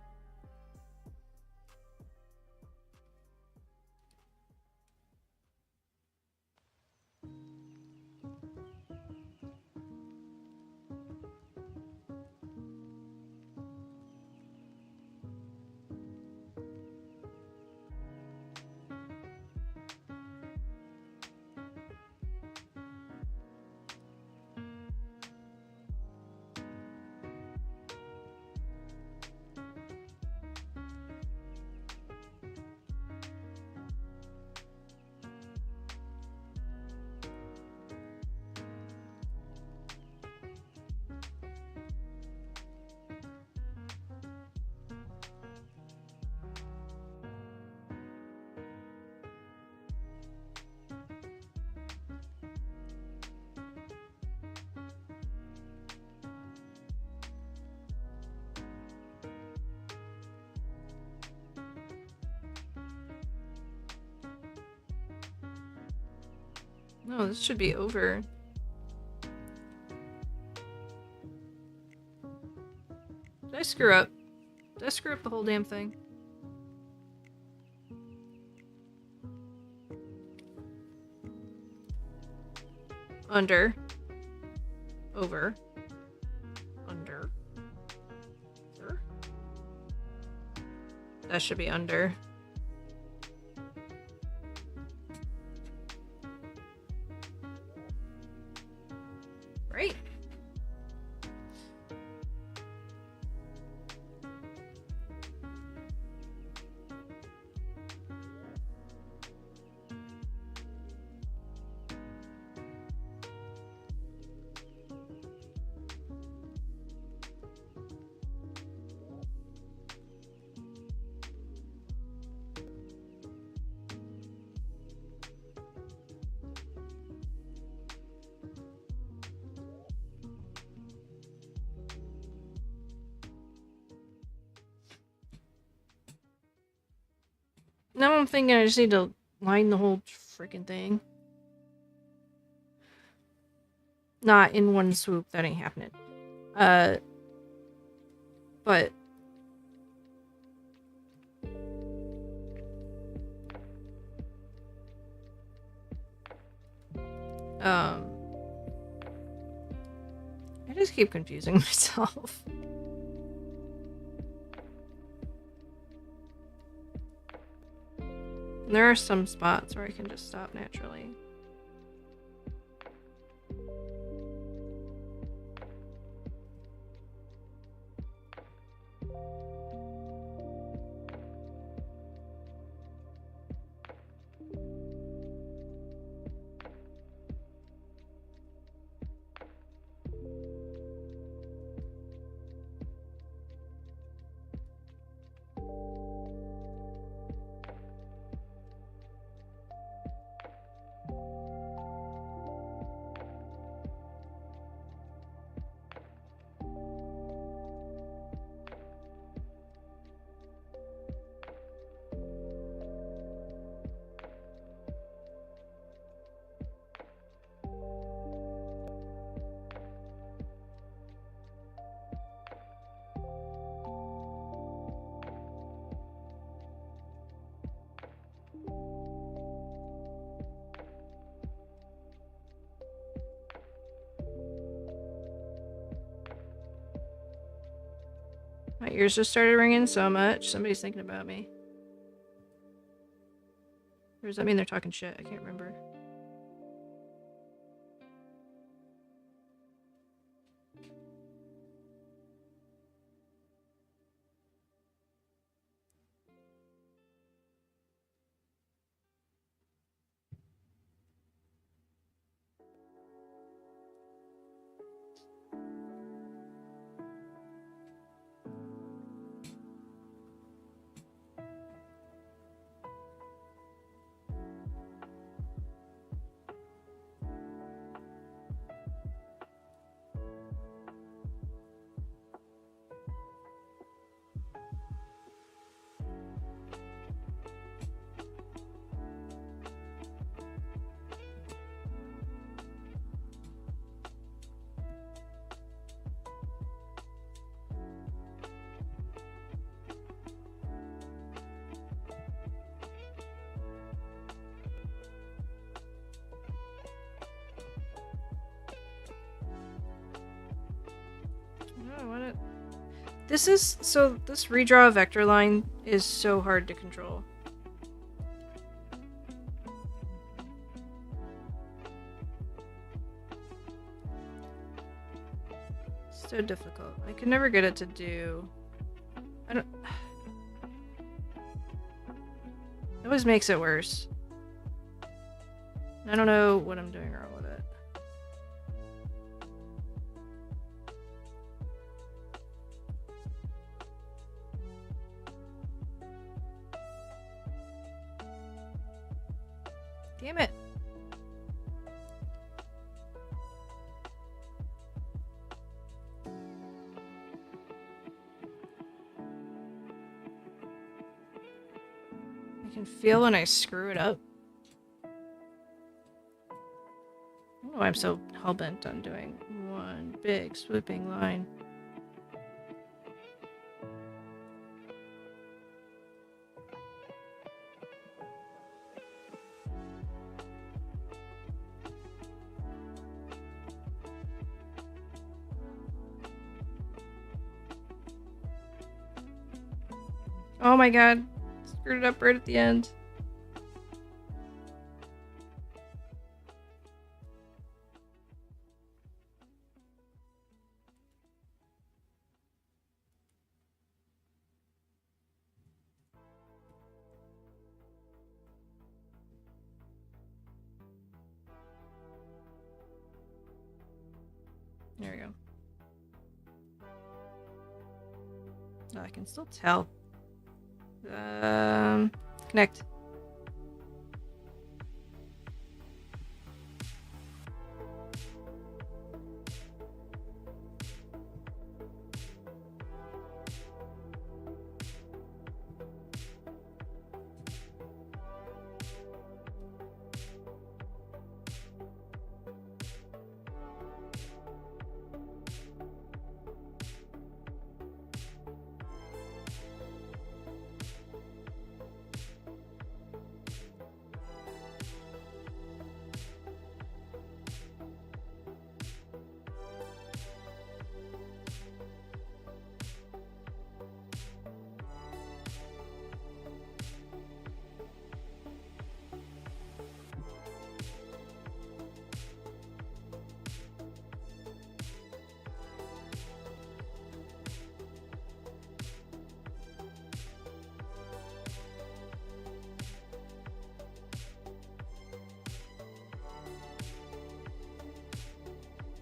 No, this should be over. Did I screw up? Did I screw up the whole damn thing? Under. Over. Under. Over. That should be under. Right. Now I'm thinking I just need to line the whole freaking thing. Not in one swoop, that ain't happening. But I just keep confusing myself. There are some spots where I can just stop naturally. ears just started ringing so much. Somebody's thinking about me. Or does that mean they're talking shit? I can't remember. I want it. This redraw vector line is so hard to control. So difficult. I could never get it to do. It always makes it worse. I don't know what I'm doing wrong with it. Damn it. I can feel when I screw it up. I don't know why I'm so hell-bent on doing one big swooping line. Oh my god. Screwed it up right at the end. There we go. Oh, I can still tell. Connect.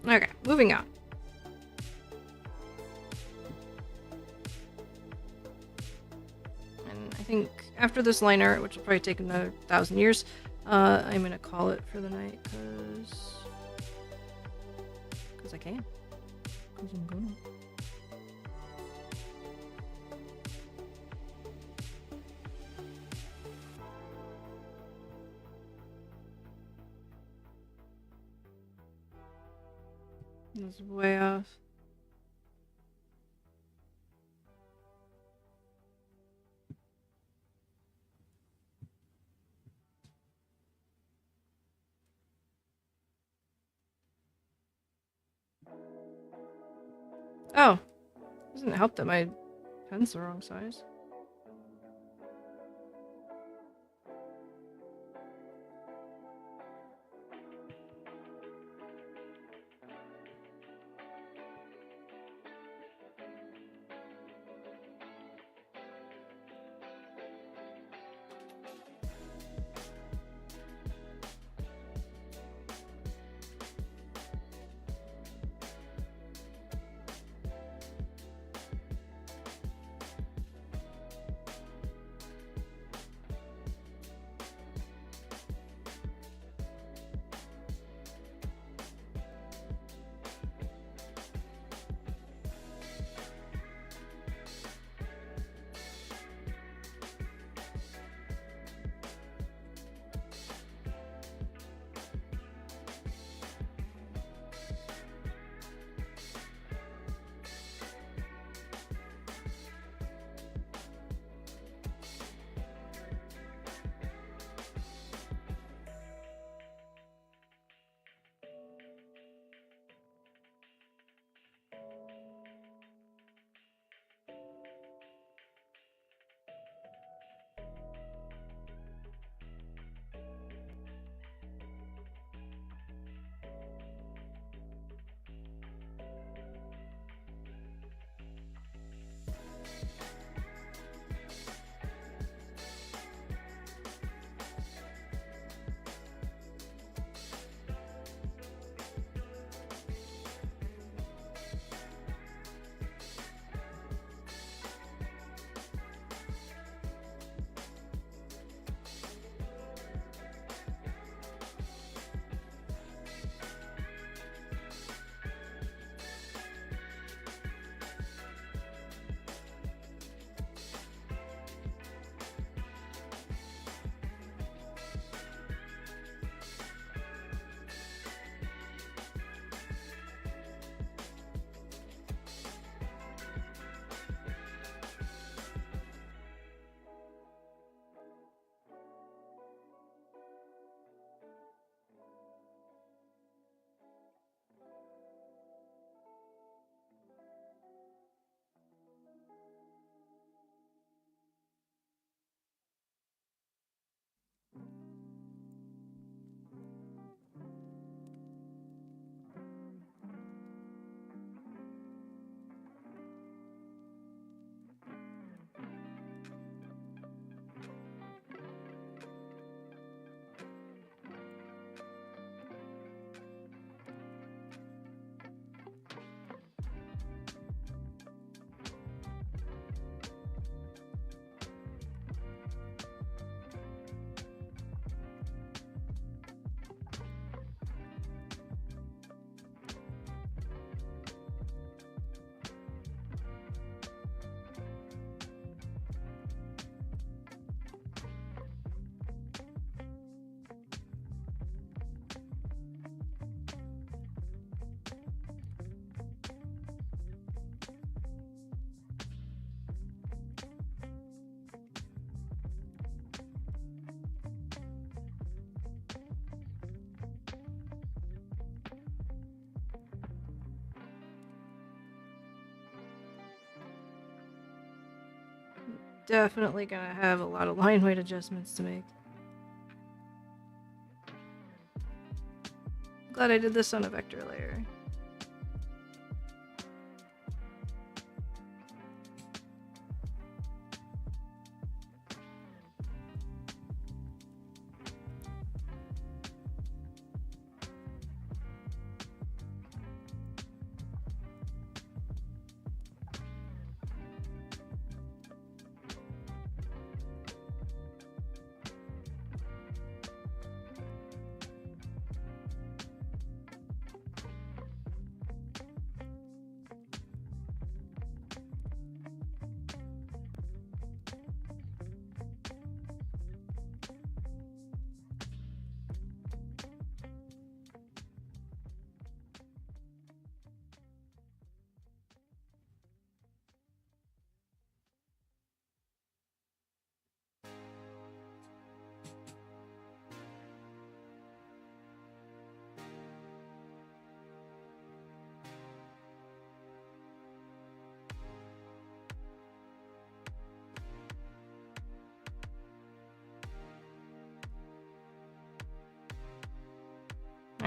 Okay, moving on. And I think after this line art, which will probably take another 1,000 years, I'm gonna call it for the night, cause I can. Cause I'm gonna. This is way off. Oh, doesn't help that my pen's the wrong size. Definitely gonna have a lot of line weight adjustments to make. Glad I did this on a vector layer.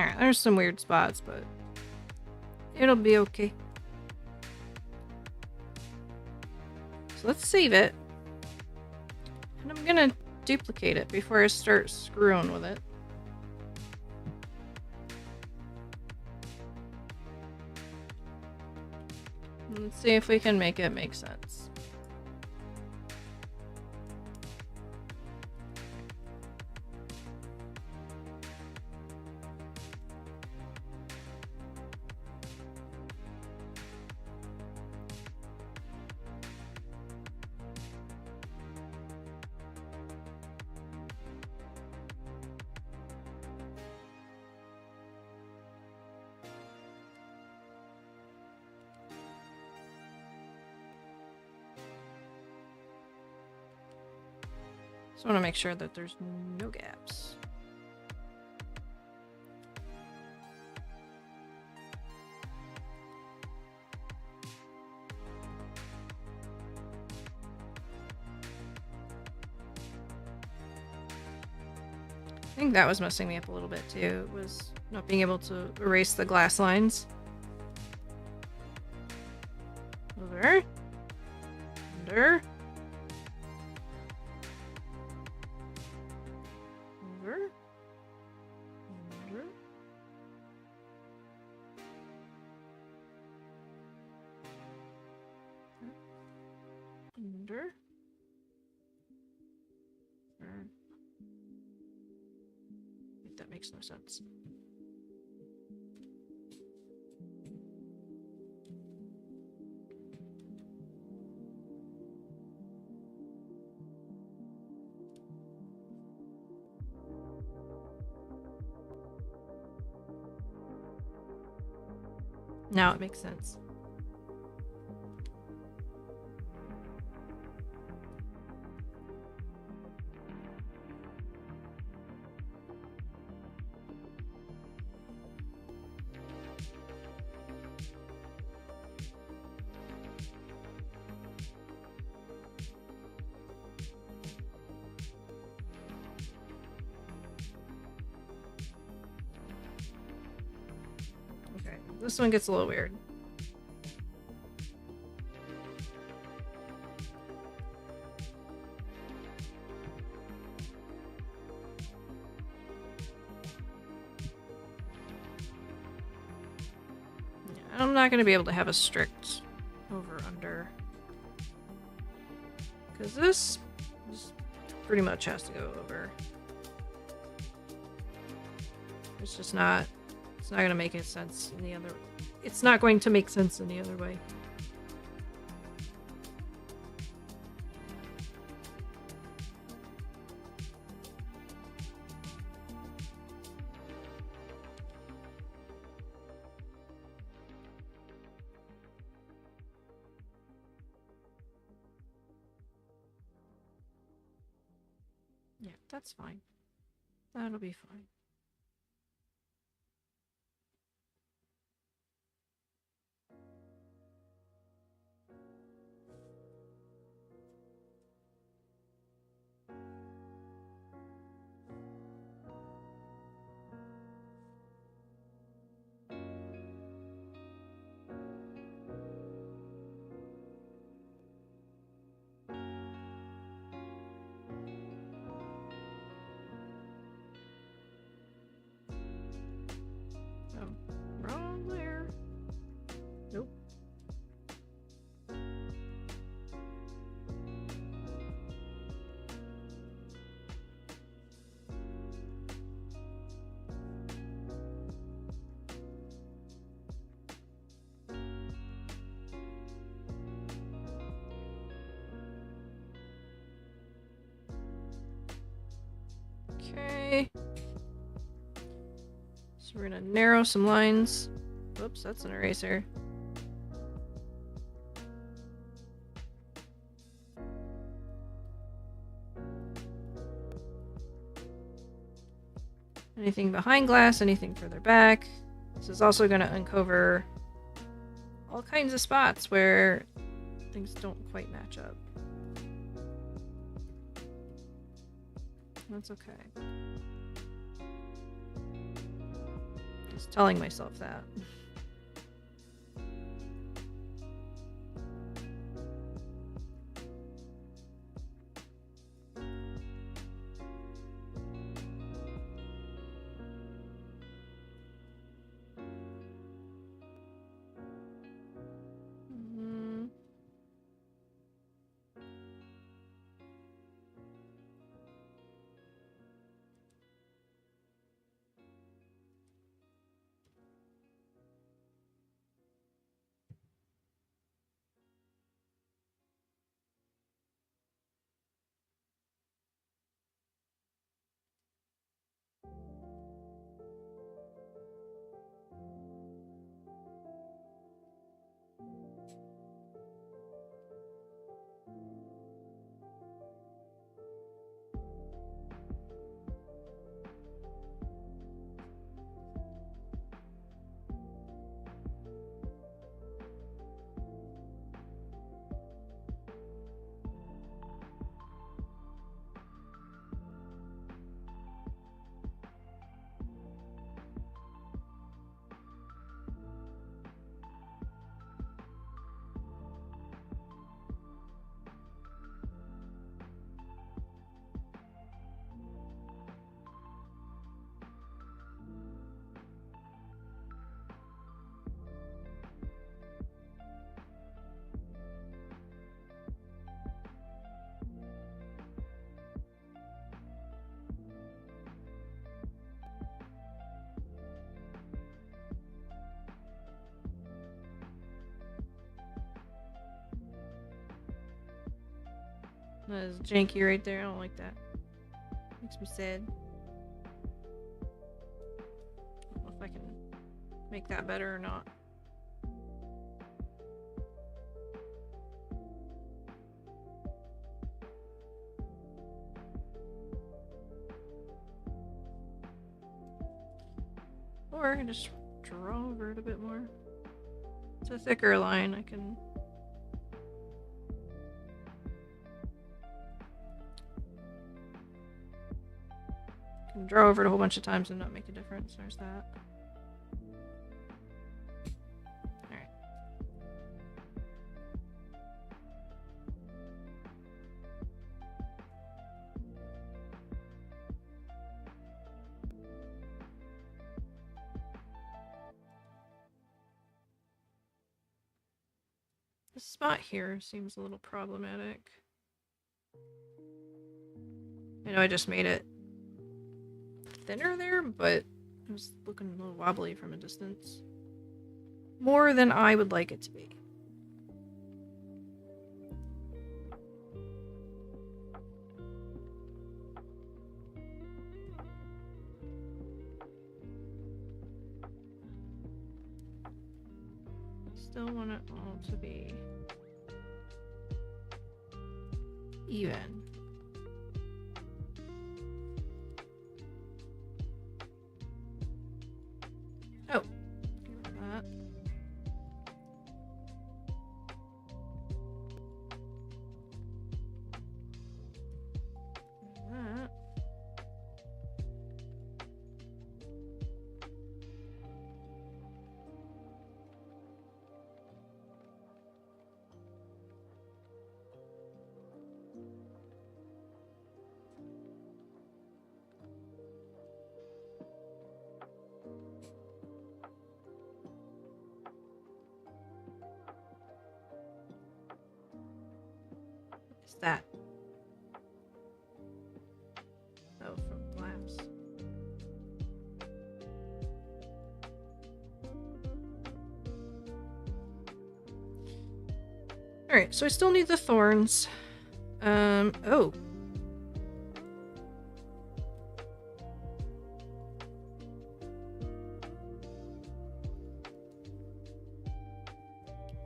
Alright, there's some weird spots, but it'll be okay. So let's save it. And I'm gonna duplicate it before I start screwing with it. Let's see if we can make it make sense. Just want to make sure that there's no gaps. I think that was messing me up a little bit too, was not being able to erase the glass lines. Over. Under. Over. Under. Under. That makes no sense. Now it makes sense. Okay, this one gets a little weird. I'm not going to be able to have a strict over-under. Because this pretty much has to go over. It's just not... It's not going to make any sense in the other... It's not going to make sense in the other way. Yeah, that's fine. That'll be fine. Wrong there. Nope. Okay. So we're gonna narrow some lines. Whoops, that's an eraser. Anything behind glass, anything further back. This is also going to uncover all kinds of spots where things don't quite match up. That's okay. was telling myself that. That is janky right there. I don't like that. Makes me sad. I don't know if I can make that better or not. Or I can just draw over it a bit more. It's a thicker line. I can draw over it a whole bunch of times and not make a difference. There's that. Alright. The spot here seems a little problematic. I know I just made it thinner there, but it was looking a little wobbly from a distance. More than I would like it to be. Still want it all to be even. Oh, get rid of that. That. What's that? Oh, from glass. Alright, so I still need the thorns. Oh.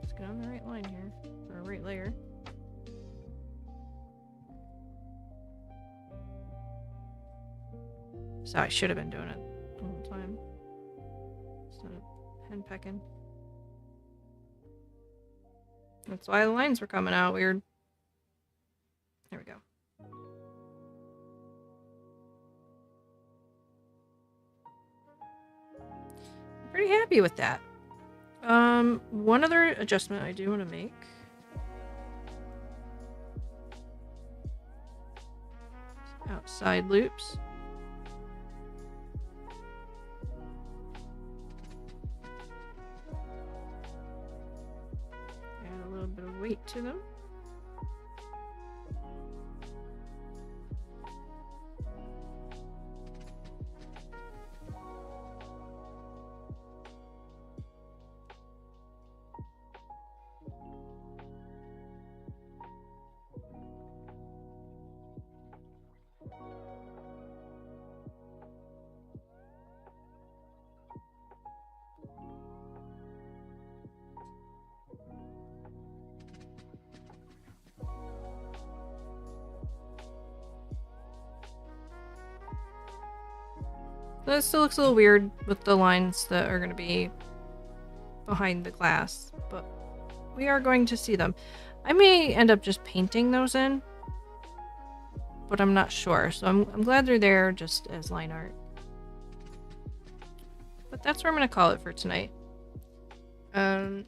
Let's get on the right line here, or right layer. So I should have been doing it the whole time. Instead of henpecking. That's why the lines were coming out weird. There we go. pretty happy with that. One other adjustment I do want to make. Outside loops. Add a little bit of weight to them. That still looks a little weird with the lines that are going to be behind the glass, but we are going to see them. I may end up just painting those in, but I'm not sure. So I'm glad they're there just as line art. But that's where I'm going to call it for tonight. Man,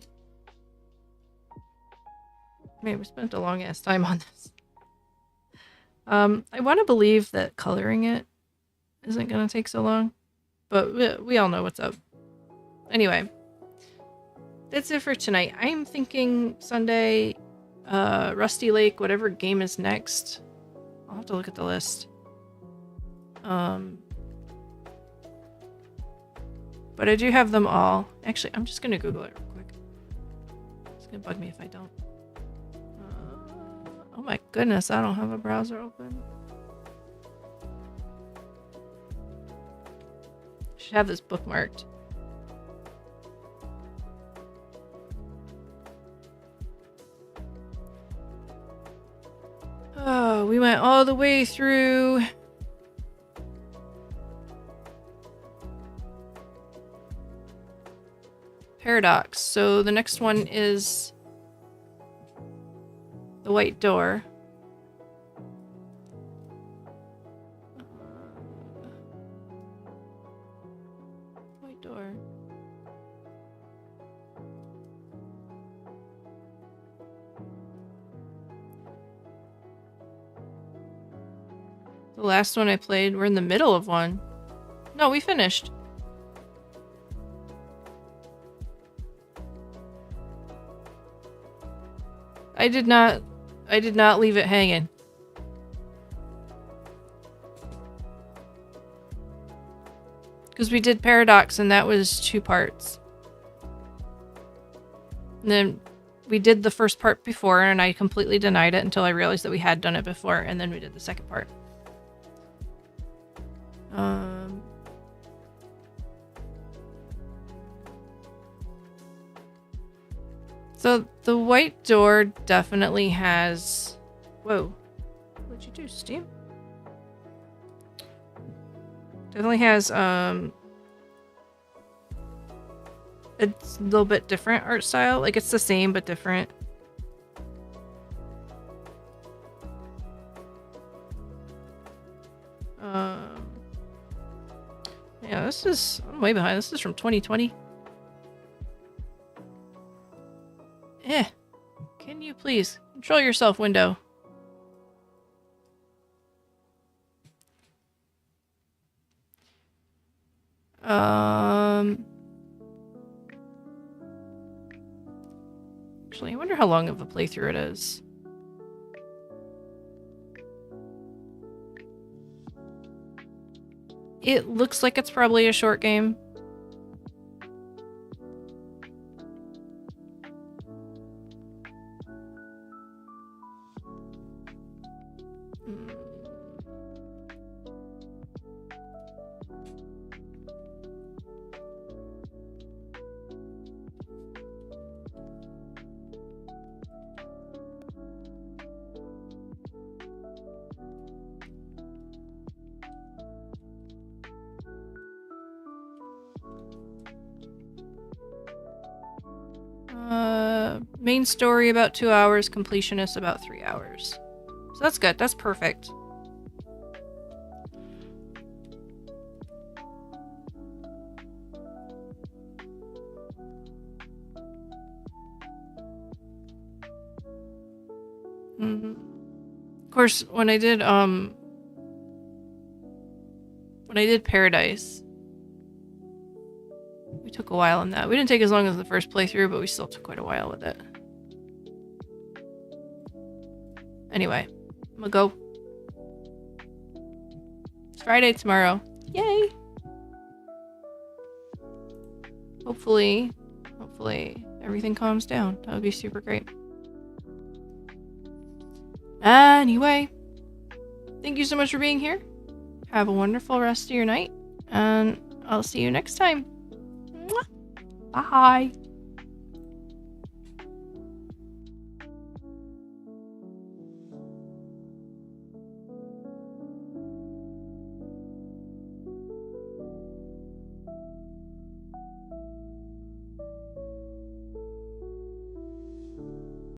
we spent a long ass time on this. I want to believe that coloring it isn't going to take so long, but we all know what's up. Anyway, that's it for tonight. I'm thinking Sunday, Rusty Lake, whatever game is next. I'll have to look at the list. But I do have them all. Actually, I'm just going to Google it real quick. It's going to bug me if I don't. Oh my goodness, I don't have a browser open. Should have this bookmarked. Oh, we went all the way through Paradox. So the next one is the White Door. White Door. The last one I played, we're in the middle of one. No, we finished. I did not leave it hanging. Because we did Paradox and that was 2 parts. And then we did the first part before and I completely denied it until I realized that we had done it before, and then we did the second part. So the White Door definitely has... Whoa. What'd you do, Steam? Definitely has, it's a little bit different art style. Like, it's the same, but different. Yeah, this is... I'm way behind. This is from 2020. Can you please control yourself, window? Actually, I wonder how long of a playthrough it is. It looks like it's probably a short game. Main story about 2 hours, completionist about 3 hours. So that's good. That's perfect. Of course, when I did Paradise, we took a while in that. We didn't take as long as the first playthrough, but we still took quite a while with it. Anyway, I'm gonna go. It's Friday tomorrow. Yay! Hopefully everything calms down. That would be super great. Anyway, thank you so much for being here. Have a wonderful rest of your night, and I'll see you next time. Mwah. Bye.